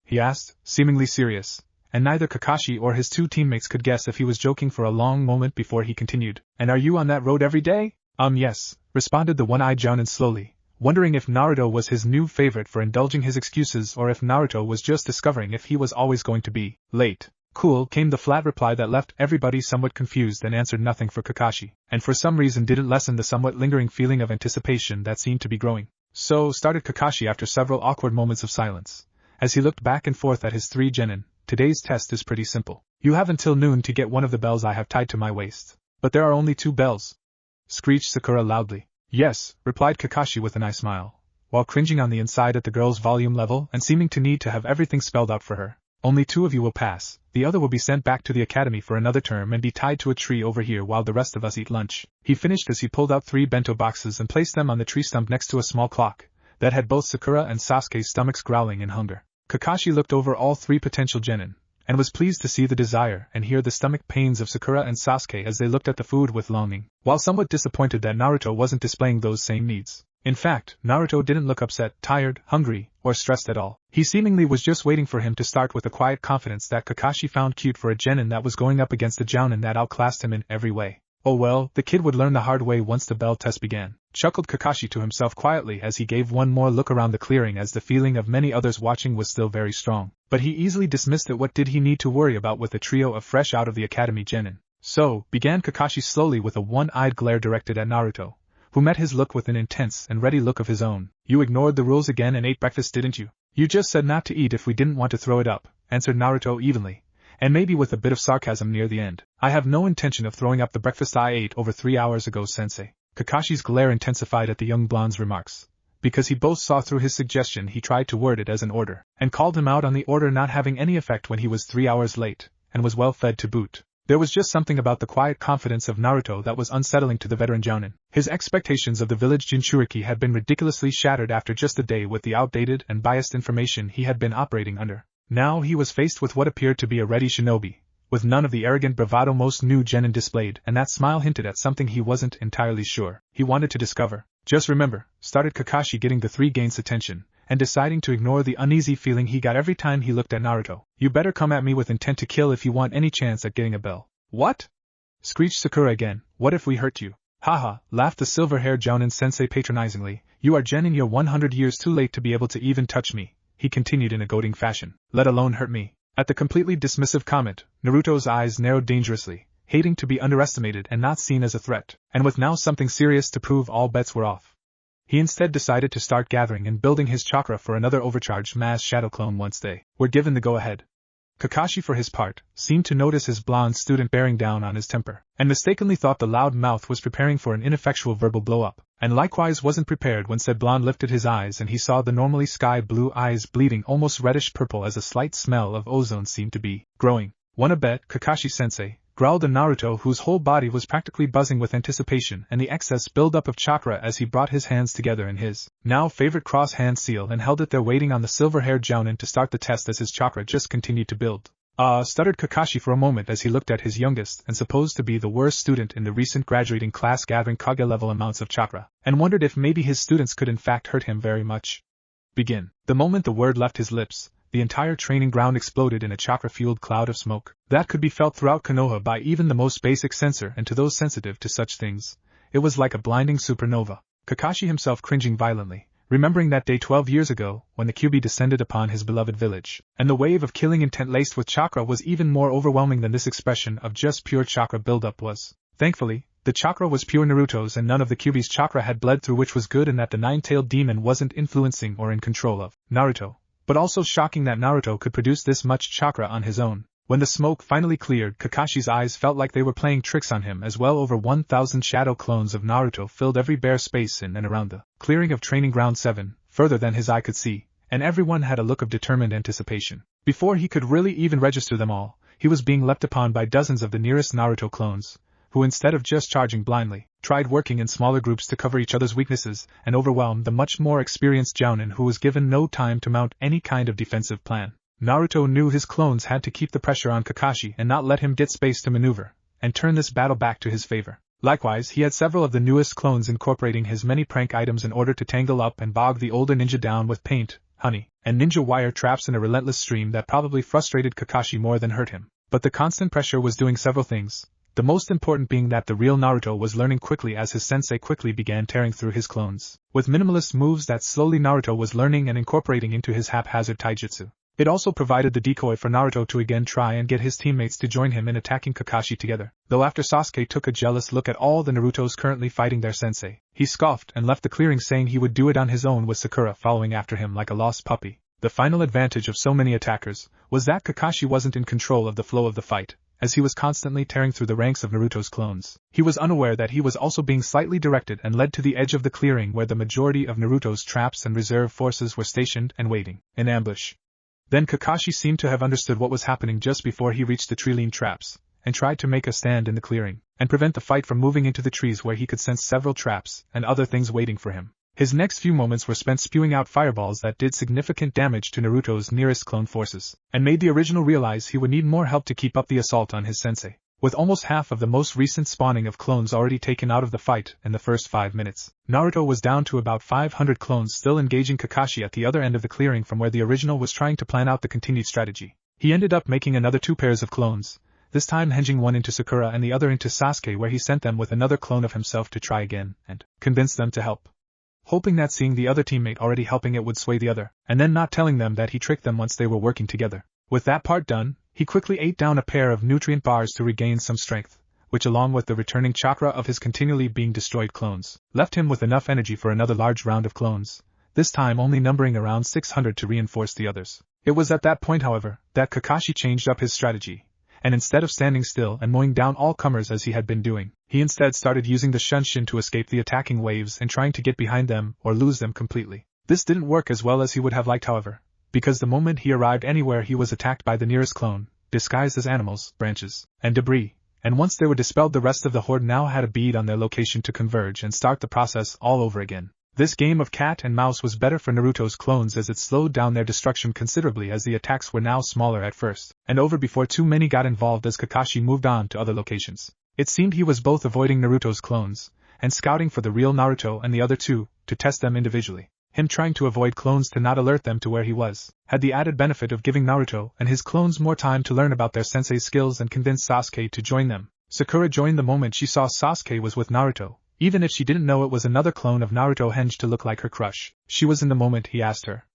He asked, seemingly serious, and neither Kakashi or his 2 teammates could guess if he was joking for a long moment before he continued. And are you on that road every day? Yes, responded the one-eyed jounin slowly, wondering if Naruto was his new favorite for indulging his excuses or if Naruto was just discovering if he was always going to be late. Cool, came the flat reply that left everybody somewhat confused and answered nothing for Kakashi, and for some reason didn't lessen the somewhat lingering feeling of anticipation that seemed to be growing. So, started Kakashi after several awkward moments of silence, as he looked back and forth at his 3 genin. Today's test is pretty simple. You have until noon to get one of the bells I have tied to my waist. But there are only 2 bells, screeched Sakura loudly. Yes, replied Kakashi with an eye smile, while cringing on the inside at the girl's volume level and seeming to need to have everything spelled out for her. Only 2 of you will pass, the other will be sent back to the academy for another term and be tied to a tree over here while the rest of us eat lunch. He finished as he pulled out 3 bento boxes and placed them on the tree stump next to a small clock that had both Sakura and Sasuke's stomachs growling in hunger. Kakashi looked over all 3 potential genin, and was pleased to see the desire and hear the stomach pains of Sakura and Sasuke as they looked at the food with longing, while somewhat disappointed that Naruto wasn't displaying those same needs. In fact, Naruto didn't look upset, tired, hungry, or stressed at all. He seemingly was just waiting for him to start with a quiet confidence that Kakashi found cute for a genin that was going up against a jounin that outclassed him in every way. Oh well, the kid would learn the hard way once the bell test began, chuckled Kakashi to himself quietly as he gave one more look around the clearing, as the feeling of many others watching was still very strong. But he easily dismissed it. What did he need to worry about with a trio of fresh out of the academy genin? So, began Kakashi slowly with a one-eyed glare directed at Naruto, who met his look with an intense and ready look of his own. You ignored the rules again and ate breakfast, didn't you? You just said not to eat if we didn't want to throw it up, answered Naruto evenly, and maybe with a bit of sarcasm near the end. I have no intention of throwing up the breakfast I ate over 3 hours ago, sensei. Kakashi's glare intensified at the young blonde's remarks, because he both saw through his suggestion he tried to word it as an order, and called him out on the order not having any effect when he was 3 hours late, and was well fed to boot. There was just something about the quiet confidence of Naruto that was unsettling to the veteran jounin. His expectations of the village Jinchuriki had been ridiculously shattered after just a day with the outdated and biased information he had been operating under. Now he was faced with what appeared to be a ready shinobi, with none of the arrogant bravado most new genin displayed, and that smile hinted at something he wasn't entirely sure he wanted to discover. Just remember, started Kakashi, getting the three Gain's attention, and deciding to ignore the uneasy feeling he got every time he looked at Naruto. You better come at me with intent to kill if you want any chance at getting a bell. What? Screeched Sakura again. What if we hurt you? Haha, laughed the silver-haired jounin sensei patronizingly. You are genin, you're 100 years too late to be able to even touch me, he continued in a goading fashion, let alone hurt me. At the completely dismissive comment, Naruto's eyes narrowed dangerously, hating to be underestimated and not seen as a threat, and with now something serious to prove, all bets were off. He instead decided to start gathering and building his chakra for another overcharged mass shadow clone once they were given the go-ahead. Kakashi, for his part, seemed to notice his blonde student bearing down on his temper, and mistakenly thought the loud mouth was preparing for an ineffectual verbal blow-up, and likewise wasn't prepared when said blonde lifted his eyes and he saw the normally sky-blue eyes bleeding almost reddish-purple as a slight smell of ozone seemed to be growing. Wanna bet, Kakashi-sensei? Growled the Naruto, whose whole body was practically buzzing with anticipation and the excess build-up of chakra as he brought his hands together in his now favorite cross-hand seal and held it there, waiting on the silver-haired jounin to start the test as his chakra just continued to build. Stuttered Kakashi for a moment as he looked at his youngest and supposed to be the worst student in the recent graduating class gathering Kage-level amounts of chakra, and wondered if maybe his students could in fact hurt him very much. Begin. The moment the word left his lips, the entire training ground exploded in a chakra-fueled cloud of smoke that could be felt throughout Konoha by even the most basic sensor, and to those sensitive to such things, it was like a blinding supernova. Kakashi himself cringing violently, remembering that day 12 years ago, when the Kyuubi descended upon his beloved village, and the wave of killing intent laced with chakra was even more overwhelming than this expression of just pure chakra buildup was. Thankfully, the chakra was pure Naruto's and none of the Kyuubi's chakra had bled through, which was good, and that the nine-tailed demon wasn't influencing or in control of Naruto. But also shocking that Naruto could produce this much chakra on his own. When the smoke finally cleared, Kakashi's eyes felt like they were playing tricks on him, as well over 1,000 shadow clones of Naruto filled every bare space in and around the clearing of Training Ground 7, further than his eye could see, and everyone had a look of determined anticipation. Before he could really even register them all, he was being leapt upon by dozens of the nearest Naruto clones, who instead of just charging blindly, tried working in smaller groups to cover each other's weaknesses and overwhelmed the much more experienced jounin, who was given no time to mount any kind of defensive plan. Naruto knew his clones had to keep the pressure on Kakashi and not let him get space to maneuver, and turn this battle back to his favor. Likewise, he had several of the newest clones incorporating his many prank items in order to tangle up and bog the older ninja down with paint, honey, and ninja wire traps in a relentless stream that probably frustrated Kakashi more than hurt him. But the constant pressure was doing several things, the most important being that the real Naruto was learning quickly as his sensei quickly began tearing through his clones with minimalist moves that slowly Naruto was learning and incorporating into his haphazard taijutsu. It also provided the decoy for Naruto to again try and get his teammates to join him in attacking Kakashi together. Though after Sasuke took a jealous look at all the Narutos currently fighting their sensei, he scoffed and left the clearing, saying he would do it on his own, with Sakura following after him like a lost puppy. The final advantage of so many attackers was that Kakashi wasn't in control of the flow of the fight, as he was constantly tearing through the ranks of Naruto's clones. He was unaware that he was also being slightly directed and led to the edge of the clearing where the majority of Naruto's traps and reserve forces were stationed and waiting in ambush. Then Kakashi seemed to have understood what was happening just before he reached the tree-lean traps, and tried to make a stand in the clearing, and prevent the fight from moving into the trees where he could sense several traps and other things waiting for him. His next few moments were spent spewing out fireballs that did significant damage to Naruto's nearest clone forces, and made the original realize he would need more help to keep up the assault on his sensei. With almost half of the most recent spawning of clones already taken out of the fight in the first 5 minutes, Naruto was down to about 500 clones still engaging Kakashi at the other end of the clearing from where the original was trying to plan out the continued strategy. He ended up making another 2 pairs of clones, this time hinging one into Sakura and the other into Sasuke, where he sent them with another clone of himself to try again and convince them to help, hoping that seeing the other teammate already helping it would sway the other, and then not telling them that he tricked them once they were working together. With that part done, he quickly ate down a pair of nutrient bars to regain some strength, which along with the returning chakra of his continually being destroyed clones, left him with enough energy for another large round of clones, this time only numbering around 600 to reinforce the others. It was at that point, however, that Kakashi changed up his strategy, and instead of standing still and mowing down all comers as he had been doing, he instead started using the shunshin to escape the attacking waves and trying to get behind them or lose them completely. This didn't work as well as he would have liked, however, because the moment he arrived anywhere he was attacked by the nearest clone, disguised as animals, branches, and debris, and once they were dispelled the rest of the horde now had a bead on their location to converge and start the process all over again. This game of cat and mouse was better for Naruto's clones as it slowed down their destruction considerably as the attacks were now smaller at first, and over before too many got involved as Kakashi moved on to other locations. It seemed he was both avoiding Naruto's clones, and scouting for the real Naruto and the other two, to test them individually. Him trying to avoid clones to not alert them to where he was, had the added benefit of giving Naruto and his clones more time to learn about their sensei's skills and convince Sasuke to join them. Sakura joined the moment she saw Sasuke was with Naruto, even if she didn't know it was another clone of Naruto hinged to look like her crush. She was in the moment he asked her.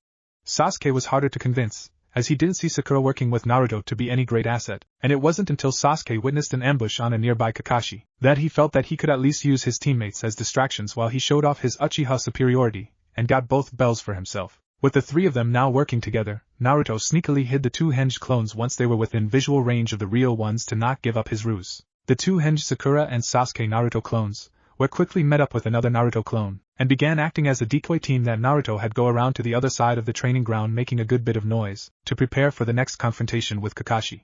Sasuke was harder to convince, as he didn't see Sakura working with Naruto to be any great asset, and it wasn't until Sasuke witnessed an ambush on a nearby Kakashi that he felt that he could at least use his teammates as distractions while he showed off his Uchiha superiority, and got both bells for himself. With the three of them now working together, Naruto sneakily hid the two hinged clones once they were within visual range of the real ones to not give up his ruse. The two hinged Sakura and Sasuke Naruto clones were quickly met up with another Naruto clone, and began acting as a decoy team that Naruto had go around to the other side of the training ground making a good bit of noise, to prepare for the next confrontation with Kakashi.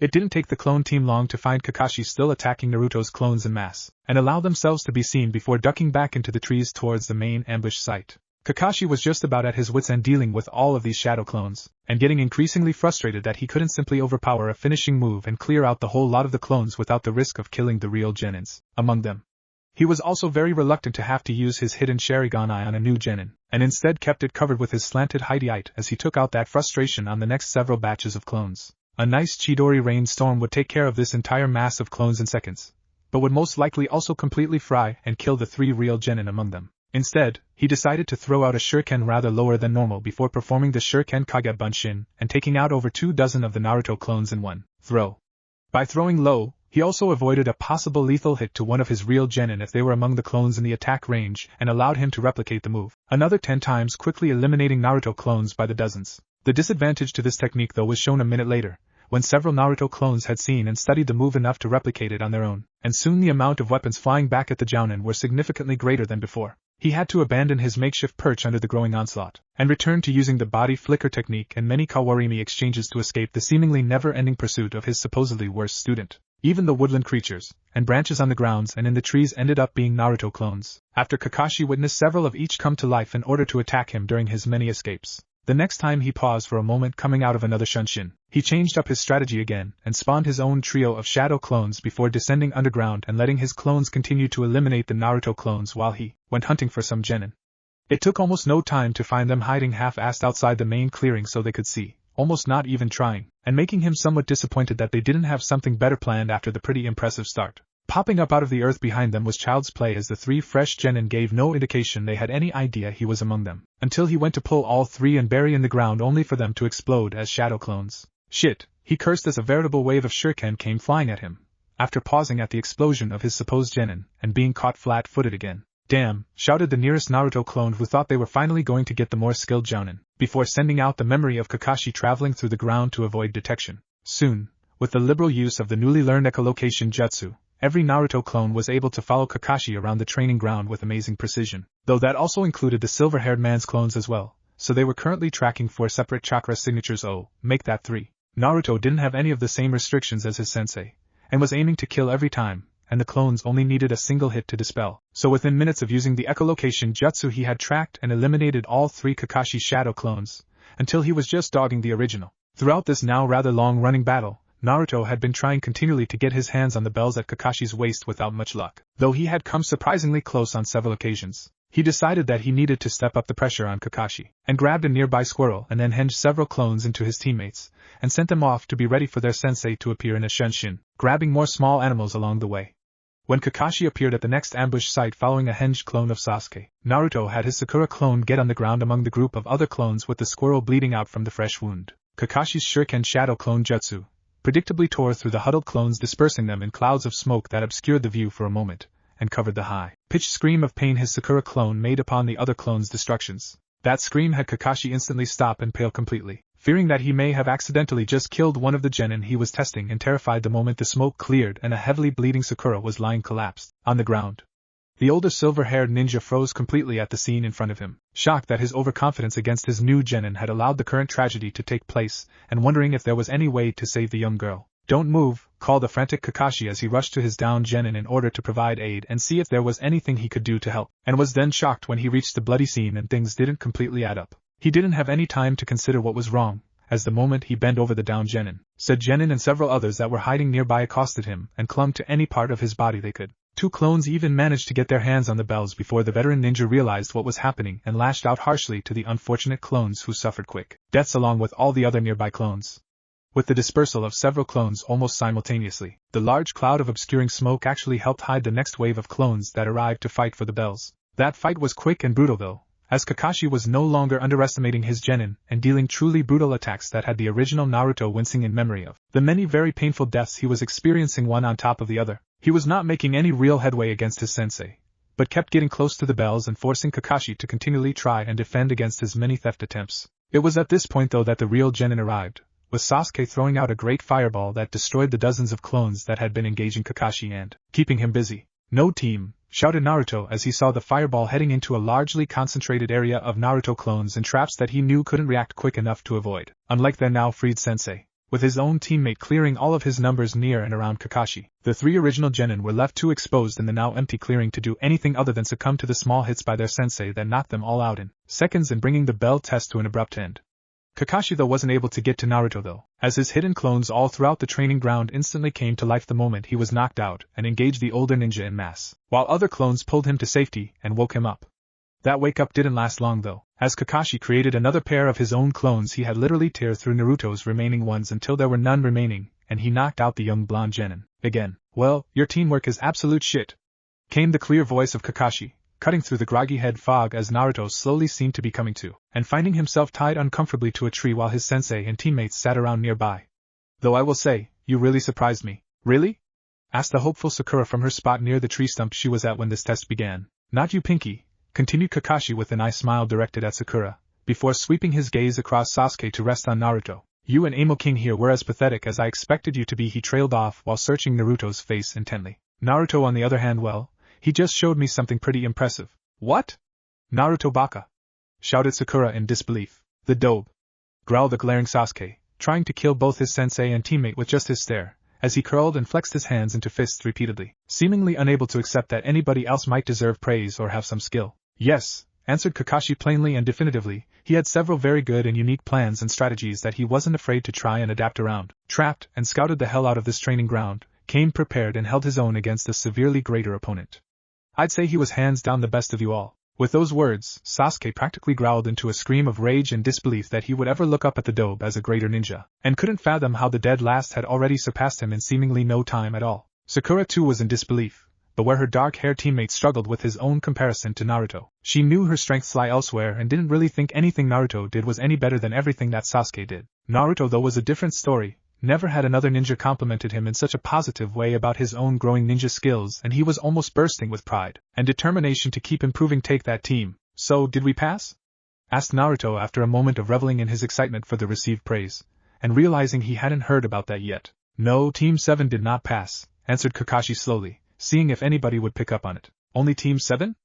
It didn't take the clone team long to find Kakashi still attacking Naruto's clones en masse, and allow themselves to be seen before ducking back into the trees towards the main ambush site. Kakashi was just about at his wits' end dealing with all of these shadow clones, and getting increasingly frustrated that he couldn't simply overpower a finishing move and clear out the whole lot of the clones without the risk of killing the real genins among them. He was also very reluctant to have to use his hidden Sharingan eye on a new genin, and instead kept it covered with his slanted Hideite as he took out that frustration on the next several batches of clones. A nice Chidori rainstorm would take care of this entire mass of clones in seconds, but would most likely also completely fry and kill the three real genin among them. Instead, he decided to throw out a shuriken rather lower than normal before performing the shuriken Kage Bunshin and taking out over 24 of the Naruto clones in one throw. By throwing low, he also avoided a possible lethal hit to one of his real genin if they were among the clones in the attack range and allowed him to replicate the move another 10 times, quickly eliminating Naruto clones by the dozens. The disadvantage to this technique though was shown a minute later, when several Naruto clones had seen and studied the move enough to replicate it on their own, and soon the amount of weapons flying back at the Jounin were significantly greater than before. He had to abandon his makeshift perch under the growing onslaught, and return to using the body flicker technique and many Kawarimi exchanges to escape the seemingly never-ending pursuit of his supposedly worst student. Even the woodland creatures, and branches on the grounds and in the trees ended up being Naruto clones, after Kakashi witnessed several of each come to life in order to attack him during his many escapes. The next time he paused for a moment coming out of another shunshin, he changed up his strategy again and spawned his own trio of shadow clones before descending underground and letting his clones continue to eliminate the Naruto clones while he went hunting for some genin. It took almost no time to find them hiding half-assed outside the main clearing so they could see, almost not even trying, and making him somewhat disappointed that they didn't have something better planned after the pretty impressive start. Popping up out of the earth behind them was child's play as the three fresh genin gave no indication they had any idea he was among them, until he went to pull all three and bury in the ground only for them to explode as shadow clones. Shit, he cursed as a veritable wave of shuriken came flying at him, after pausing at the explosion of his supposed genin and being caught flat-footed again. Damn, shouted the nearest Naruto clone who thought they were finally going to get the more skilled Jounin, before sending out the memory of Kakashi traveling through the ground to avoid detection. Soon, with the liberal use of the newly learned echolocation jutsu, every Naruto clone was able to follow Kakashi around the training ground with amazing precision, though that also included the silver-haired man's clones as well, so they were currently tracking 4 separate chakra signatures. Oh, make that 3. Naruto didn't have any of the same restrictions as his sensei, and was aiming to kill every time, and the clones only needed a single hit to dispel, so within minutes of using the echolocation jutsu he had tracked and eliminated all 3 Kakashi shadow clones, until he was just dogging the original. Throughout this now rather long-running battle, Naruto had been trying continually to get his hands on the bells at Kakashi's waist without much luck. Though he had come surprisingly close on several occasions, he decided that he needed to step up the pressure on Kakashi, and grabbed a nearby squirrel and then hinged several clones into his teammates, and sent them off to be ready for their sensei to appear in a shunshin, grabbing more small animals along the way. When Kakashi appeared at the next ambush site following a hinged clone of Sasuke, Naruto had his Sakura clone get on the ground among the group of other clones with the squirrel bleeding out from the fresh wound. Kakashi's shuriken shadow clone jutsu predictably tore through the huddled clones, dispersing them in clouds of smoke that obscured the view for a moment, and covered the high-pitched scream of pain his Sakura clone made upon the other clone's destructions. That scream had Kakashi instantly stop and pale completely, fearing that he may have accidentally just killed one of the genin he was testing and terrified the moment the smoke cleared and a heavily bleeding Sakura was lying collapsed on the ground. The older silver-haired ninja froze completely at the scene in front of him, shocked that his overconfidence against his new genin had allowed the current tragedy to take place, and wondering if there was any way to save the young girl. "Don't move," called the frantic Kakashi as he rushed to his downed genin in order to provide aid and see if there was anything he could do to help, and was then shocked when he reached the bloody scene and things didn't completely add up. He didn't have any time to consider what was wrong, as the moment he bent over the downed genin, said genin and several others that were hiding nearby accosted him and clung to any part of his body they could. 2 clones even managed to get their hands on the bells before the veteran ninja realized what was happening and lashed out harshly to the unfortunate clones who suffered quick deaths along with all the other nearby clones. With the dispersal of several clones almost simultaneously, the large cloud of obscuring smoke actually helped hide the next wave of clones that arrived to fight for the bells. That fight was quick and brutal though, as Kakashi was no longer underestimating his genin and dealing truly brutal attacks that had the original Naruto wincing in memory of the many very painful deaths he was experiencing one on top of the other. He was not making any real headway against his sensei, but kept getting close to the bells and forcing Kakashi to continually try and defend against his many theft attempts. It was at this point though that the real genin arrived, with Sasuke throwing out a great fireball that destroyed the dozens of clones that had been engaging Kakashi and keeping him busy. "No team," shouted Naruto as he saw the fireball heading into a largely concentrated area of Naruto clones and traps that he knew couldn't react quick enough to avoid, unlike their now freed sensei. With his own teammate clearing all of his numbers near and around Kakashi, the 3 original genin were left too exposed in the now empty clearing to do anything other than succumb to the small hits by their sensei that knocked them all out in seconds and bringing the bell test to an abrupt end. Kakashi though wasn't able to get to Naruto though, as his hidden clones all throughout the training ground instantly came to life the moment he was knocked out and engaged the older ninja en masse, while other clones pulled him to safety and woke him up. That wake-up didn't last long though, as Kakashi created another pair of his own clones. He had literally tear through Naruto's remaining ones until there were none remaining, and he knocked out the young blonde genin. Again. "Well, your teamwork is absolute shit," came the clear voice of Kakashi, cutting through the groggy head fog as Naruto slowly seemed to be coming to, and finding himself tied uncomfortably to a tree while his sensei and teammates sat around nearby. "Though I will say, you really surprised me." "Really?" asked the hopeful Sakura from her spot near the tree stump she was at when this test began. "Not you, Pinky," continued Kakashi with an eye smile directed at Sakura, before sweeping his gaze across Sasuke to rest on Naruto. "You and Amo King here were as pathetic as I expected you to be." He trailed off while searching Naruto's face intently. "Naruto on the other hand, well, he just showed me something pretty impressive." "What? Naruto Baka?" shouted Sakura in disbelief. "The dobe," growled the glaring Sasuke, trying to kill both his sensei and teammate with just his stare, as he curled and flexed his hands into fists repeatedly, seemingly unable to accept that anybody else might deserve praise or have some skill. "Yes," answered Kakashi plainly and definitively. He had several very good and unique plans and strategies that he wasn't afraid to try and adapt around. Trapped and scouted the hell out of this training ground, came prepared and held his own against a severely greater opponent. "I'd say he was hands down the best of you all." With those words, Sasuke practically growled into a scream of rage and disbelief that he would ever look up at the dobe as a greater ninja, and couldn't fathom how the dead last had already surpassed him in seemingly no time at all. Sakura too was in disbelief, but where her dark-haired teammate struggled with his own comparison to Naruto, she knew her strengths lie elsewhere and didn't really think anything Naruto did was any better than everything that Sasuke did. Naruto though was a different story. Never had another ninja complimented him in such a positive way about his own growing ninja skills, and he was almost bursting with pride and determination to keep improving. "Take that, team." "So, did we pass?" asked Naruto after a moment of reveling in his excitement for the received praise, and realizing he hadn't heard about that yet. "No, Team 7 did not pass," answered Kakashi slowly, seeing if anybody would pick up on it. "Only Team 7?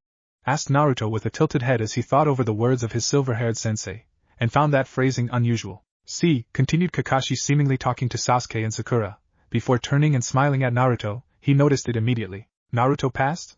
asked Naruto with a tilted head as he thought over the words of his silver-haired sensei, and found that phrasing unusual. "See," continued Kakashi, seemingly talking to Sasuke and Sakura, before turning and smiling at Naruto. He noticed it immediately. "Naruto passed?"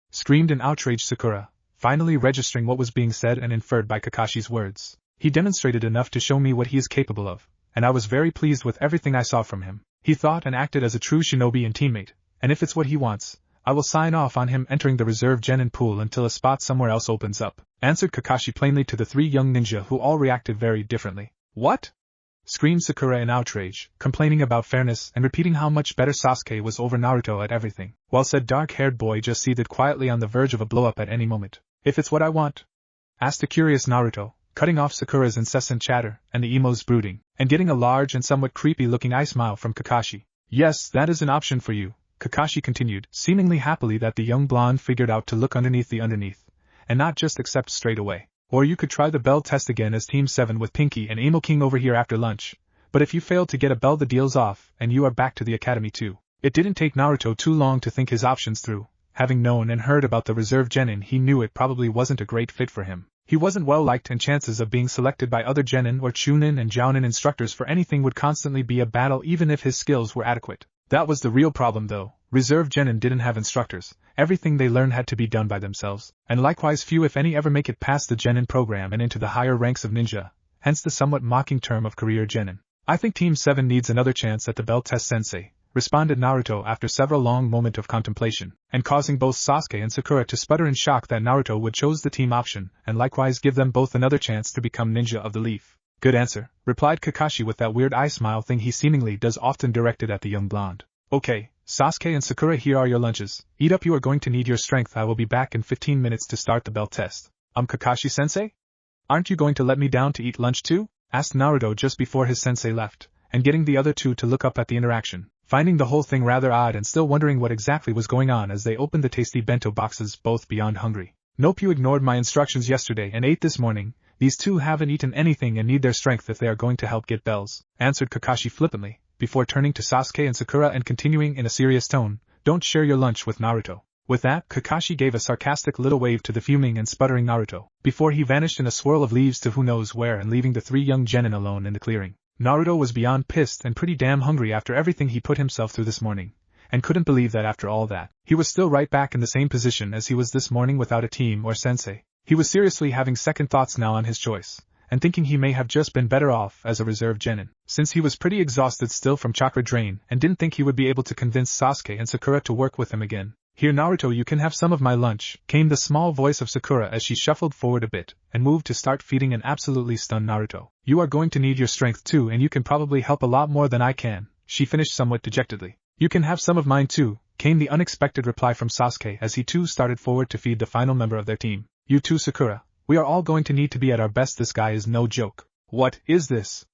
screamed in outraged Sakura, finally registering what was being said and inferred by Kakashi's words. "He demonstrated enough to show me what he is capable of, and I was very pleased with everything I saw from him. He thought and acted as a true shinobi and teammate, and if it's what he wants, I will sign off on him entering the reserve genin pool until a spot somewhere else opens up," answered Kakashi plainly to the 3 young ninja, who all reacted very differently. "What?" screamed Sakura in outrage, complaining about fairness and repeating how much better Sasuke was over Naruto at everything, while said dark-haired boy just seethed quietly on the verge of a blow-up at any moment. "If it's what I want?" asked the curious Naruto, cutting off Sakura's incessant chatter and the emo's brooding, and getting a large and somewhat creepy-looking eye smile from Kakashi. "Yes, that is an option for you," Kakashi continued, seemingly happily that the young blonde figured out to look underneath the underneath, and not just accept straight away. Or you could try the bell test again as Team 7 with Pinky and Amo King over here after lunch. But if you fail to get a bell, the deal's off, and you are back to the academy too. It didn't take Naruto too long to think his options through. Having known and heard about the reserve genin, he knew it probably wasn't a great fit for him. He wasn't well liked, and chances of being selected by other genin or chunin and jounin instructors for anything would constantly be a battle even if his skills were adequate. That was the real problem though. Reserve genin didn't have instructors. Everything they learned had to be done by themselves, and likewise few if any ever make it past the genin program and into the higher ranks of ninja, hence the somewhat mocking term of career genin. I think Team 7 needs another chance at the bell test, sensei, responded Naruto after several long moments of contemplation, and causing both Sasuke and Sakura to sputter in shock that Naruto would choose the team option, and likewise give them both another chance to become ninja of the leaf. Good answer, replied Kakashi with that weird eye smile thing he seemingly does often, directed at the young blonde. Okay, Sasuke and Sakura, here are your lunches. Eat up, you are going to need your strength. I will be back in 15 minutes to start the bell test. Kakashi-sensei? Aren't you going to let me down to eat lunch too? Asked Naruto just before his sensei left, and getting the other two to look up at the interaction, finding the whole thing rather odd and still wondering what exactly was going on as they opened the tasty bento boxes, both beyond hungry. Nope, you ignored my instructions yesterday and ate this morning. These two haven't eaten anything and need their strength if they are going to help get bells, answered Kakashi flippantly, before turning to Sasuke and Sakura and continuing in a serious tone, don't share your lunch with Naruto. With that, Kakashi gave a sarcastic little wave to the fuming and sputtering Naruto, before he vanished in a swirl of leaves to who knows where and leaving the three young genin alone in the clearing. Naruto was beyond pissed and pretty damn hungry after everything he put himself through this morning, and couldn't believe that after all that, he was still right back in the same position as he was this morning without a team or sensei. He was seriously having second thoughts now on his choice, and thinking he may have just been better off as a reserve genin, since he was pretty exhausted still from chakra drain and didn't think he would be able to convince Sasuke and Sakura to work with him again. Here Naruto, you can have some of my lunch, came the small voice of Sakura as she shuffled forward a bit, and moved to start feeding an absolutely stunned Naruto. You are going to need your strength too, and you can probably help a lot more than I can, she finished somewhat dejectedly. You can have some of mine too, came the unexpected reply from Sasuke as he too started forward to feed the final member of their team. You too, Sakura, we are all going to need to be at our best, this guy is no joke. What is this?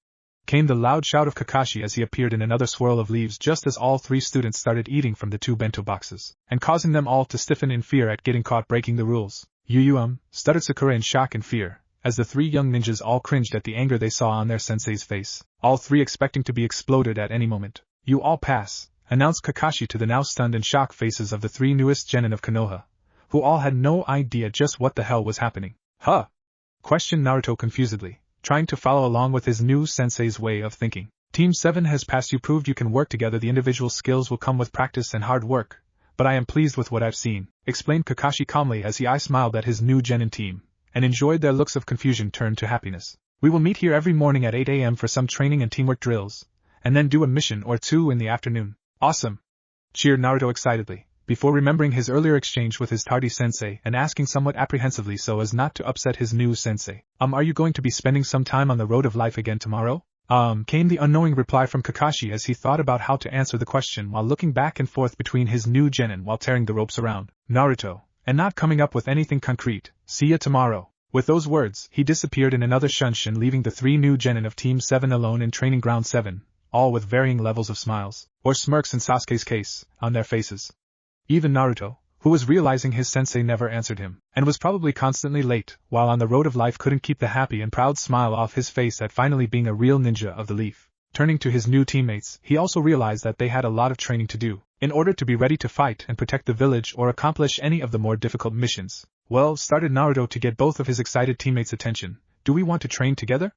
Came the loud shout of Kakashi as he appeared in another swirl of leaves just as all three students started eating from the two bento boxes, and causing them all to stiffen in fear at getting caught breaking the rules. Stuttered Sakura in shock and fear, as the three young ninjas all cringed at the anger they saw on their sensei's face, all three expecting to be exploded at any moment. You all pass, announced Kakashi to the now stunned and shocked faces of the three newest genin of Konoha, who all had no idea just what the hell was happening. Huh? Questioned Naruto confusedly, trying to follow along with his new sensei's way of thinking. Team 7 has passed. You proved you can work together. The individual skills will come with practice and hard work, but I am pleased with what I've seen, explained Kakashi calmly as he smiled at his new genin team, and enjoyed their looks of confusion turned to happiness. We will meet here every morning at 8 a.m. for some training and teamwork drills, and then do a mission or two in the afternoon. Awesome! Cheered Naruto excitedly, before remembering his earlier exchange with his tardy sensei and asking somewhat apprehensively so as not to upset his new sensei. Are you going to be spending some time on the road of life again tomorrow? Came the unknowing reply from Kakashi as he thought about how to answer the question while looking back and forth between his new genin while tearing the ropes around Naruto, and not coming up with anything concrete. See ya tomorrow. With those words, he disappeared in another shunshin, leaving the three new genin of Team 7 alone in Training Ground 7, all with varying levels of smiles, or smirks in Sasuke's case, on their faces. Even Naruto, who was realizing his sensei never answered him, and was probably constantly late, while on the road of life, couldn't keep the happy and proud smile off his face at finally being a real ninja of the leaf. Turning to his new teammates, he also realized that they had a lot of training to do, in order to be ready to fight and protect the village or accomplish any of the more difficult missions. Well, started Naruto to get both of his excited teammates' attention, do we want to train together?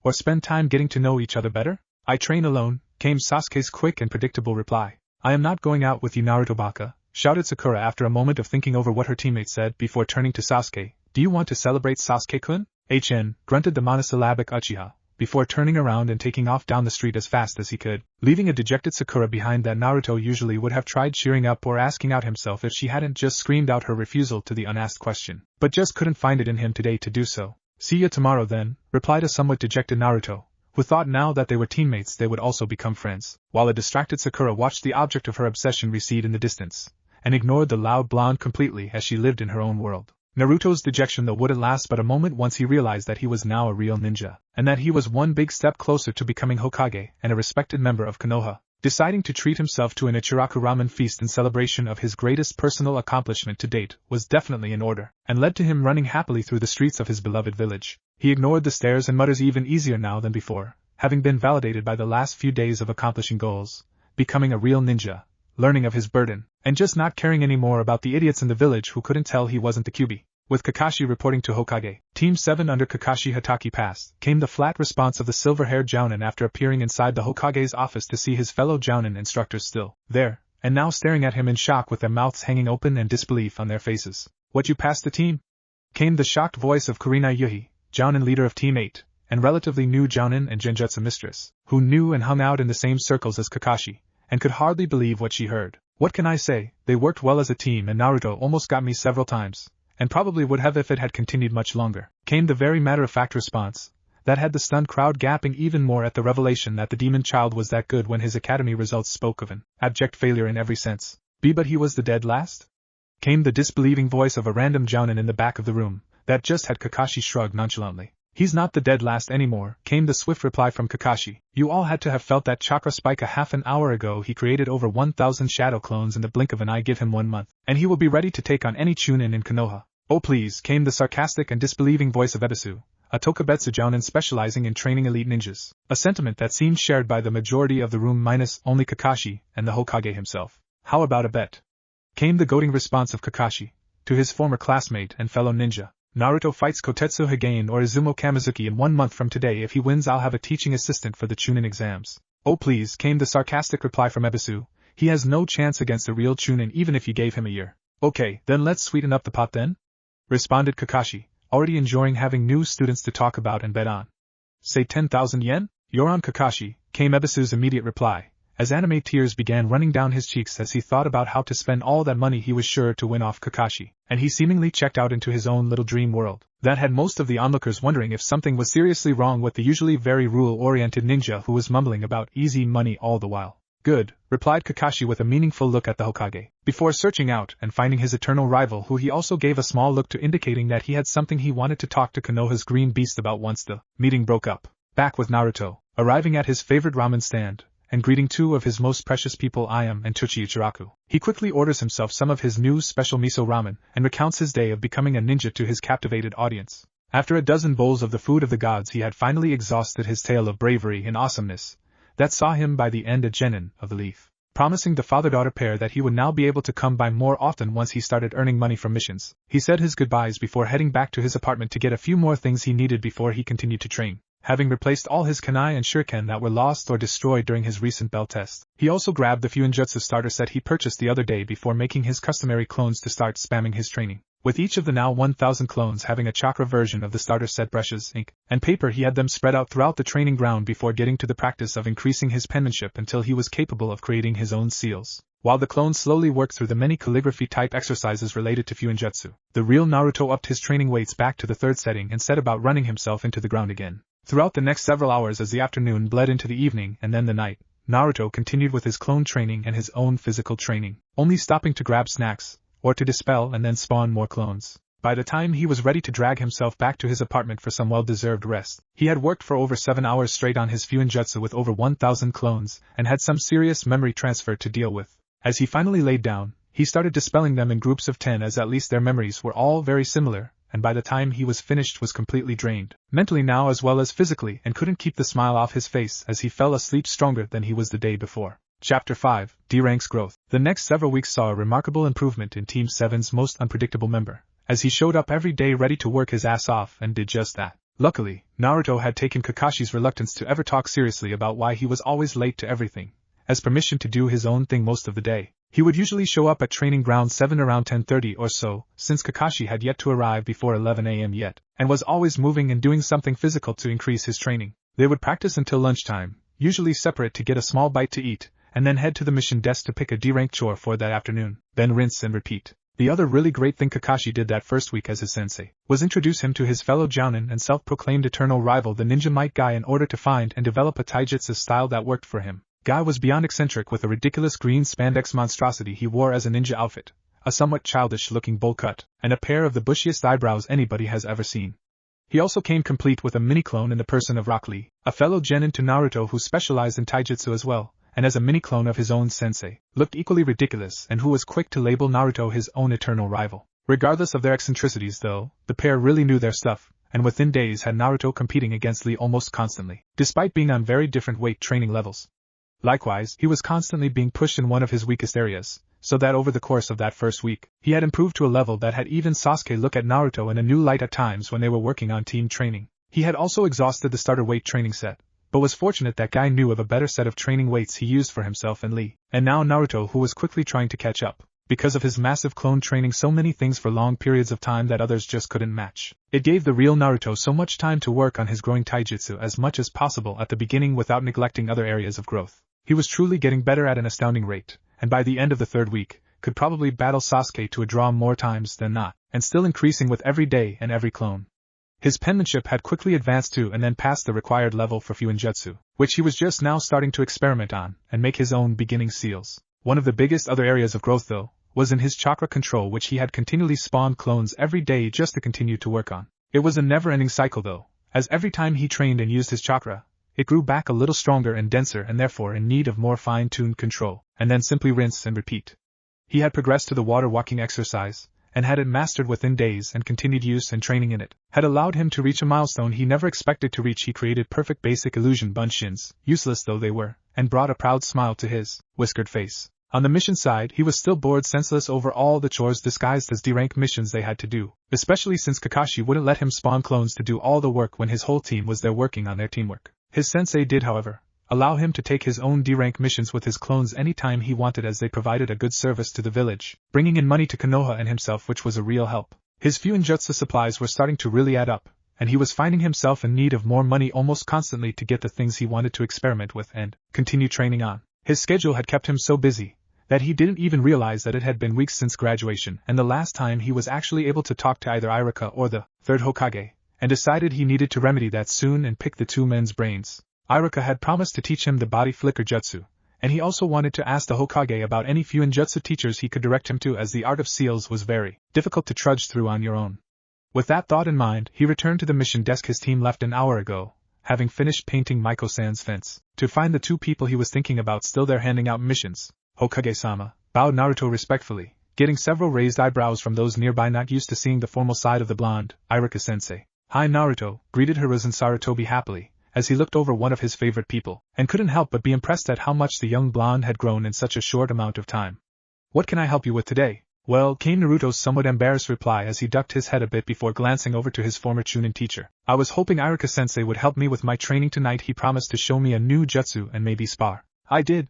Or spend time getting to know each other better? I train alone, came Sasuke's quick and predictable reply. I am not going out with you, Naruto baka, shouted Sakura after a moment of thinking over what her teammate said before turning to Sasuke. Do you want to celebrate, Sasuke-kun? Grunted the monosyllabic Uchiha, before turning around and taking off down the street as fast as he could, leaving a dejected Sakura behind that Naruto usually would have tried cheering up or asking out himself if she hadn't just screamed out her refusal to the unasked question, but just couldn't find it in him today to do so. See ya tomorrow then, replied a somewhat dejected Naruto, who thought now that they were teammates they would also become friends, while a distracted Sakura watched the object of her obsession recede in the distance, and ignored the loud blonde completely as she lived in her own world. Naruto's dejection though wouldn't last but a moment once he realized that he was now a real ninja, and that he was one big step closer to becoming Hokage and a respected member of Konoha. Deciding to treat himself to an Ichiraku ramen feast in celebration of his greatest personal accomplishment to date was definitely in order, and led to him running happily through the streets of his beloved village. He ignored the stares and mutters even easier now than before, having been validated by the last few days of accomplishing goals, becoming a real ninja, learning of his burden, and just not caring anymore about the idiots in the village who couldn't tell he wasn't the QB. With Kakashi reporting to Hokage, Team 7 under Kakashi Hatake passed, came the flat response of the silver-haired Jounin after appearing inside the Hokage's office to see his fellow Jounin instructors still there, and now staring at him in shock with their mouths hanging open and disbelief on their faces. "What, you passed the team?" came the shocked voice of Kurenai Yuhi, Jounin leader of Team 8, and relatively new Jounin and Genjutsu mistress, who knew and hung out in the same circles as Kakashi, and could hardly believe what she heard. "What can I say, they worked well as a team and Naruto almost got me several times. And probably would have if it had continued much longer," came the very matter-of-fact response, that had the stunned crowd gaping even more at the revelation that the demon child was that good when his academy results spoke of an abject failure in every sense. But he was the dead last? Came the disbelieving voice of a random Jounin in the back of the room, that just had Kakashi shrug nonchalantly. "He's not the dead last anymore," came the swift reply from Kakashi. "You all had to have felt that chakra spike a half an hour ago. He created over 1,000 shadow clones in the blink of an eye. Give him 1 month, and he will be ready to take on any Chunin in Konoha." "Oh please," came the sarcastic and disbelieving voice of Ebisu, a Tokubetsu Jounin specializing in training elite ninjas, a sentiment that seemed shared by the majority of the room minus only Kakashi and the Hokage himself. "How about a bet?" came the goading response of Kakashi, to his former classmate and fellow ninja. "Naruto fights Kotetsu Higain or Izumo Kamizuki in 1 month from today. If he wins, I'll have a teaching assistant for the Chunin exams." "Oh please," came the sarcastic reply from Ebisu, "he has no chance against the real Chunin even if you gave him a year." "Okay, then let's sweeten up the pot then?" responded Kakashi, already enjoying having new students to talk about and bet on. "Say 10,000 yen? You're on, Kakashi," came Ebisu's immediate reply, as anime tears began running down his cheeks as he thought about how to spend all that money he was sure to win off Kakashi, and he seemingly checked out into his own little dream world, that had most of the onlookers wondering if something was seriously wrong with the usually very rule-oriented ninja who was mumbling about easy money all the while. "Good," replied Kakashi with a meaningful look at the Hokage, before searching out and finding his eternal rival, who he also gave a small look to, indicating that he had something he wanted to talk to Konoha's green beast about once the meeting broke up. Back with Naruto, arriving at his favorite ramen stand, and greeting 2 of his most precious people, Ayam and Tuchi Ichiraku. He quickly orders himself some of his new special miso ramen, and recounts his day of becoming a ninja to his captivated audience. After a dozen bowls of the food of the gods, he had finally exhausted his tale of bravery and awesomeness, that saw him by the end a genin of the leaf, promising the father-daughter pair that he would now be able to come by more often once he started earning money from missions. He said his goodbyes before heading back to his apartment to get a few more things he needed before he continued to train, having replaced all his kunai and shuriken that were lost or destroyed during his recent bell test. He also grabbed the Fuinjutsu starter set he purchased the other day before making his customary clones to start spamming his training. With each of the now 1,000 clones having a chakra version of the starter set brushes, ink, and paper, he had them spread out throughout the training ground before getting to the practice of increasing his penmanship until he was capable of creating his own seals. While the clones slowly worked through the many calligraphy-type exercises related to Fuinjutsu, the real Naruto upped his training weights back to the 3rd setting and set about running himself into the ground again. Throughout the next several hours as the afternoon bled into the evening and then the night, Naruto continued with his clone training and his own physical training, only stopping to grab snacks, or to dispel and then spawn more clones. By the time he was ready to drag himself back to his apartment for some well-deserved rest, he had worked for over 7 hours straight on his Fuinjutsu with over 1,000 clones, and had some serious memory transfer to deal with. As he finally laid down, he started dispelling them in groups of 10, as at least their memories were all very similar, and by the time he was finished was completely drained, mentally now as well as physically, and couldn't keep the smile off his face as he fell asleep stronger than he was the day before. Chapter 5, D-Rank's Growth. The next several weeks saw a remarkable improvement in Team 7's most unpredictable member, as he showed up every day ready to work his ass off and did just that. Luckily, Naruto had taken Kakashi's reluctance to ever talk seriously about why he was always late to everything, as permission to do his own thing most of the day. He would usually show up at Training Ground 7 around 10:30 or so, since Kakashi had yet to arrive before 11 a.m. yet, and was always moving and doing something physical to increase his training. They would practice until lunchtime, usually separate to get a small bite to eat, and then head to the mission desk to pick a D-rank chore for that afternoon, then rinse and repeat. The other really great thing Kakashi did that first week as his sensei was introduce him to his fellow Jounin and self-proclaimed eternal rival, the Ninja Might Guy, in order to find and develop a taijutsu style that worked for him. Guy was beyond eccentric with a ridiculous green spandex monstrosity he wore as a ninja outfit, a somewhat childish-looking bowl cut, and a pair of the bushiest eyebrows anybody has ever seen. He also came complete with a mini-clone in the person of Rock Lee, a fellow genin to Naruto who specialized in taijutsu as well, and as a mini-clone of his own sensei, looked equally ridiculous and who was quick to label Naruto his own eternal rival. Regardless of their eccentricities though, the pair really knew their stuff, and within days had Naruto competing against Lee almost constantly, despite being on very different weight training levels. Likewise, he was constantly being pushed in one of his weakest areas, so that over the course of that first week, he had improved to a level that had even Sasuke look at Naruto in a new light at times when they were working on team training. He had also exhausted the starter weight training set, but was fortunate that Guy knew of a better set of training weights he used for himself and Lee, and now Naruto, who was quickly trying to catch up, because of his massive clone training so many things for long periods of time that others just couldn't match. It gave the real Naruto so much time to work on his growing taijutsu as much as possible at the beginning without neglecting other areas of growth. He was truly getting better at an astounding rate, and by the end of the third week, could probably battle Sasuke to a draw more times than not, and still increasing with every day and every clone. His penmanship had quickly advanced to and then passed the required level for Fuinjutsu, which he was just now starting to experiment on and make his own beginning seals. One of the biggest other areas of growth though, was in his chakra control, which he had continually spawned clones every day just to continue to work on. It was a never-ending cycle though, as every time he trained and used his chakra, it grew back a little stronger and denser and therefore in need of more fine-tuned control, and then simply rinse and repeat. He had progressed to the water walking exercise, and had it mastered within days, and continued use and training in it had allowed him to reach a milestone he never expected to reach. He created perfect basic illusion bunshins, useless though they were, and brought a proud smile to his whiskered face. On the mission side, he was still bored senseless over all the chores disguised as D-rank missions they had to do, especially since Kakashi wouldn't let him spawn clones to do all the work when his whole team was there working on their teamwork. His sensei did, however, allow him to take his own D-rank missions with his clones anytime he wanted, as they provided a good service to the village, bringing in money to Konoha and himself, which was a real help. His Fuinjutsu supplies were starting to really add up, and he was finding himself in need of more money almost constantly to get the things he wanted to experiment with and continue training on. His schedule had kept him so busy that he didn't even realize that it had been weeks since graduation and the last time he was actually able to talk to either Iruka or the third Hokage, and decided he needed to remedy that soon and pick the two men's brains. Iruka had promised to teach him the body flicker jutsu, and he also wanted to ask the Hokage about any Fuinjutsu teachers he could direct him to, as the art of seals was very difficult to trudge through on your own. With that thought in mind, he returned to the mission desk his team left an hour ago, having finished painting Maiko-san's fence, to find the two people he was thinking about still there handing out missions. Hokage-sama, bowed Naruto respectfully, getting several raised eyebrows from those nearby not used to seeing the formal side of the blonde. Iruka-sensei. Hi Naruto, greeted Hiruzen Sarutobi happily, as he looked over one of his favorite people, and couldn't help but be impressed at how much the young blonde had grown in such a short amount of time. What can I help you with today? Well, came Naruto's somewhat embarrassed reply as he ducked his head a bit before glancing over to his former Chunin teacher. I was hoping Iruka-sensei would help me with my training tonight. He promised to show me a new jutsu and maybe spar. I did?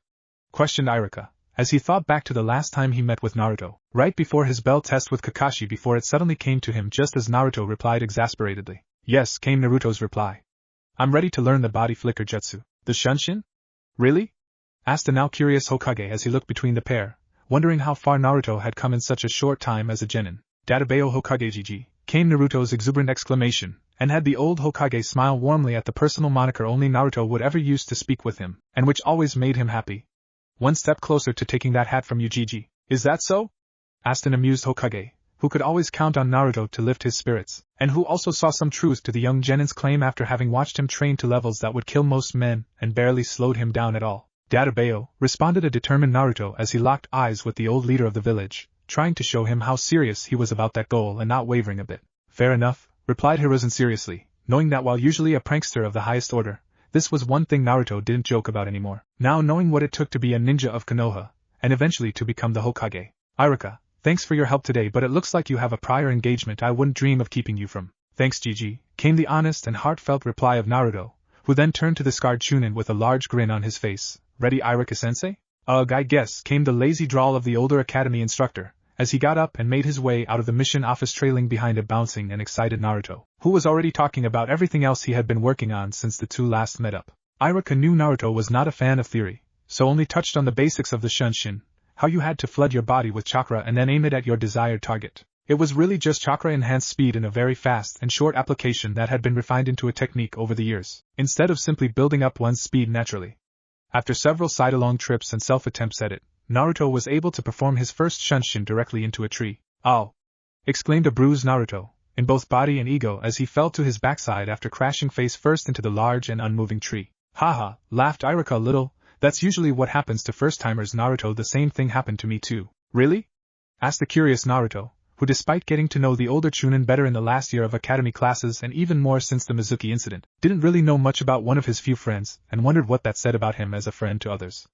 Questioned Iruka, as he thought back to the last time he met with Naruto, right before his bell test with Kakashi, before it suddenly came to him just as Naruto replied exasperatedly. Yes, came Naruto's reply. I'm ready to learn the body flicker jutsu. The Shunshin? Really? Asked the now curious Hokage as he looked between the pair, wondering how far Naruto had come in such a short time as a genin. Databeo Hokage GG, came Naruto's exuberant exclamation, and had the old Hokage smile warmly at the personal moniker only Naruto would ever use to speak with him, and which always made him happy. One step closer to taking that hat from you, GG. Is that so? Asked an amused Hokage, who could always count on Naruto to lift his spirits, and who also saw some truth to the young genin's claim after having watched him train to levels that would kill most men and barely slowed him down at all. Databeo, responded a determined Naruto as he locked eyes with the old leader of the village, trying to show him how serious he was about that goal and not wavering a bit. Fair enough, replied Hiruzen seriously, knowing that while usually a prankster of the highest order, this was one thing Naruto didn't joke about anymore. Now knowing what it took to be a ninja of Konoha, and eventually to become the Hokage. Iruka, thanks for your help today, but it looks like you have a prior engagement I wouldn't dream of keeping you from. Thanks GG, came the honest and heartfelt reply of Naruto, who then turned to the scarred Chunin with a large grin on his face. Ready, Iruka-sensei? Ugh, I guess, came the lazy drawl of the older academy instructor, as he got up and made his way out of the mission office trailing behind a bouncing and excited Naruto, who was already talking about everything else he had been working on since the two last met up. Iruka knew Naruto was not a fan of theory, so only touched on the basics of the Shunshin, how you had to flood your body with chakra and then aim it at your desired target. It was really just chakra-enhanced speed in a very fast and short application that had been refined into a technique over the years, instead of simply building up one's speed naturally. After several side-along trips and self-attempts at it, Naruto was able to perform his first Shunshin directly into a tree. Ow! Exclaimed a bruised Naruto, in both body and ego, as he fell to his backside after crashing face first into the large and unmoving tree. Haha, laughed Iruka a little, That's usually what happens to first-timers, Naruto. The same thing happened to me too. Really? Asked the curious Naruto, who despite getting to know the older Chunin better in the last year of academy classes and even more since the Mizuki incident, didn't really know much about one of his few friends, and wondered what that said about him as a friend to others.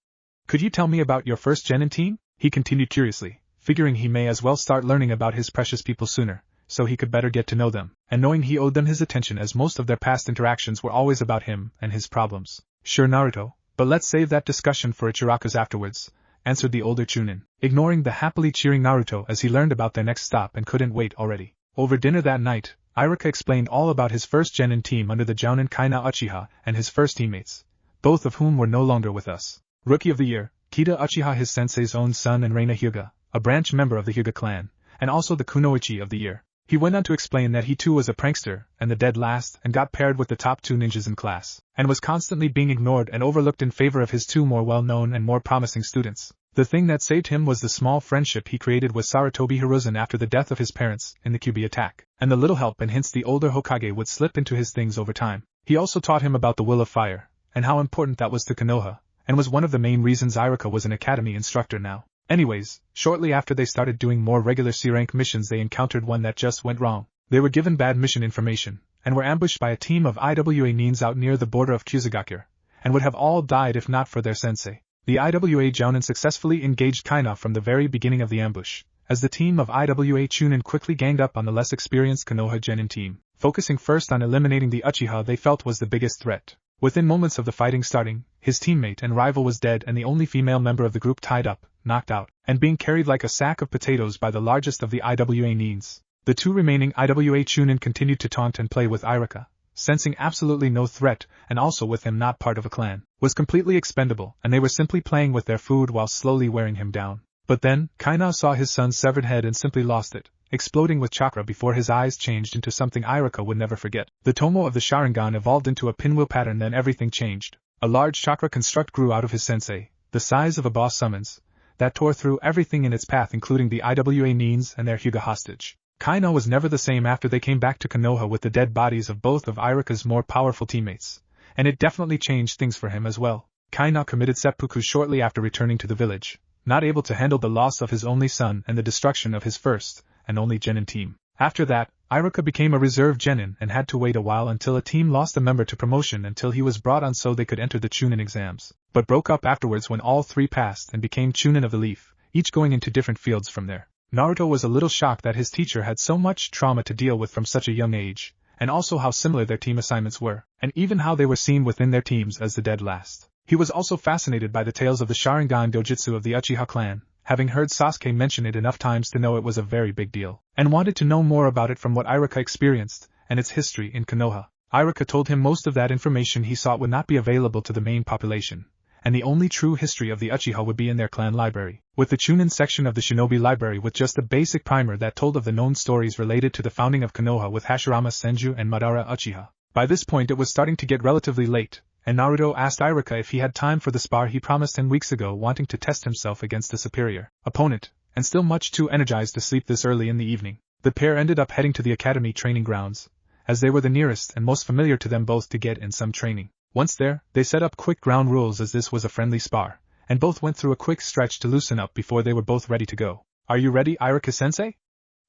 Could you tell me about your first genin team? He continued curiously, figuring he may as well start learning about his precious people sooner, so he could better get to know them, and knowing he owed them his attention as most of their past interactions were always about him and his problems. Sure, Naruto, but let's save that discussion for Ichiraku's afterwards, answered the older Chunin, ignoring the happily cheering Naruto as he learned about their next stop and couldn't wait already. Over dinner that night, Iruka explained all about his first genin team under the Jounin Kaina Uchiha and his first teammates, both of whom were no longer with us. Rookie of the Year, Kita Uchiha, his sensei's own son, and Reina Hyuga, a branch member of the Hyuga clan, and also the Kunoichi of the Year. He went on to explain that he too was a prankster, and the dead last, and got paired with the top 2 ninjas in class, and was constantly being ignored and overlooked in favor of his 2 more well-known and more promising students. The thing that saved him was the small friendship he created with Sarutobi Hiruzen after the death of his parents in the Kyuubi attack, and the little help and hints the older Hokage would slip into his things over time. He also taught him about the will of fire, and how important that was to Konoha, and was one of the main reasons Iruka was an academy instructor now. Anyways, shortly after they started doing more regular C-rank missions, they encountered one that just went wrong. They were given bad mission information, and were ambushed by a team of IWA Nins out near the border of Kusugakure, and would have all died if not for their sensei. The IWA Jounin successfully engaged Kaina from the very beginning of the ambush, as the team of IWA Chunin quickly ganged up on the less experienced Konoha Genin team, focusing first on eliminating the Uchiha they felt was the biggest threat. Within moments of the fighting starting, his teammate and rival was dead and the only female member of the group tied up, knocked out, and being carried like a sack of potatoes by the largest of the IWA Nins. The 2 remaining IWA Chunin continued to taunt and play with Iruka, sensing absolutely no threat, and also with him not part of a clan, was completely expendable, and they were simply playing with their food while slowly wearing him down. But then, Kaina saw his son's severed head and simply lost it, exploding with chakra before his eyes changed into something Iruka would never forget. The Tomo of the Sharingan evolved into a pinwheel pattern, then everything changed. A large chakra construct grew out of his sensei, the size of a boss summons, that tore through everything in its path including the IWA Nins and their Hyuga hostage. Kaina was never the same after they came back to Konoha with the dead bodies of both of Iruka's more powerful teammates, and it definitely changed things for him as well. Kaina committed seppuku shortly after returning to the village, not able to handle the loss of his only son and the destruction of his first and only genin team. After that, Iruka became a reserve genin and had to wait a while until a team lost a member to promotion until he was brought on so they could enter the Chunin exams, but broke up afterwards when all 3 passed and became Chunin of the Leaf, each going into different fields from there. Naruto was a little shocked that his teacher had so much trauma to deal with from such a young age, and also how similar their team assignments were, and even how they were seen within their teams as the dead last. He was also fascinated by the tales of the Sharingan Dojutsu of the Uchiha clan, having heard Sasuke mention it enough times to know it was a very big deal, and wanted to know more about it from what Iruka experienced, and its history in Konoha. Iruka told him most of that information he sought would not be available to the main population, and the only true history of the Uchiha would be in their clan library, with the Chunin section of the Shinobi library with just a basic primer that told of the known stories related to the founding of Konoha with Hashirama Senju and Madara Uchiha. By this point it was starting to get relatively late, and Naruto asked Iruka if he had time for the spar he promised him weeks ago, wanting to test himself against a superior opponent, and still much too energized to sleep this early in the evening. The pair ended up heading to the academy training grounds, as they were the nearest and most familiar to them both to get in some training. Once there, they set up quick ground rules as this was a friendly spar, and both went through a quick stretch to loosen up before they were both ready to go. "Are you ready, Iruka-sensei?"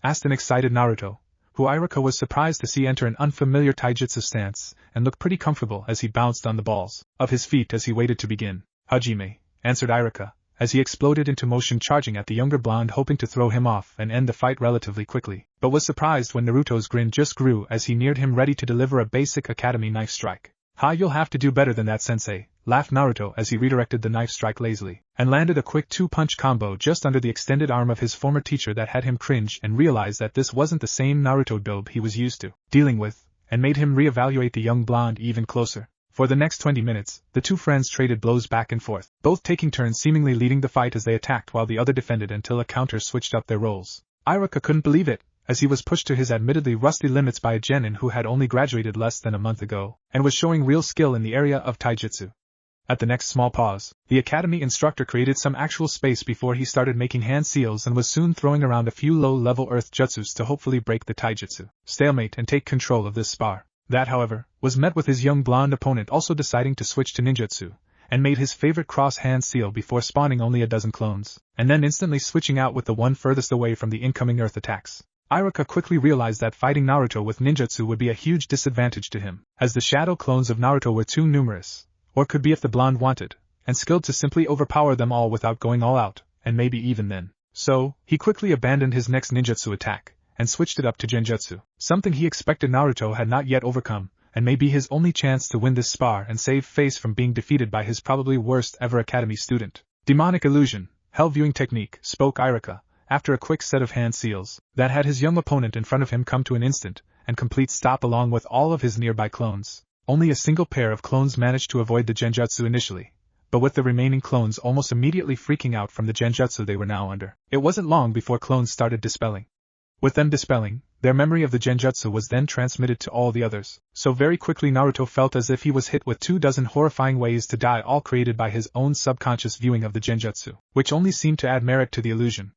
asked an excited Naruto, who Iruka was surprised to see enter an unfamiliar taijutsu stance, and look pretty comfortable as he bounced on the balls of his feet as he waited to begin. "Hajime," answered Iruka, as he exploded into motion, charging at the younger blonde, hoping to throw him off and end the fight relatively quickly, but was surprised when Naruto's grin just grew as he neared him ready to deliver a basic academy knife strike. "Ha, you'll have to do better than that, sensei," laughed Naruto as he redirected the knife strike lazily, and landed a quick 2-punch combo just under the extended arm of his former teacher that had him cringe and realize that this wasn't the same Naruto dope he was used to dealing with, and made him reevaluate the young blonde even closer. For the next 20 minutes, the two friends traded blows back and forth, both taking turns seemingly leading the fight as they attacked while the other defended until a counter switched up their roles. Iruka couldn't believe it, as he was pushed to his admittedly rusty limits by a genin who had only graduated less than a month ago, and was showing real skill in the area of taijutsu. At the next small pause, the academy instructor created some actual space before he started making hand seals and was soon throwing around a few low-level earth jutsus to hopefully break the taijutsu stalemate and take control of this spar. That, however, was met with his young blonde opponent also deciding to switch to ninjutsu, and made his favorite cross-hand seal before spawning only a dozen clones, and then instantly switching out with the one furthest away from the incoming Earth attacks. Iruka quickly realized that fighting Naruto with ninjutsu would be a huge disadvantage to him, as the shadow clones of Naruto were too numerous, or could be if the blonde wanted, and skilled to simply overpower them all without going all out, and maybe even then. So, he quickly abandoned his next ninjutsu attack, and switched it up to genjutsu, something he expected Naruto had not yet overcome, and may be his only chance to win this spar and save face from being defeated by his probably worst ever academy student. Demonic illusion, hell viewing technique, spoke Iruka, after a quick set of hand seals, that had his young opponent in front of him come to an instant and complete stop along with all of his nearby clones. Only a single pair of clones managed to avoid the genjutsu initially, but with the remaining clones almost immediately freaking out from the genjutsu they were now under. It wasn't long before clones started dispelling. With them dispelling, their memory of the genjutsu was then transmitted to all the others, so very quickly Naruto felt as if he was hit with 24 horrifying ways to die, all created by his own subconscious viewing of the genjutsu, which only seemed to add merit to the illusion.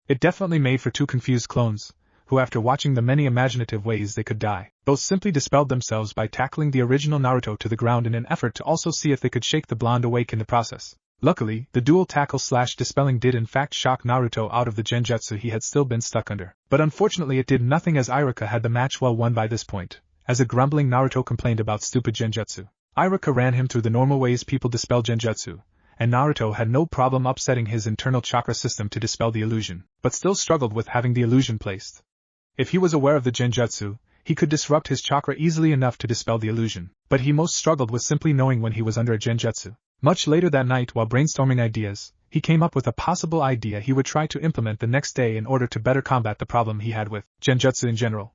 It definitely made for two confused clones, who after watching the many imaginative ways they could die, both simply dispelled themselves by tackling the original Naruto to the ground in an effort to also see if they could shake the blonde awake in the process. Luckily, the dual tackle/dispelling did in fact shock Naruto out of the genjutsu he had still been stuck under, but unfortunately it did nothing, as Iruka had the match well won by this point, as a grumbling Naruto complained about stupid genjutsu. Iruka ran him through the normal ways people dispel genjutsu, and Naruto had no problem upsetting his internal chakra system to dispel the illusion, but still struggled with having the illusion placed. If he was aware of the genjutsu, he could disrupt his chakra easily enough to dispel the illusion, but he most struggled with simply knowing when he was under a genjutsu. Much later that night, while brainstorming ideas, he came up with a possible idea he would try to implement the next day in order to better combat the problem he had with genjutsu in general.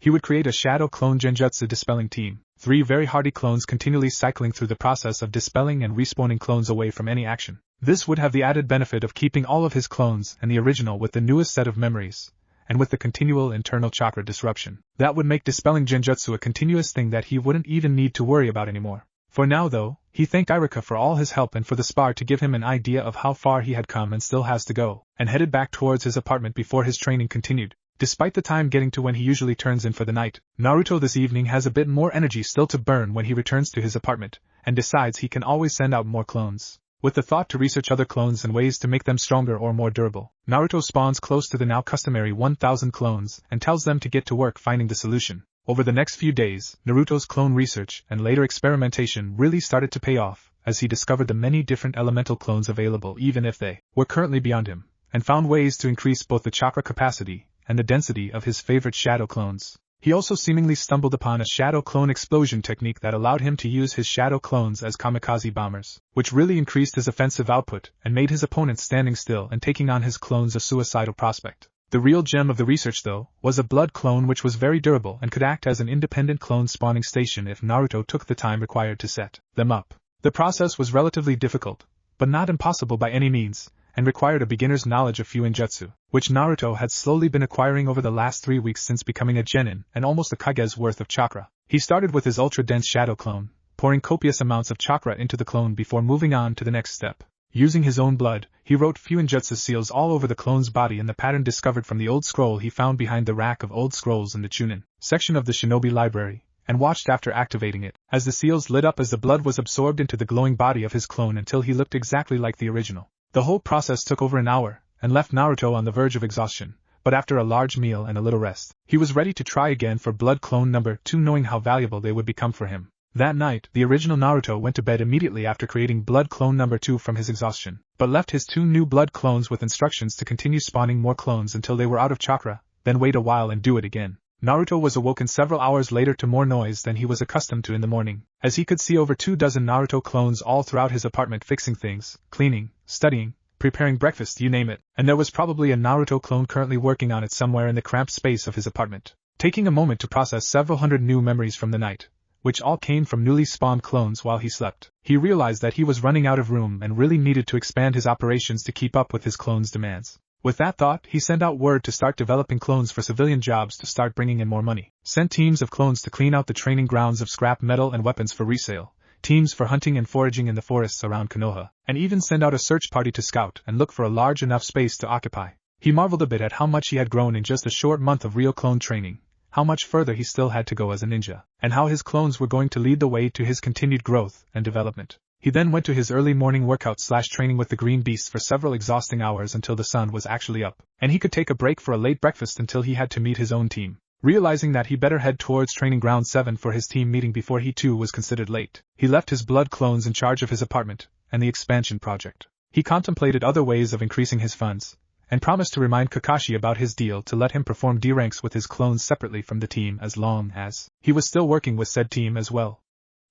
He would create a shadow clone genjutsu dispelling team, 3 very hardy clones continually cycling through the process of dispelling and respawning clones away from any action. This would have the added benefit of keeping all of his clones and the original with the newest set of memories, and with the continual internal chakra disruption, that would make dispelling genjutsu a continuous thing that he wouldn't even need to worry about anymore. For now though, he thanked Iruka for all his help and for the spar to give him an idea of how far he had come and still has to go, and headed back towards his apartment before his training continued. Despite the time getting to when he usually turns in for the night, Naruto this evening has a bit more energy still to burn when he returns to his apartment, and decides he can always send out more clones. With the thought to research other clones and ways to make them stronger or more durable, Naruto spawns close to the now customary 1000 clones and tells them to get to work finding the solution. Over the next few days, Naruto's clone research and later experimentation really started to pay off, as he discovered the many different elemental clones available even if they were currently beyond him, and found ways to increase both the chakra capacity and the density of his favorite shadow clones. He also seemingly stumbled upon a shadow clone explosion technique that allowed him to use his shadow clones as kamikaze bombers, which really increased his offensive output and made his opponents standing still and taking on his clones a suicidal prospect. The real gem of the research, though, was a blood clone which was very durable and could act as an independent clone spawning station if Naruto took the time required to set them up. The process was relatively difficult, but not impossible by any means, and required a beginner's knowledge of Fuinjutsu, which Naruto had slowly been acquiring over the last 3 weeks since becoming a genin and almost a Kage's worth of chakra. He started with his ultra-dense shadow clone, pouring copious amounts of chakra into the clone before moving on to the next step. Using his own blood, he wrote Fuinjutsu seals all over the clone's body in the pattern discovered from the old scroll he found behind the rack of old scrolls in the Chunin section of the Shinobi Library, and watched after activating it, as the seals lit up as the blood was absorbed into the glowing body of his clone until he looked exactly like the original. The whole process took over an hour, and left Naruto on the verge of exhaustion, but after a large meal and a little rest, he was ready to try again for blood clone number 2, knowing how valuable they would become for him. That night, the original Naruto went to bed immediately after creating blood clone number 2 from his exhaustion, but left his 2 new blood clones with instructions to continue spawning more clones until they were out of chakra, then wait a while and do it again. Naruto was awoken several hours later to more noise than he was accustomed to in the morning, as he could see over 24 Naruto clones all throughout his apartment fixing things, cleaning, studying, preparing breakfast, you name it, and there was probably a Naruto clone currently working on it somewhere in the cramped space of his apartment. Taking a moment to process several hundred new memories from the night, which all came from newly spawned clones while he slept, he realized that he was running out of room and really needed to expand his operations to keep up with his clones' demands. With that thought, he sent out word to start developing clones for civilian jobs to start bringing in more money, sent teams of clones to clean out the training grounds of scrap metal and weapons for resale, teams for hunting and foraging in the forests around Konoha, and even send out a search party to scout and look for a large enough space to occupy. He marveled a bit at how much he had grown in just a short month of real clone training, how much further he still had to go as a ninja, and how his clones were going to lead the way to his continued growth and development. He then went to his early morning workout/training with the Green Beasts for several exhausting hours until the sun was actually up, and he could take a break for a late breakfast until he had to meet his own team. Realizing that he better head towards Training Ground 7 for his team meeting before he too was considered late, he left his blood clones in charge of his apartment and the expansion project. He contemplated other ways of increasing his funds, and promised to remind Kakashi about his deal to let him perform D-ranks with his clones separately from the team as long as he was still working with said team as well.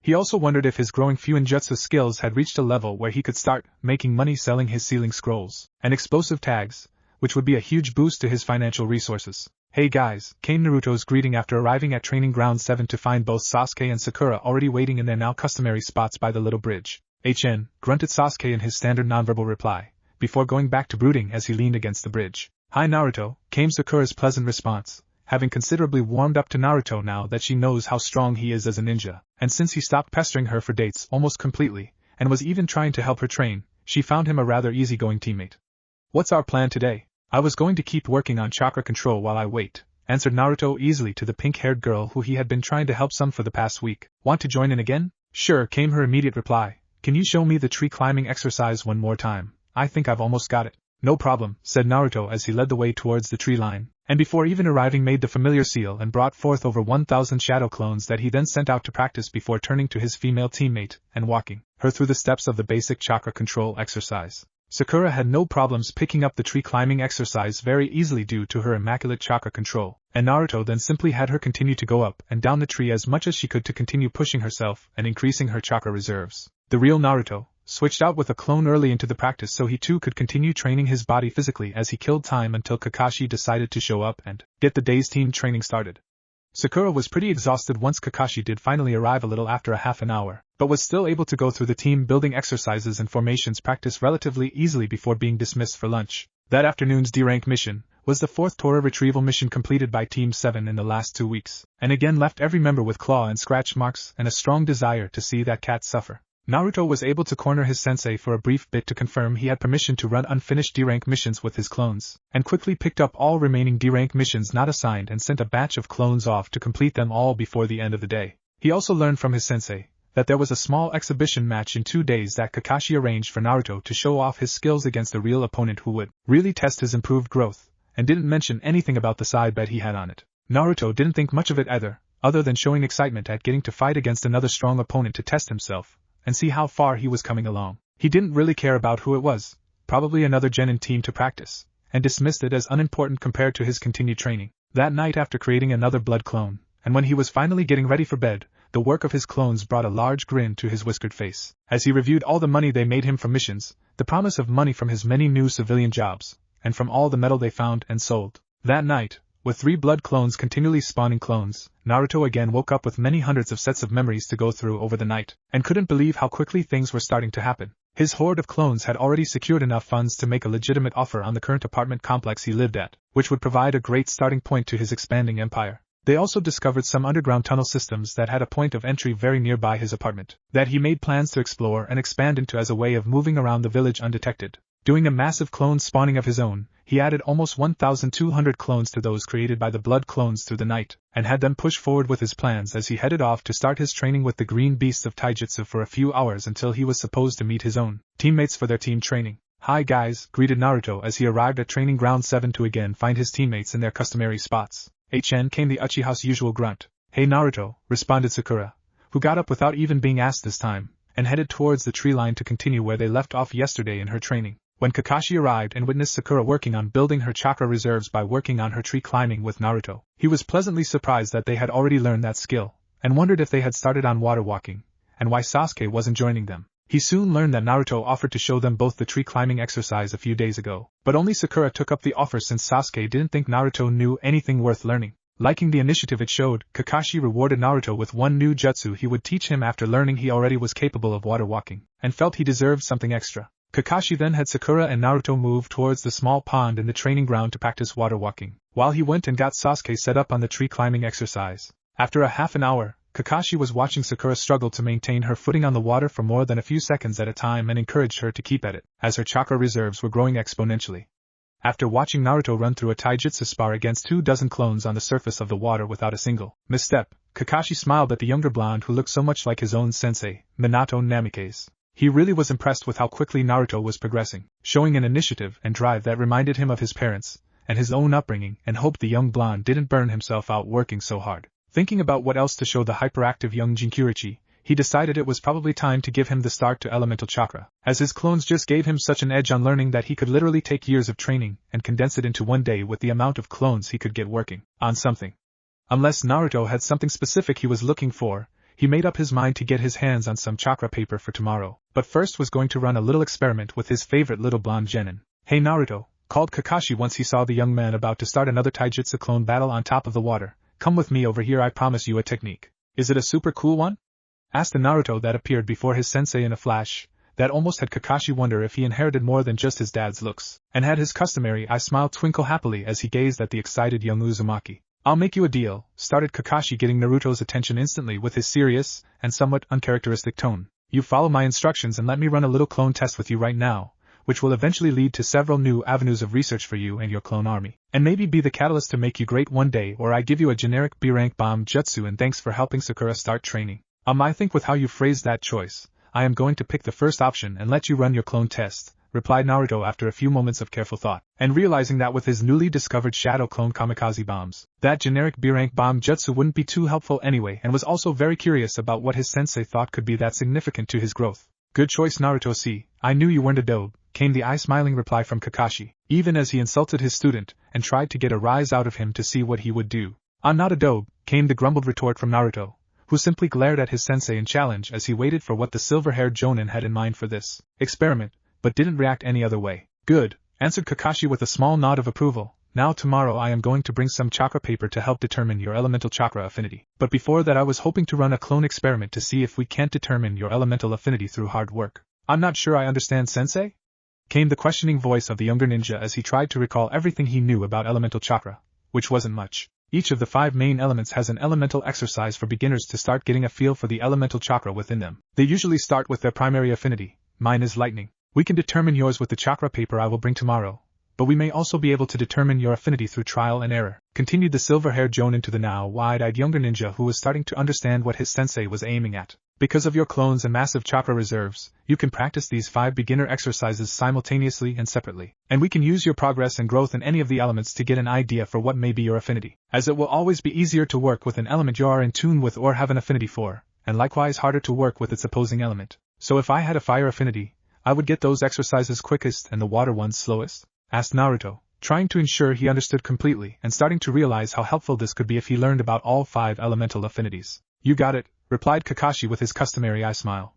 He also wondered if his growing Fuinjutsu skills had reached a level where he could start making money selling his sealing scrolls and explosive tags, which would be a huge boost to his financial resources. "Hey guys," came Naruto's greeting after arriving at Training Ground 7 to find both Sasuke and Sakura already waiting in their now customary spots by the little bridge. "HN," grunted Sasuke in his standard nonverbal reply, before going back to brooding as he leaned against the bridge. "Hi Naruto," came Sakura's pleasant response, having considerably warmed up to Naruto now that she knows how strong he is as a ninja, and since he stopped pestering her for dates almost completely, and was even trying to help her train, she found him a rather easygoing teammate. "What's our plan today?" "I was going to keep working on chakra control while I wait," answered Naruto easily to the pink-haired girl who he had been trying to help some for the past week. "Want to join in again?" "Sure," came her immediate reply. "Can you show me the tree climbing exercise one more time? I think I've almost got it." "No problem," said Naruto as he led the way towards the tree line, and before even arriving made the familiar seal and brought forth over 1,000 shadow clones that he then sent out to practice before turning to his female teammate and walking her through the steps of the basic chakra control exercise. Sakura had no problems picking up the tree climbing exercise very easily due to her immaculate chakra control, and Naruto then simply had her continue to go up and down the tree as much as she could to continue pushing herself and increasing her chakra reserves. The real Naruto switched out with a clone early into the practice so he too could continue training his body physically as he killed time until Kakashi decided to show up and get the day's team training started. Sakura was pretty exhausted once Kakashi did finally arrive a little after a half an hour, but was still able to go through the team building exercises and formations practice relatively easily before being dismissed for lunch. That afternoon's D-rank mission was the 4th Tora retrieval mission completed by Team 7 in the last 2 weeks, and again left every member with claw and scratch marks and a strong desire to see that cat suffer. Naruto was able to corner his sensei for a brief bit to confirm he had permission to run unfinished D-rank missions with his clones, and quickly picked up all remaining D-rank missions not assigned and sent a batch of clones off to complete them all before the end of the day. He also learned from his sensei that there was a small exhibition match in 2 days that Kakashi arranged for Naruto to show off his skills against a real opponent who would really test his improved growth, and didn't mention anything about the side bet he had on it. Naruto didn't think much of it either, other than showing excitement at getting to fight against another strong opponent to test himself and see how far he was coming along. He didn't really care about who it was, probably another genin team to practice, and dismissed it as unimportant compared to his continued training. That night after creating another blood clone, and when he was finally getting ready for bed, the work of his clones brought a large grin to his whiskered face. As he reviewed all the money they made him from missions, the promise of money from his many new civilian jobs, and from all the metal they found and sold. That night, with 3 blood clones continually spawning clones, Naruto again woke up with many hundreds of sets of memories to go through over the night, and couldn't believe how quickly things were starting to happen. His horde of clones had already secured enough funds to make a legitimate offer on the current apartment complex he lived at, which would provide a great starting point to his expanding empire. They also discovered some underground tunnel systems that had a point of entry very nearby his apartment, that he made plans to explore and expand into as a way of moving around the village undetected. Doing a massive clone spawning of his own, he added almost 1,200 clones to those created by the blood clones through the night, and had them push forward with his plans as he headed off to start his training with the green beasts of taijutsu for a few hours until he was supposed to meet his own teammates for their team training. "Hi guys," greeted Naruto as he arrived at Training Ground 7 to again find his teammates in their customary spots. "HN," came the Uchiha's usual grunt. "Hey Naruto," responded Sakura, who got up without even being asked this time, and headed towards the tree line to continue where they left off yesterday in her training. When Kakashi arrived and witnessed Sakura working on building her chakra reserves by working on her tree climbing with Naruto, he was pleasantly surprised that they had already learned that skill, and wondered if they had started on water walking, and why Sasuke wasn't joining them. He soon learned that Naruto offered to show them both the tree climbing exercise a few days ago, but only Sakura took up the offer since Sasuke didn't think Naruto knew anything worth learning. Liking the initiative it showed, Kakashi rewarded Naruto with one new jutsu he would teach him after learning he already was capable of water walking, and felt he deserved something extra. Kakashi then had Sakura and Naruto move towards the small pond in the training ground to practice water walking, while he went and got Sasuke set up on the tree climbing exercise. After a half an hour, Kakashi was watching Sakura struggle to maintain her footing on the water for more than a few seconds at a time and encouraged her to keep at it, as her chakra reserves were growing exponentially. After watching Naruto run through a taijutsu spar against 24 clones on the surface of the water without a single misstep, Kakashi smiled at the younger blonde who looked so much like his own sensei, Minato Namikaze. He really was impressed with how quickly Naruto was progressing, showing an initiative and drive that reminded him of his parents and his own upbringing, and hoped the young blonde didn't burn himself out working so hard. Thinking about what else to show the hyperactive young Jinkurichi, he decided it was probably time to give him the start to elemental chakra, as his clones just gave him such an edge on learning that he could literally take years of training and condense it into one day with the amount of clones he could get working on something. Unless Naruto had something specific he was looking for, he made up his mind to get his hands on some chakra paper for tomorrow, but first was going to run a little experiment with his favorite little blonde genin. "Hey Naruto," called Kakashi once he saw the young man about to start another taijutsu clone battle on top of the water. "Come with me over here, I promise you a technique." "Is it a super cool one?" asked the Naruto that appeared before his sensei in a flash, that almost had Kakashi wonder if he inherited more than just his dad's looks, and had his customary eye smile twinkle happily as he gazed at the excited young Uzumaki. "I'll make you a deal," started Kakashi, getting Naruto's attention instantly with his serious and somewhat uncharacteristic tone. "You follow my instructions and let me run a little clone test with you right now, which will eventually lead to several new avenues of research for you and your clone army, and maybe be the catalyst to make you great one day, or I give you a generic B-rank bomb jutsu and thanks for helping Sakura start training." I think with how you phrased that choice, I am going to pick the first option and let you run your clone test," replied Naruto after a few moments of careful thought, and realizing that with his newly discovered shadow clone kamikaze bombs, that generic B-rank bomb jutsu wouldn't be too helpful anyway, and was also very curious about what his sensei thought could be that significant to his growth. "Good choice Naruto, see, I knew you weren't a dope," came the eye-smiling reply from Kakashi, even as he insulted his student and tried to get a rise out of him to see what he would do. "I'm not a dope," came the grumbled retort from Naruto, who simply glared at his sensei in challenge as he waited for what the silver-haired jonin had in mind for this experiment, but didn't react any other way. "Good," answered Kakashi with a small nod of approval. "Now tomorrow I am going to bring some chakra paper to help determine your elemental chakra affinity. But before that I was hoping to run a clone experiment to see if we can't determine your elemental affinity through hard work." "I'm not sure I understand, sensei?" came the questioning voice of the younger ninja as he tried to recall everything he knew about elemental chakra, which wasn't much. Each of the 5 main elements has an elemental exercise for beginners to start getting a feel for the elemental chakra within them. They usually start with their primary affinity. Mine is lightning. We can determine yours with the chakra paper I will bring tomorrow, but we may also be able to determine your affinity through trial and error," continued the silver-haired jonin to the now wide-eyed younger ninja who was starting to understand what his sensei was aiming at. "Because of your clones and massive chakra reserves, you can practice these 5 beginner exercises simultaneously and separately, and we can use your progress and growth in any of the elements to get an idea for what may be your affinity, as it will always be easier to work with an element you are in tune with or have an affinity for, and likewise harder to work with its opposing element. So if I had a fire affinity, I would get those exercises quickest and the water ones slowest?" asked Naruto, trying to ensure he understood completely and starting to realize how helpful this could be if he learned about all 5 elemental affinities. "You got it," replied Kakashi with his customary eye smile.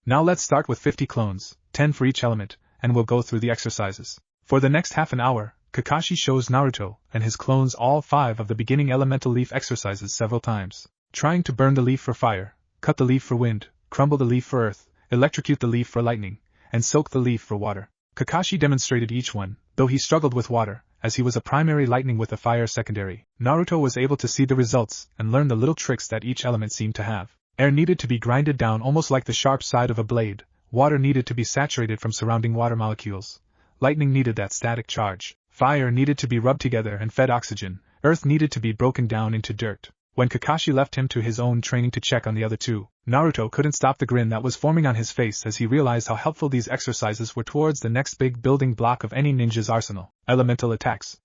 "Now let's start with 50 clones, 10 for each element, and we'll go through the exercises." For the next half an hour, Kakashi shows Naruto and his clones all 5 of the beginning elemental leaf exercises several times, trying to burn the leaf for fire, cut the leaf for wind, crumble the leaf for earth, electrocute the leaf for lightning, and soak the leaf for water. Kakashi demonstrated each one, though he struggled with water, as he was a primary lightning with a fire secondary. Naruto was able to see the results and learn the little tricks that each element seemed to have. Air needed to be grinded down almost like the sharp side of a blade, water needed to be saturated from surrounding water molecules, lightning needed that static charge, fire needed to be rubbed together and fed oxygen, earth needed to be broken down into dirt. When Kakashi left him to his own training to check on the other 2, Naruto couldn't stop the grin that was forming on his face as he realized how helpful these exercises were towards the next big building block of any ninja's arsenal, elemental attacks.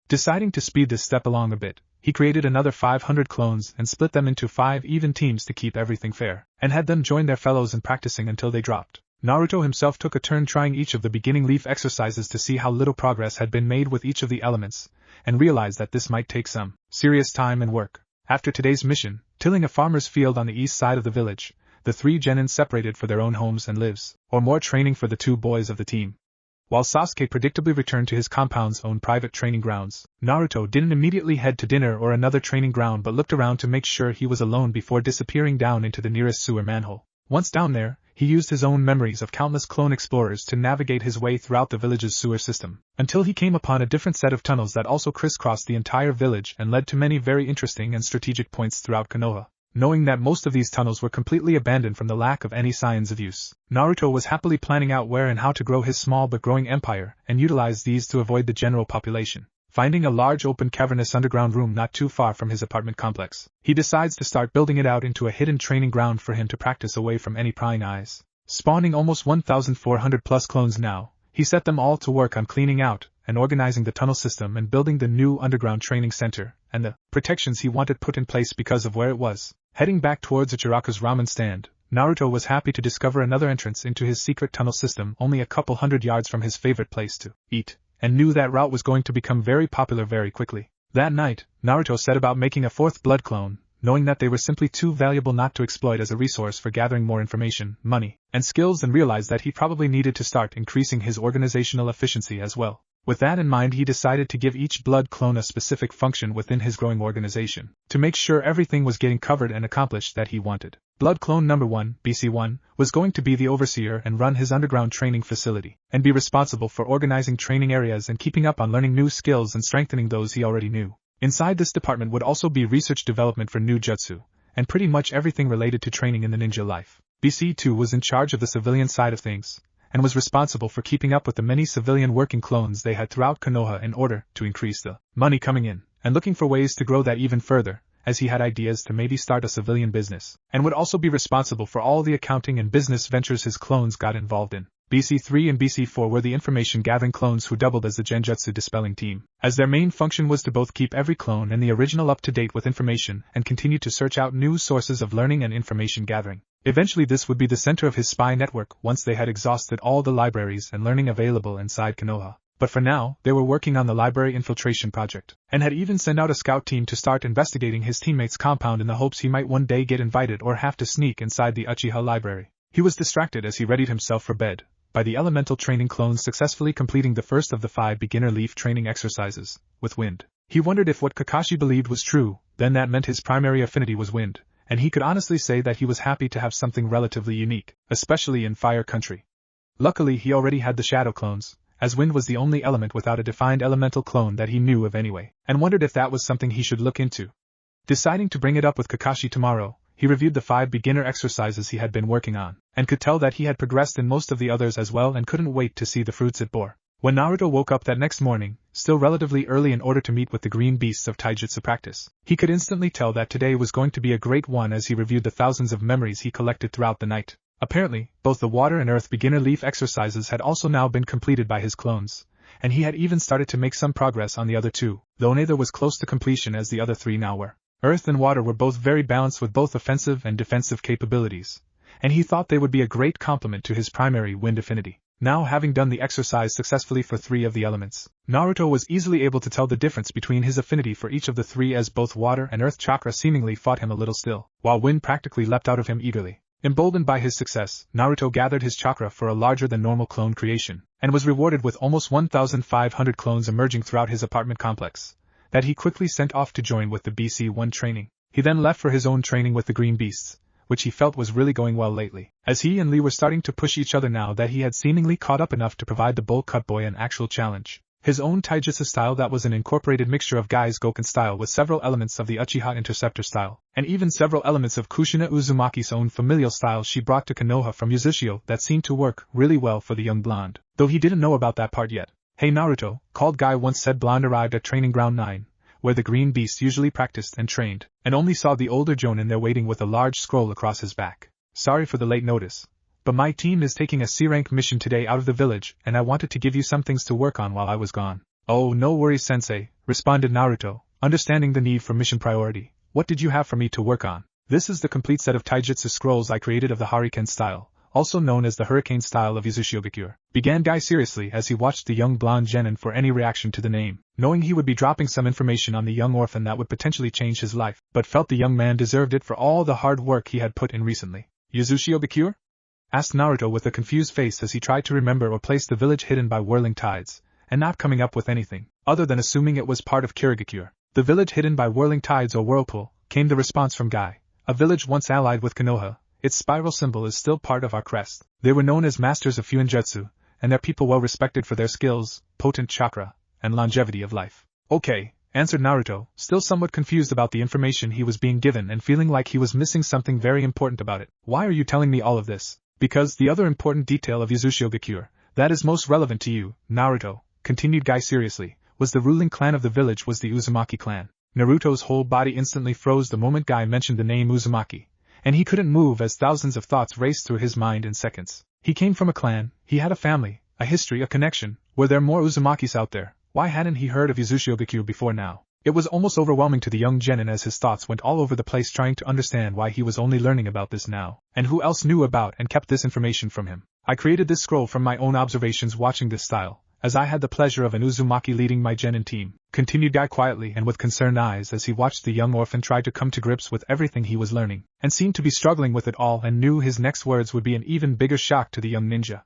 Deciding to speed this step along a bit, he created another 500 clones and split them into 5 even teams to keep everything fair, and had them join their fellows in practicing until they dropped. Naruto himself took a turn trying each of the beginning leaf exercises to see how little progress had been made with each of the elements, and realized that this might take some serious time and work. After today's mission, tilling a farmer's field on the east side of the village, the 3 genins separated for their own homes and lives, or more training for the 2 boys of the team. While Sasuke predictably returned to his compound's own private training grounds, Naruto didn't immediately head to dinner or another training ground but looked around to make sure he was alone before disappearing down into the nearest sewer manhole. Once down there, he used his own memories of countless clone explorers to navigate his way throughout the village's sewer system, until he came upon a different set of tunnels that also crisscrossed the entire village and led to many very interesting and strategic points throughout Konoha. Knowing that most of these tunnels were completely abandoned from the lack of any signs of use, Naruto was happily planning out where and how to grow his small but growing empire and utilize these to avoid the general population. Finding a large open cavernous underground room not too far from his apartment complex, he decides to start building it out into a hidden training ground for him to practice away from any prying eyes. Spawning almost 1,400 plus clones now, he set them all to work on cleaning out and organizing the tunnel system and building the new underground training center and the protections he wanted put in place because of where it was. Heading back towards Ichiraku's ramen stand, Naruto was happy to discover another entrance into his secret tunnel system only a couple hundred yards from his favorite place to eat, and knew that route was going to become very popular very quickly. That night, Naruto set about making a fourth blood clone, knowing that they were simply too valuable not to exploit as a resource for gathering more information, money, and skills, and realized that he probably needed to start increasing his organizational efficiency as well. With that in mind, he decided to give each blood clone a specific function within his growing organization, to make sure everything was getting covered and accomplished that he wanted. Blood clone number 1, BC1, was going to be the overseer and run his underground training facility, and be responsible for organizing training areas and keeping up on learning new skills and strengthening those he already knew. Inside this department would also be research development for new jutsu, and pretty much everything related to training in the ninja life. BC2 was in charge of the civilian side of things, and was responsible for keeping up with the many civilian working clones they had throughout Konoha in order to increase the money coming in, and looking for ways to grow that even further, as he had ideas to maybe start a civilian business, and would also be responsible for all the accounting and business ventures his clones got involved in. BC3 and BC4 were the information-gathering clones who doubled as the Genjutsu dispelling team, as their main function was to both keep every clone and the original up to date with information and continue to search out new sources of learning and information gathering. Eventually this would be the center of his spy network once they had exhausted all the libraries and learning available inside Konoha. But for now, they were working on the library infiltration project, and had even sent out a scout team to start investigating his teammate's compound in the hopes he might one day get invited or have to sneak inside the Uchiha library. He was distracted as he readied himself for bed by the elemental training clones successfully completing the first of the 5 beginner leaf training exercises, with wind. He wondered if what Kakashi believed was true, then that meant his primary affinity was wind, and he could honestly say that he was happy to have something relatively unique, especially in fire country. Luckily he already had the shadow clones, as wind was the only element without a defined elemental clone that he knew of anyway, and wondered if that was something he should look into. Deciding to bring it up with Kakashi tomorrow, he reviewed the 5 beginner exercises he had been working on, and could tell that he had progressed in most of the others as well and couldn't wait to see the fruits it bore. When Naruto woke up that next morning, still relatively early in order to meet with the green beasts of taijutsu practice, he could instantly tell that today was going to be a great one as he reviewed the thousands of memories he collected throughout the night. Apparently, both the water and earth beginner leaf exercises had also now been completed by his clones, and he had even started to make some progress on the other 2, though neither was close to completion as the other 3 now were. Earth and water were both very balanced with both offensive and defensive capabilities, and he thought they would be a great complement to his primary wind affinity. Now having done the exercise successfully for 3 of the elements, Naruto was easily able to tell the difference between his affinity for each of the 3 as both water and earth chakra seemingly fought him a little still, while wind practically leapt out of him eagerly. Emboldened by his success, Naruto gathered his chakra for a larger than normal clone creation, and was rewarded with almost 1,500 clones emerging throughout his apartment complex, that he quickly sent off to join with the BC1 training. He then left for his own training with the green beasts, which he felt was really going well lately, as he and Lee were starting to push each other now that he had seemingly caught up enough to provide the bowl cut boy an actual challenge. His own taijutsu style that was an incorporated mixture of Gai's Goken style with several elements of the Uchiha Interceptor style, and even several elements of Kushina Uzumaki's own familial style she brought to Konoha from Uzushio that seemed to work really well for the young blonde, though he didn't know about that part yet. "Hey Naruto," called Gai once said blonde arrived at Training Ground 9, where the green beasts usually practiced and trained, and only saw the older Jonin there waiting with a large scroll across his back. "Sorry for the late notice, but my team is taking a C-rank mission today out of the village and I wanted to give you some things to work on while I was gone." "Oh, no worries sensei," responded Naruto, understanding the need for mission priority. "What did you have for me to work on?" "This is the complete set of taijutsu scrolls I created of the Hariken style, also known as the hurricane style of Uzushio-gakure," began Gai seriously as he watched the young blonde genin for any reaction to the name, knowing he would be dropping some information on the young orphan that would potentially change his life, but felt the young man deserved it for all the hard work he had put in recently. "Uzushio-gakure?" asked Naruto with a confused face as he tried to remember or place the village hidden by whirling tides, and not coming up with anything, other than assuming it was part of Kirigakure. "The village hidden by whirling tides or whirlpool," came the response from Gai. "A village once allied with Konoha. Its spiral symbol is still part of our crest. They were known as masters of Fuinjutsu, and their people well respected for their skills, potent chakra, and longevity of life." "Okay," answered Naruto, still somewhat confused about the information he was being given and feeling like he was missing something very important about it. "Why are you telling me all of this?" "Because the other important detail of Uzushio-gakure, that is most relevant to you, Naruto," continued Gai seriously, "was the ruling clan of the village was the Uzumaki clan." Naruto's whole body instantly froze the moment Gai mentioned the name Uzumaki, and he couldn't move as thousands of thoughts raced through his mind in seconds. He came from a clan, he had a family, a history, a connection. Were there more Uzumakis out there? Why hadn't he heard of Uzushiogakyu before now? It was almost overwhelming to the young genin as his thoughts went all over the place trying to understand why he was only learning about this now, and who else knew about and kept this information from him. I created this scroll from my own observations watching this style, as I had the pleasure of an Uzumaki leading my genin team, continued Guy quietly and with concerned eyes as he watched the young orphan try to come to grips with everything he was learning, and seemed to be struggling with it all and knew his next words would be an even bigger shock to the young ninja.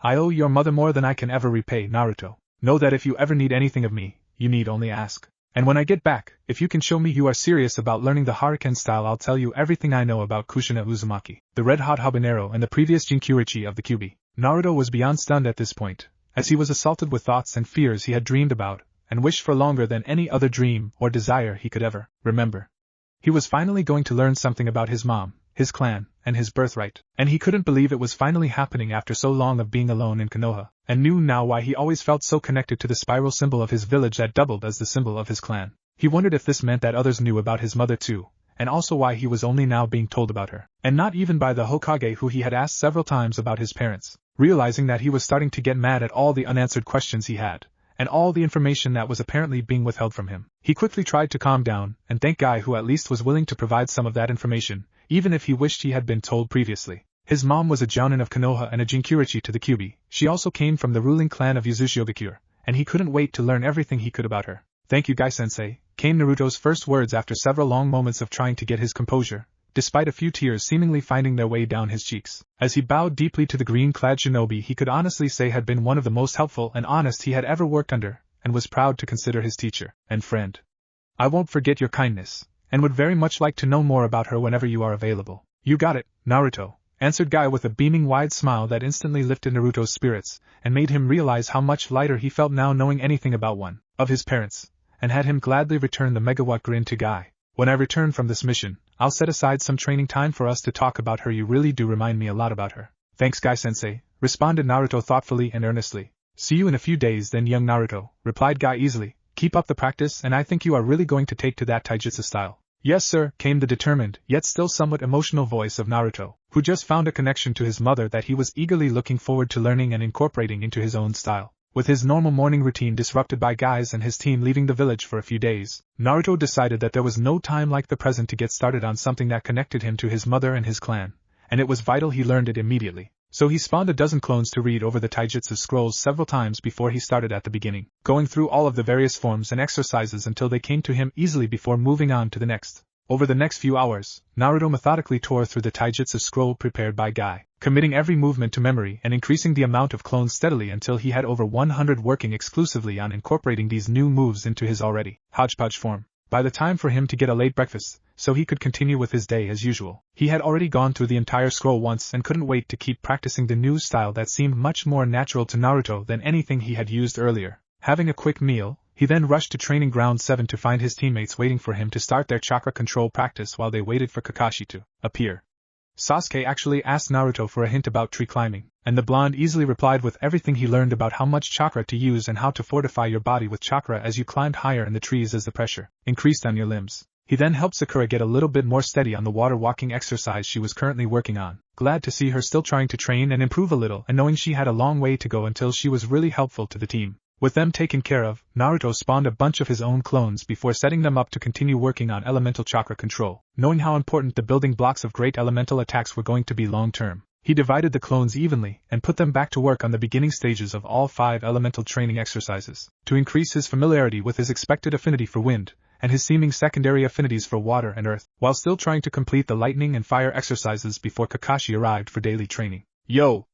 I owe your mother more than I can ever repay, Naruto. Know that if you ever need anything of me, you need only ask. And when I get back, if you can show me you are serious about learning the Hurricane style, I'll tell you everything I know about Kushina Uzumaki, the red-hot habanero and the previous Jinkyurichi of the Kyuubi. Naruto was beyond stunned at this point, as he was assaulted with thoughts and fears he had dreamed about, and wished for longer than any other dream or desire he could ever remember. He was finally going to learn something about his mom, his clan, and his birthright, and he couldn't believe it was finally happening after so long of being alone in Konoha, and knew now why he always felt so connected to the spiral symbol of his village that doubled as the symbol of his clan. He wondered if this meant that others knew about his mother too, and also why he was only now being told about her, and not even by the Hokage who he had asked several times about his parents. Realizing that he was starting to get mad at all the unanswered questions he had, and all the information that was apparently being withheld from him, he quickly tried to calm down and thank Guy who at least was willing to provide some of that information, even if he wished he had been told previously. His mom was a Jounin of Konoha and a Jinkyurichi to the Kyuubi. She also came from the ruling clan of Uzushiogakyu, and he couldn't wait to learn everything he could about her. Thank you, Guy-sensei, came Naruto's first words after several long moments of trying to get his composure, despite a few tears seemingly finding their way down his cheeks. As he bowed deeply to the green-clad shinobi he could honestly say had been one of the most helpful and honest he had ever worked under, and was proud to consider his teacher and friend. I won't forget your kindness, and would very much like to know more about her whenever you are available. You got it, Naruto, answered Guy with a beaming wide smile that instantly lifted Naruto's spirits, and made him realize how much lighter he felt now knowing anything about one of his parents, and had him gladly return the megawatt grin to Guy. When I return from this mission, I'll set aside some training time for us to talk about her. You really do remind me a lot about her. Thanks, Guy-sensei, responded Naruto thoughtfully and earnestly. See you in a few days then, young Naruto, replied Guy easily. Keep up the practice, and I think you are really going to take to that taijutsu style. Yes, sir, came the determined, yet still somewhat emotional voice of Naruto, who just found a connection to his mother that he was eagerly looking forward to learning and incorporating into his own style. With his normal morning routine disrupted by Guy's and his team leaving the village for a few days, Naruto decided that there was no time like the present to get started on something that connected him to his mother and his clan, and it was vital he learned it immediately. So he spawned a dozen clones to read over the taijutsu scrolls several times before he started at the beginning, going through all of the various forms and exercises until they came to him easily before moving on to the next. Over the next few hours, Naruto methodically tore through the taijutsu scroll prepared by Guy, committing every movement to memory and increasing the amount of clones steadily until he had over 100 working exclusively on incorporating these new moves into his already hodgepodge form. By the time for him to get a late breakfast, so he could continue with his day as usual, he had already gone through the entire scroll once and couldn't wait to keep practicing the new style that seemed much more natural to Naruto than anything he had used earlier. Having a quick meal, he then rushed to Training Ground 7 to find his teammates waiting for him to start their chakra control practice while they waited for Kakashi to appear. Sasuke actually asked Naruto for a hint about tree climbing, and the blonde easily replied with everything he learned about how much chakra to use and how to fortify your body with chakra as you climbed higher in the trees as the pressure increased on your limbs. He then helped Sakura get a little bit more steady on the water walking exercise she was currently working on, glad to see her still trying to train and improve a little and knowing she had a long way to go until she was really helpful to the team. With them taken care of, Naruto spawned a bunch of his own clones before setting them up to continue working on elemental chakra control. Knowing how important the building blocks of great elemental attacks were going to be long-term, he divided the clones evenly and put them back to work on the beginning stages of all 5 elemental training exercises, to increase his familiarity with his expected affinity for wind, and his seeming secondary affinities for water and earth, while still trying to complete the lightning and fire exercises before Kakashi arrived for daily training. Yo!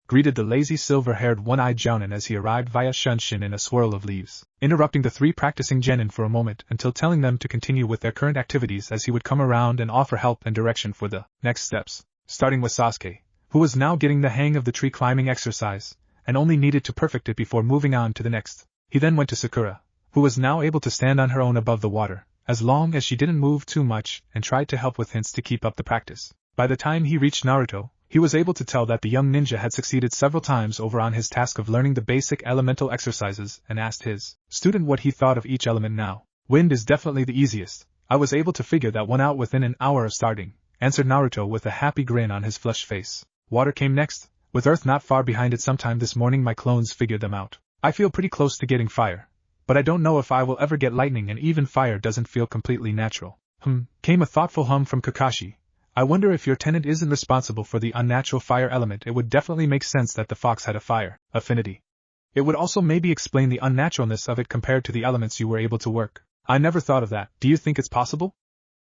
Greeted the lazy silver-haired one-eyed Jounin as he arrived via Shunshin in a swirl of leaves, interrupting the 3 practicing genin for a moment until telling them to continue with their current activities as he would come around and offer help and direction for the next steps, starting with Sasuke, who was now getting the hang of the tree climbing exercise, and only needed to perfect it before moving on to the next. He then went to Sakura, who was now able to stand on her own above the water, as long as she didn't move too much, and tried to help with hints to keep up the practice. By the time he reached Naruto, he was able to tell that the young ninja had succeeded several times over on his task of learning the basic elemental exercises and asked his student what he thought of each element now. Wind is definitely the easiest. I was able to figure that one out within an hour of starting, answered Naruto with a happy grin on his flushed face. Water came next, with earth not far behind it. Sometime this morning my clones figured them out. I feel pretty close to getting fire, but I don't know if I will ever get lightning, and even fire doesn't feel completely natural. Came a thoughtful hum from Kakashi. I wonder if your tenant isn't responsible for the unnatural fire element. It would definitely make sense that the fox had a fire affinity. It would also maybe explain the unnaturalness of it compared to the elements you were able to work. I never thought of that. Do you think it's possible?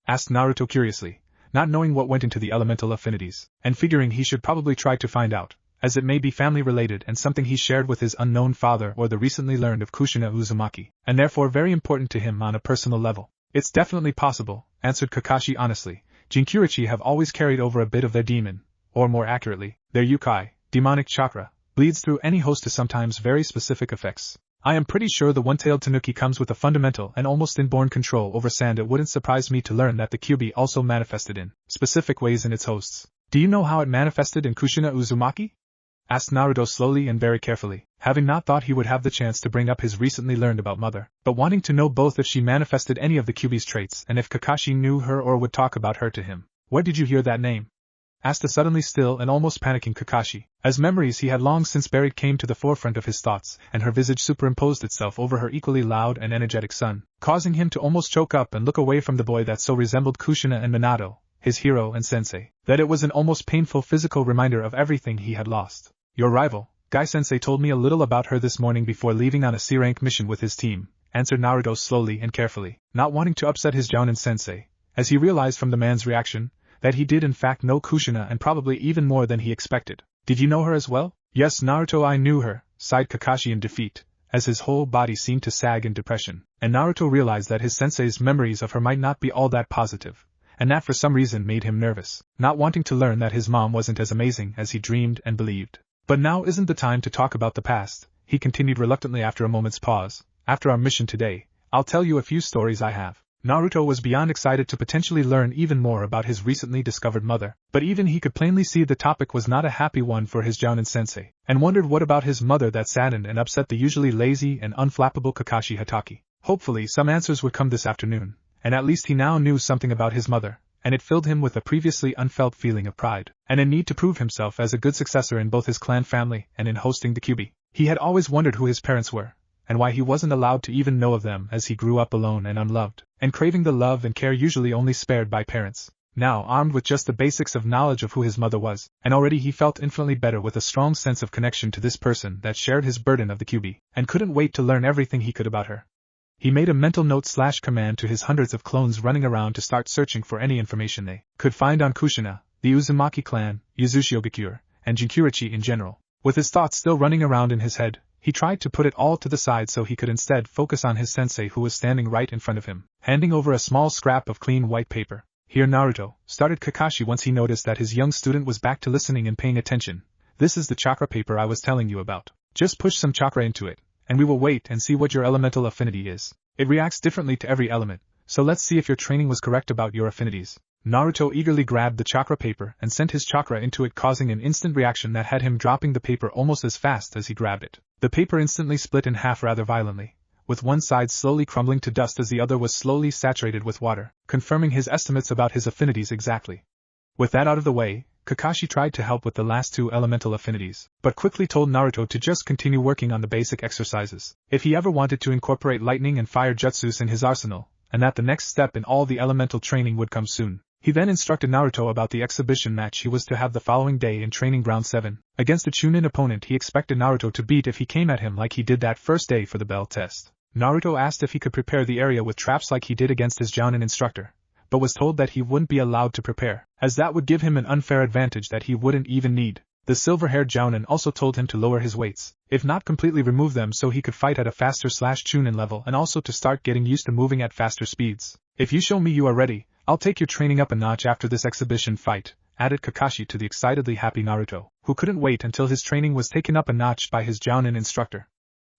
Asked Naruto curiously, not knowing what went into the elemental affinities, and figuring he should probably try to find out, as it may be family related and something he shared with his unknown father or the recently learned of Kushina Uzumaki, and therefore very important to him on a personal level. It's definitely possible, answered Kakashi honestly. Jinkyurichi have always carried over a bit of their demon, or more accurately, their yukai, demonic chakra, bleeds through any host to sometimes very specific effects. I am pretty sure the one-tailed tanuki comes with a fundamental and almost inborn control over sand. It wouldn't surprise me to learn that the Kyuubi also manifested in specific ways in its hosts. Do you know how it manifested in Kushina Uzumaki? Asked Naruto slowly and very carefully, having not thought he would have the chance to bring up his recently learned about mother, but wanting to know both if she manifested any of the Kyuubi's traits and if Kakashi knew her or would talk about her to him. Where did you hear that name? Asked the suddenly still and almost panicking Kakashi, as memories he had long since buried came to the forefront of his thoughts, and her visage superimposed itself over her equally loud and energetic son, causing him to almost choke up and look away from the boy that so resembled Kushina and Minato, his hero and sensei, that it was an almost painful physical reminder of everything he had lost. Your rival, Guy-sensei, told me a little about her this morning before leaving on a C-rank mission with his team, answered Naruto slowly and carefully, not wanting to upset his Jounin-sensei, as he realized from the man's reaction that he did in fact know Kushina and probably even more than he expected. Did you know her as well? Yes, Naruto, I knew her, sighed Kakashi in defeat, as his whole body seemed to sag in depression, and Naruto realized that his sensei's memories of her might not be all that positive, and that for some reason made him nervous, not wanting to learn that his mom wasn't as amazing as he dreamed and believed. But now isn't the time to talk about the past, he continued reluctantly after a moment's pause. After our mission today, I'll tell you a few stories I have. Naruto was beyond excited to potentially learn even more about his recently discovered mother, but even he could plainly see the topic was not a happy one for his Jounin-sensei, and wondered what about his mother that saddened and upset the usually lazy and unflappable Kakashi Hatake. Hopefully some answers would come this afternoon, and at least he now knew something about his mother, and it filled him with a previously unfelt feeling of pride, and a need to prove himself as a good successor in both his clan family and in hosting the Kyuubi. He had always wondered who his parents were, and why he wasn't allowed to even know of them as he grew up alone and unloved, and craving the love and care usually only spared by parents. Now, armed with just the basics of knowledge of who his mother was, and already he felt infinitely better with a strong sense of connection to this person that shared his burden of the Kyuubi, and couldn't wait to learn everything he could about her. He made a mental note/command to his hundreds of clones running around to start searching for any information they could find on Kushina, the Uzumaki clan, Yuzushiogakure, and Jinkyurichi in general. With his thoughts still running around in his head, he tried to put it all to the side so he could instead focus on his sensei who was standing right in front of him, handing over a small scrap of clean white paper. Here Naruto, started Kakashi once he noticed that his young student was back to listening and paying attention. This is the chakra paper I was telling you about. Just push some chakra into it, and we will wait and see what your elemental affinity is. It reacts differently to every element, so let's see if your training was correct about your affinities. Naruto eagerly grabbed the chakra paper and sent his chakra into it, causing an instant reaction that had him dropping the paper almost as fast as he grabbed it. The paper instantly split in half rather violently, with one side slowly crumbling to dust as the other was slowly saturated with water, confirming his estimates about his affinities exactly. With that out of the way, Kakashi tried to help with the last two elemental affinities, but quickly told Naruto to just continue working on the basic exercises, if he ever wanted to incorporate lightning and fire jutsus in his arsenal, and that the next step in all the elemental training would come soon. He then instructed Naruto about the exhibition match he was to have the following day in Training Ground 7, against a Chunin opponent he expected Naruto to beat if he came at him like he did that first day for the bell test. Naruto asked if he could prepare the area with traps like he did against his Jounin instructor, but was told that he wouldn't be allowed to prepare, as that would give him an unfair advantage that he wouldn't even need. The silver-haired Jounin also told him to lower his weights, if not completely remove them, so he could fight at a faster/Chunin level, and also to start getting used to moving at faster speeds. If you show me you are ready, I'll take your training up a notch after this exhibition fight, added Kakashi to the excitedly happy Naruto, who couldn't wait until his training was taken up a notch by his Jounin instructor.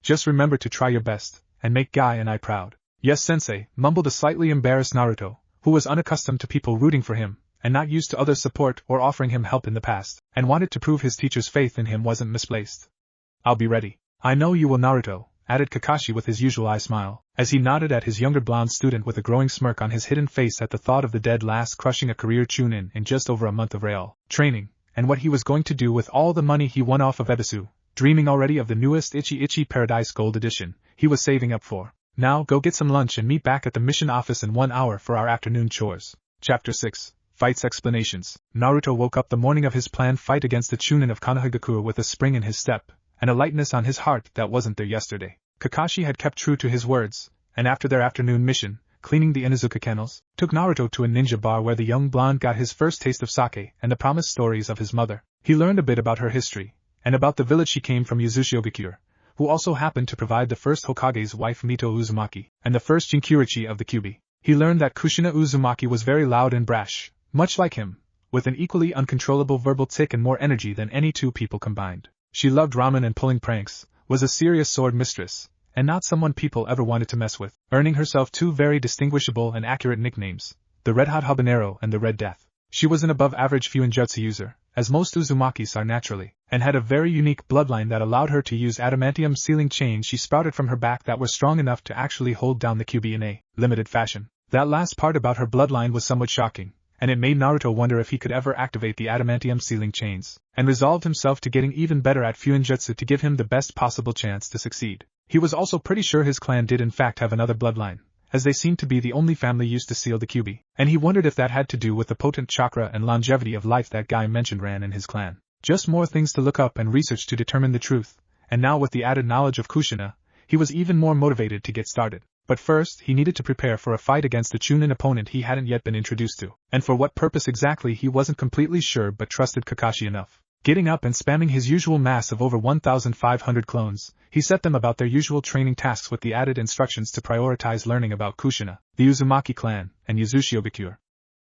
Just remember to try your best, and make Guy and I proud. Yes, sensei, mumbled a slightly embarrassed Naruto, who was unaccustomed to people rooting for him, and not used to other support or offering him help in the past, and wanted to prove his teacher's faith in him wasn't misplaced. I'll be ready. I know you will, Naruto, added Kakashi with his usual eye smile, as he nodded at his younger blonde student with a growing smirk on his hidden face at the thought of the dead last crushing a career Chunin in just over a month of real training, and what he was going to do with all the money he won off of Ebisu, dreaming already of the newest Itchy Paradise Gold Edition he was saving up for. Now go get some lunch and meet back at the mission office in 1 hour for our afternoon chores. Chapter 6. Fights Explanations. Naruto woke up the morning of his planned fight against the Chunin of Konohagakure with a spring in his step, and a lightness on his heart that wasn't there yesterday. Kakashi had kept true to his words, and after their afternoon mission, cleaning the Inuzuka kennels, took Naruto to a ninja bar where the young blonde got his first taste of sake and the promised stories of his mother. He learned a bit about her history, and about the village she came from Yuzushiogakure, who also happened to provide the first Hokage's wife Mito Uzumaki, and the first Jinkurichi of the Kyuubi. He learned that Kushina Uzumaki was very loud and brash, much like him, with an equally uncontrollable verbal tic and more energy than any two people combined. She loved ramen and pulling pranks, was a serious sword mistress, and not someone people ever wanted to mess with, earning herself two very distinguishable and accurate nicknames, the Red Hot Habanero and the Red Death. She was an above-average Fuinjutsu user, as most Uzumakis are naturally, and had a very unique bloodline that allowed her to use adamantium sealing chains she sprouted from her back that were strong enough to actually hold down the Kyuubi in a limited fashion. That last part about her bloodline was somewhat shocking, and it made Naruto wonder if he could ever activate the adamantium sealing chains, and resolved himself to getting even better at Fuinjutsu to give him the best possible chance to succeed. He was also pretty sure his clan did in fact have another bloodline, as they seemed to be the only family used to seal the Kyuubi, and he wondered if that had to do with the potent chakra and longevity of life that guy mentioned ran in his clan. Just more things to look up and research to determine the truth, and now with the added knowledge of Kushina, he was even more motivated to get started. But first he needed to prepare for a fight against the Chunin opponent he hadn't yet been introduced to, and for what purpose exactly he wasn't completely sure but trusted Kakashi enough. Getting up and spamming his usual mass of over 1,500 clones, he set them about their usual training tasks with the added instructions to prioritize learning about Kushina, the Uzumaki clan, and Yuzushiogakure.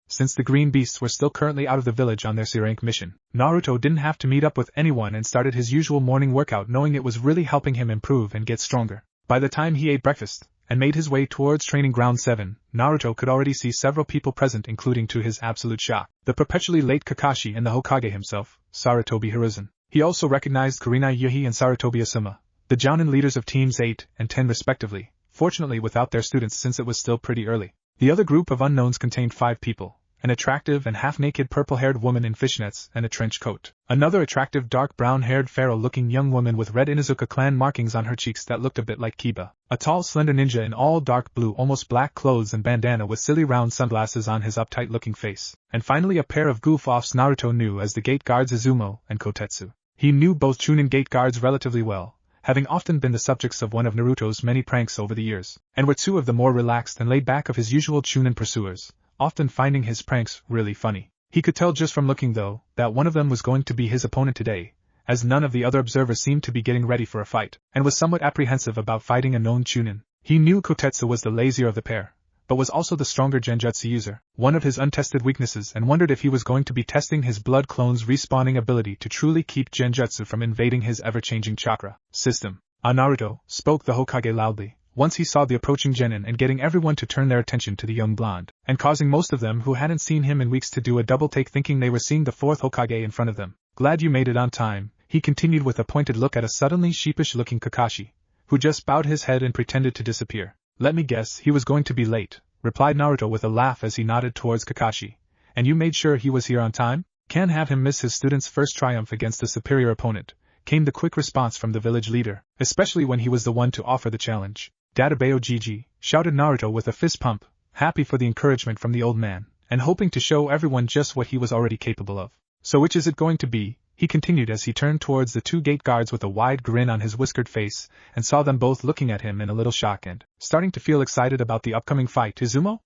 Since the Green Beasts were still currently out of the village on their C-rank mission, Naruto didn't have to meet up with anyone and started his usual morning workout knowing it was really helping him improve and get stronger. By the time he ate breakfast, and made his way towards Training Ground 7, Naruto could already see several people present, including, to his absolute shock, the perpetually late Kakashi and the Hokage himself, Sarutobi Hiruzen. He also recognized Kurenai Yuhi and Sarutobi Asuma, the Jounin leaders of Teams 8 and 10 respectively, fortunately without their students since it was still pretty early. The other group of unknowns contained 5 people. An attractive and half-naked purple-haired woman in fishnets and a trench coat. Another attractive dark brown-haired feral-looking young woman with red Inuzuka clan markings on her cheeks that looked a bit like Kiba. A tall slender ninja in all dark blue almost black clothes and bandana with silly round sunglasses on his uptight-looking face. And finally a pair of goof-offs Naruto knew as the gate guards Izumo and Kotetsu. He knew both Chunin gate guards relatively well, having often been the subjects of one of Naruto's many pranks over the years, and were 2 of the more relaxed and laid-back of his usual Chunin pursuers, often finding his pranks really funny. He could tell just from looking, though, that one of them was going to be his opponent today, as none of the other observers seemed to be getting ready for a fight, and was somewhat apprehensive about fighting a known Chunin. He knew Kotetsu was the lazier of the pair, but was also the stronger Genjutsu user, one of his untested weaknesses, and wondered if he was going to be testing his blood clone's respawning ability to truly keep Genjutsu from invading his ever-changing chakra system. "Ah, Naruto," spoke the Hokage loudly, once he saw the approaching genin and getting everyone to turn their attention to the young blonde, and causing most of them who hadn't seen him in weeks to do a double-take thinking they were seeing the 4th Hokage in front of them. "Glad you made it on time," he continued with a pointed look at a suddenly sheepish-looking Kakashi, who just bowed his head and pretended to disappear. "Let me guess, he was going to be late," replied Naruto with a laugh as he nodded towards Kakashi. "And you made sure he was here on time? Can't have him miss his student's first triumph against a superior opponent," came the quick response from the village leader, especially when he was the one to offer the challenge. "Databeo Gigi," shouted Naruto with a fist pump, happy for the encouragement from the old man, and hoping to show everyone just what he was already capable of. "So which is it going to be?" he continued as he turned towards the 2 gate guards with a wide grin on his whiskered face, and saw them both looking at him in a little shock and starting to feel excited about the upcoming fight. "Izumo?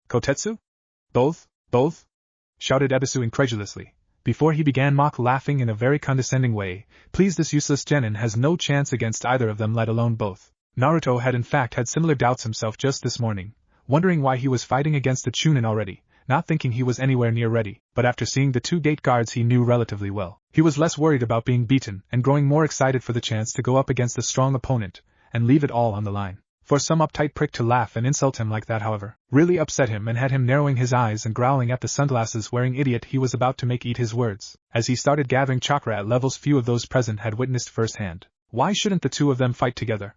Kotetsu? Both? Shouted Ebisu incredulously, before he began mock laughing in a very condescending way. "Please, this useless genin has no chance against either of them, let alone both." Naruto had in fact had similar doubts himself just this morning, wondering why he was fighting against the Chunin already, not thinking he was anywhere near ready, but after seeing the 2 gate guards he knew relatively well, he was less worried about being beaten and growing more excited for the chance to go up against a strong opponent, and leave it all on the line. For some uptight prick to laugh and insult him like that, however, really upset him and had him narrowing his eyes and growling at the sunglasses-wearing idiot he was about to make eat his words, as he started gathering chakra at levels few of those present had witnessed firsthand. Why shouldn't the 2 of them fight together?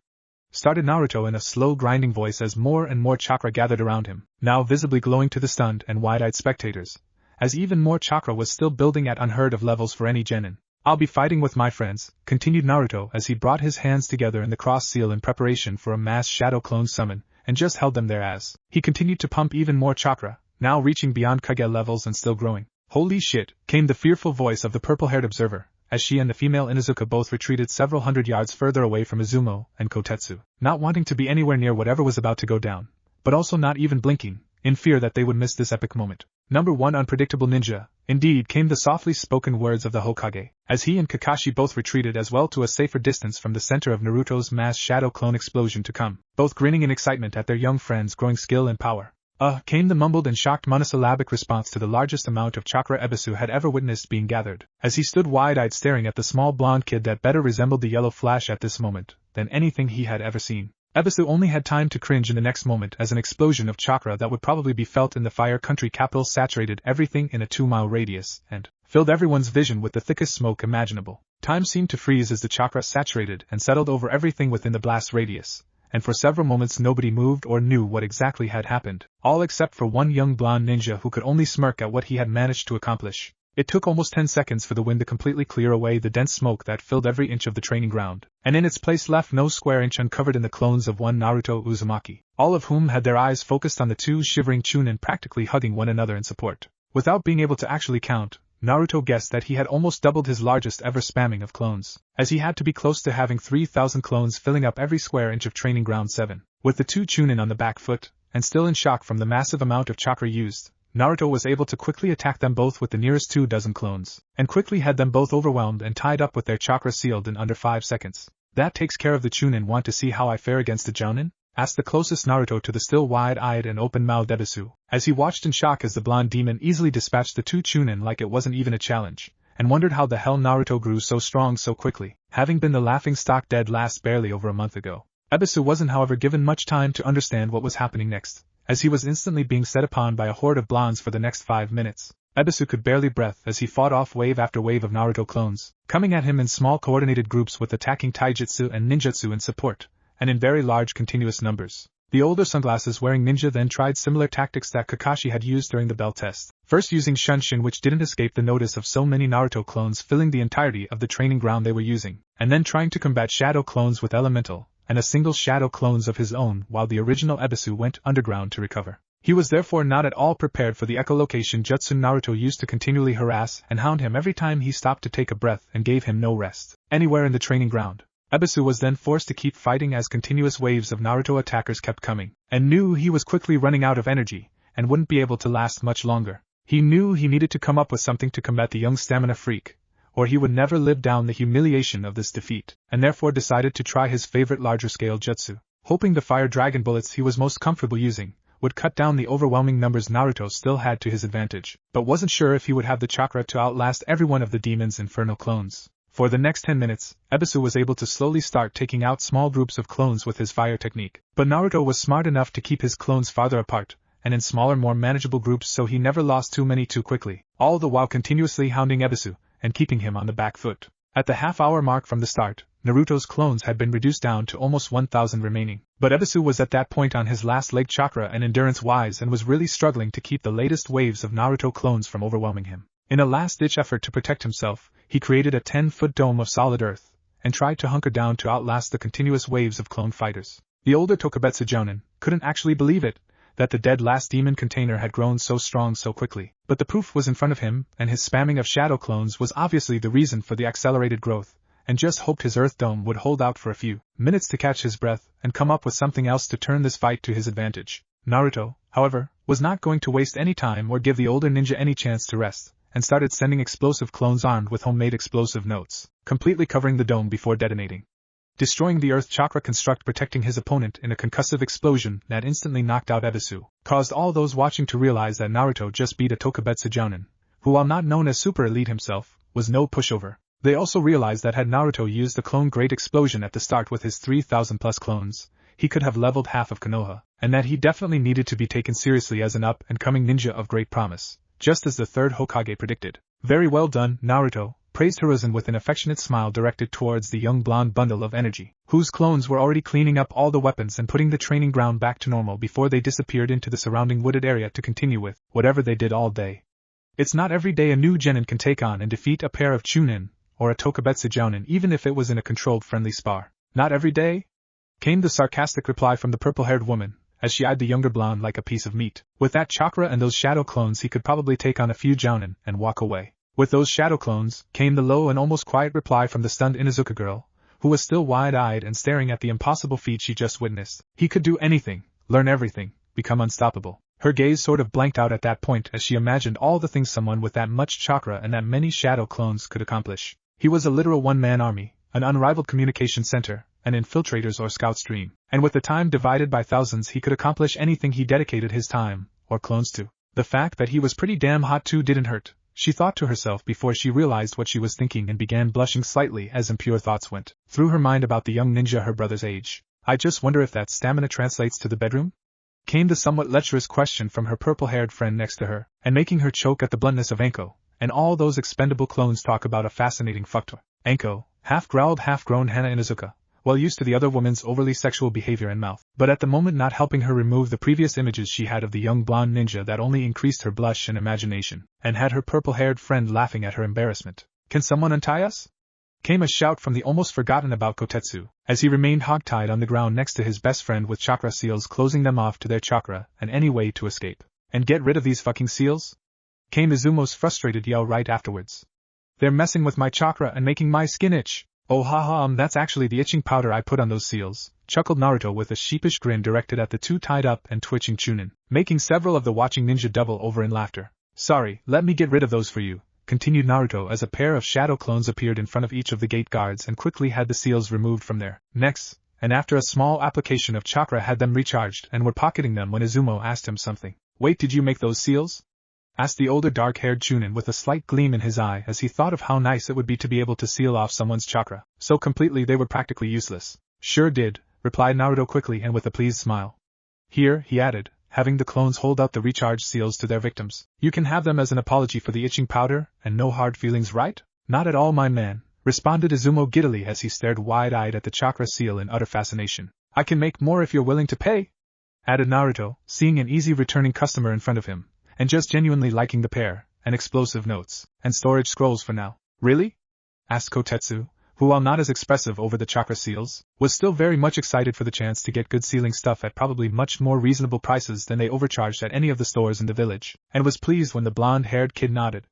started Naruto in a slow grinding voice as more and more chakra gathered around him, now visibly glowing to the stunned and wide-eyed spectators, as even more chakra was still building at unheard of levels for any genin. I'll be fighting with my friends, continued Naruto as he brought his hands together in the cross seal in preparation for a mass shadow clone summon, and just held them there as he continued to pump even more chakra, now reaching beyond Kage levels and still growing. Holy shit, came the fearful voice of the purple-haired observer, as she and the female Inuzuka both retreated several hundred yards further away from Izumo and Kotetsu, not wanting to be anywhere near whatever was about to go down, but also not even blinking, in fear that they would miss this epic moment. Number 1 Unpredictable Ninja, indeed, came the softly spoken words of the Hokage, as he and Kakashi both retreated as well to a safer distance from the center of Naruto's mass shadow clone explosion to come, both grinning in excitement at their young friend's growing skill and power. Came the mumbled and shocked monosyllabic response to the largest amount of chakra Ebisu had ever witnessed being gathered, as he stood wide-eyed staring at the small blonde kid that better resembled the yellow flash at this moment than anything he had ever seen. Ebisu only had time to cringe in the next moment as an explosion of chakra that would probably be felt in the Fire Country capital saturated everything in a 2-mile radius and filled everyone's vision with the thickest smoke imaginable. Time seemed to freeze as the chakra saturated and settled over everything within the blast radius, and for several moments nobody moved or knew what exactly had happened, all except for one young blonde ninja who could only smirk at what he had managed to accomplish. It took almost 10 seconds for the wind to completely clear away the dense smoke that filled every inch of the training ground, and in its place left no square inch uncovered in the clones of one Naruto Uzumaki, all of whom had their eyes focused on the two shivering Chunin practically hugging one another in support. Without being able to actually count, Naruto guessed that he had almost doubled his largest ever spamming of clones, as he had to be close to having 3,000 clones filling up every square inch of training ground 7. With the two Chunin on the back foot, and still in shock from the massive amount of chakra used, Naruto was able to quickly attack them both with the nearest 24 clones, and quickly had them both overwhelmed and tied up with their chakra sealed in under 5 seconds. That takes care of the Chunin. Want to see how I fare against the Jounin? Asked the closest Naruto to the still wide-eyed and open-mouthed Ebisu, as he watched in shock as the blonde demon easily dispatched the two Chunin like it wasn't even a challenge, and wondered how the hell Naruto grew so strong so quickly, having been the laughingstock dead last barely over a month ago. Ebisu wasn't however given much time to understand what was happening next, as he was instantly being set upon by a horde of blondes for the next 5 minutes. Ebisu could barely breathe as he fought off wave after wave of Naruto clones, coming at him in small coordinated groups with attacking taijutsu and ninjutsu in support, and in very large continuous numbers. The older sunglasses-wearing ninja then tried similar tactics that Kakashi had used during the bell test, first using Shunshin, which didn't escape the notice of so many Naruto clones filling the entirety of the training ground they were using, and then trying to combat shadow clones with elemental, and a single shadow clones of his own while the original Ebisu went underground to recover. He was therefore not at all prepared for the echolocation jutsu Naruto used to continually harass and hound him every time he stopped to take a breath and gave him no rest anywhere in the training ground. Ebisu was then forced to keep fighting as continuous waves of Naruto attackers kept coming, and knew he was quickly running out of energy, and wouldn't be able to last much longer. He knew he needed to come up with something to combat the young stamina freak, or he would never live down the humiliation of this defeat, and therefore decided to try his favorite larger-scale jutsu, hoping the fire dragon bullets he was most comfortable using would cut down the overwhelming numbers Naruto still had to his advantage, but wasn't sure if he would have the chakra to outlast every one of the demon's infernal clones. For the next 10 minutes, Ebisu was able to slowly start taking out small groups of clones with his fire technique, but Naruto was smart enough to keep his clones farther apart, and in smaller more manageable groups so he never lost too many too quickly, all the while continuously hounding Ebisu, and keeping him on the back foot. At the half-hour mark from the start, Naruto's clones had been reduced down to almost 1,000 remaining, but Ebisu was at that point on his last leg chakra and endurance-wise and was really struggling to keep the latest waves of Naruto clones from overwhelming him. In a last-ditch effort to protect himself, he created a 10-foot dome of solid earth, and tried to hunker down to outlast the continuous waves of clone fighters. The older Tokubetsu Jounin couldn't actually believe it, that the dead last demon container had grown so strong so quickly, but the proof was in front of him, and his spamming of shadow clones was obviously the reason for the accelerated growth, and just hoped his earth dome would hold out for a few minutes to catch his breath and come up with something else to turn this fight to his advantage. Naruto, however, was not going to waste any time or give the older ninja any chance to rest, and started sending explosive clones armed with homemade explosive notes, completely covering the dome before detonating, destroying the earth chakra construct protecting his opponent in a concussive explosion that instantly knocked out Ebisu, caused all those watching to realize that Naruto just beat a Tokubetsu Jounin, who while not known as Super Elite himself, was no pushover. They also realized that had Naruto used the clone great explosion at the start with his 3,000 plus clones, he could have leveled half of Konoha, and that he definitely needed to be taken seriously as an up-and-coming ninja of great promise, just as the third Hokage predicted. Very well done, Naruto, praised Hiruzen with an affectionate smile directed towards the young blonde bundle of energy, whose clones were already cleaning up all the weapons and putting the training ground back to normal before they disappeared into the surrounding wooded area to continue with whatever they did all day. It's not every day a new genin can take on and defeat a pair of Chunin, or a Tokubetsu Jounin, even if it was in a controlled friendly spar. Not every day? Came the sarcastic reply from the purple-haired woman, as she eyed the younger blonde like a piece of meat. With that chakra and those shadow clones he could probably take on a few Jounin and walk away. With those shadow clones, came the low and almost quiet reply from the stunned Inuzuka girl, who was still wide-eyed and staring at the impossible feat she just witnessed. He could do anything, learn everything, become unstoppable. Her gaze sort of blanked out at that point as she imagined all the things someone with that much chakra and that many shadow clones could accomplish. He was a literal one-man army, an unrivaled communication center, an infiltrator's or scout's dream, and with the time divided by thousands he could accomplish anything he dedicated his time, or clones to. The fact that he was pretty damn hot too didn't hurt, she thought to herself before she realized what she was thinking and began blushing slightly as impure thoughts went through her mind about the young ninja her brother's age. I just wonder if that stamina translates to the bedroom? Came the somewhat lecherous question from her purple-haired friend next to her, and making her choke at the bluntness of Anko, and all those expendable clones talk about a fascinating fucktoy. Anko, half-growled half-grown Hana Inuzuka, well used to the other woman's overly sexual behavior and mouth, but at the moment not helping her remove the previous images she had of the young blonde ninja that only increased her blush and imagination, and had her purple-haired friend laughing at her embarrassment. Can someone untie us? Came a shout from the almost forgotten about Kotetsu, as he remained hogtied on the ground next to his best friend with chakra seals closing them off to their chakra and any way to escape. And get rid of these fucking seals? Came Izumo's frustrated yell right afterwards. They're messing with my chakra and making my skin itch. Oh haha, that's actually the itching powder I put on those seals, chuckled Naruto with a sheepish grin directed at the two tied up and twitching Chunin, making several of the watching ninja double over in laughter. Sorry, let me get rid of those for you, continued Naruto as a pair of shadow clones appeared in front of each of the gate guards and quickly had the seals removed from their necks, and after a small application of chakra had them recharged and were pocketing them when Izumo asked him something. Wait, did you make those seals? Asked the older dark-haired Chunin with a slight gleam in his eye as he thought of how nice it would be to be able to seal off someone's chakra, so completely they were practically useless. Sure did, replied Naruto quickly and with a pleased smile. Here, he added, having the clones hold out the recharged seals to their victims. You can have them as an apology for the itching powder, and no hard feelings, right? Not at all, my man, responded Izumo giddily as he stared wide-eyed at the chakra seal in utter fascination. I can make more if you're willing to pay, added Naruto, seeing an easy returning customer in front of him, and just genuinely liking the pair, and explosive notes, and storage scrolls for now. Really? Asked Kotetsu, who while not as expressive over the chakra seals, was still very much excited for the chance to get good sealing stuff at probably much more reasonable prices than they overcharged at any of the stores in the village, and was pleased when the blonde-haired kid nodded.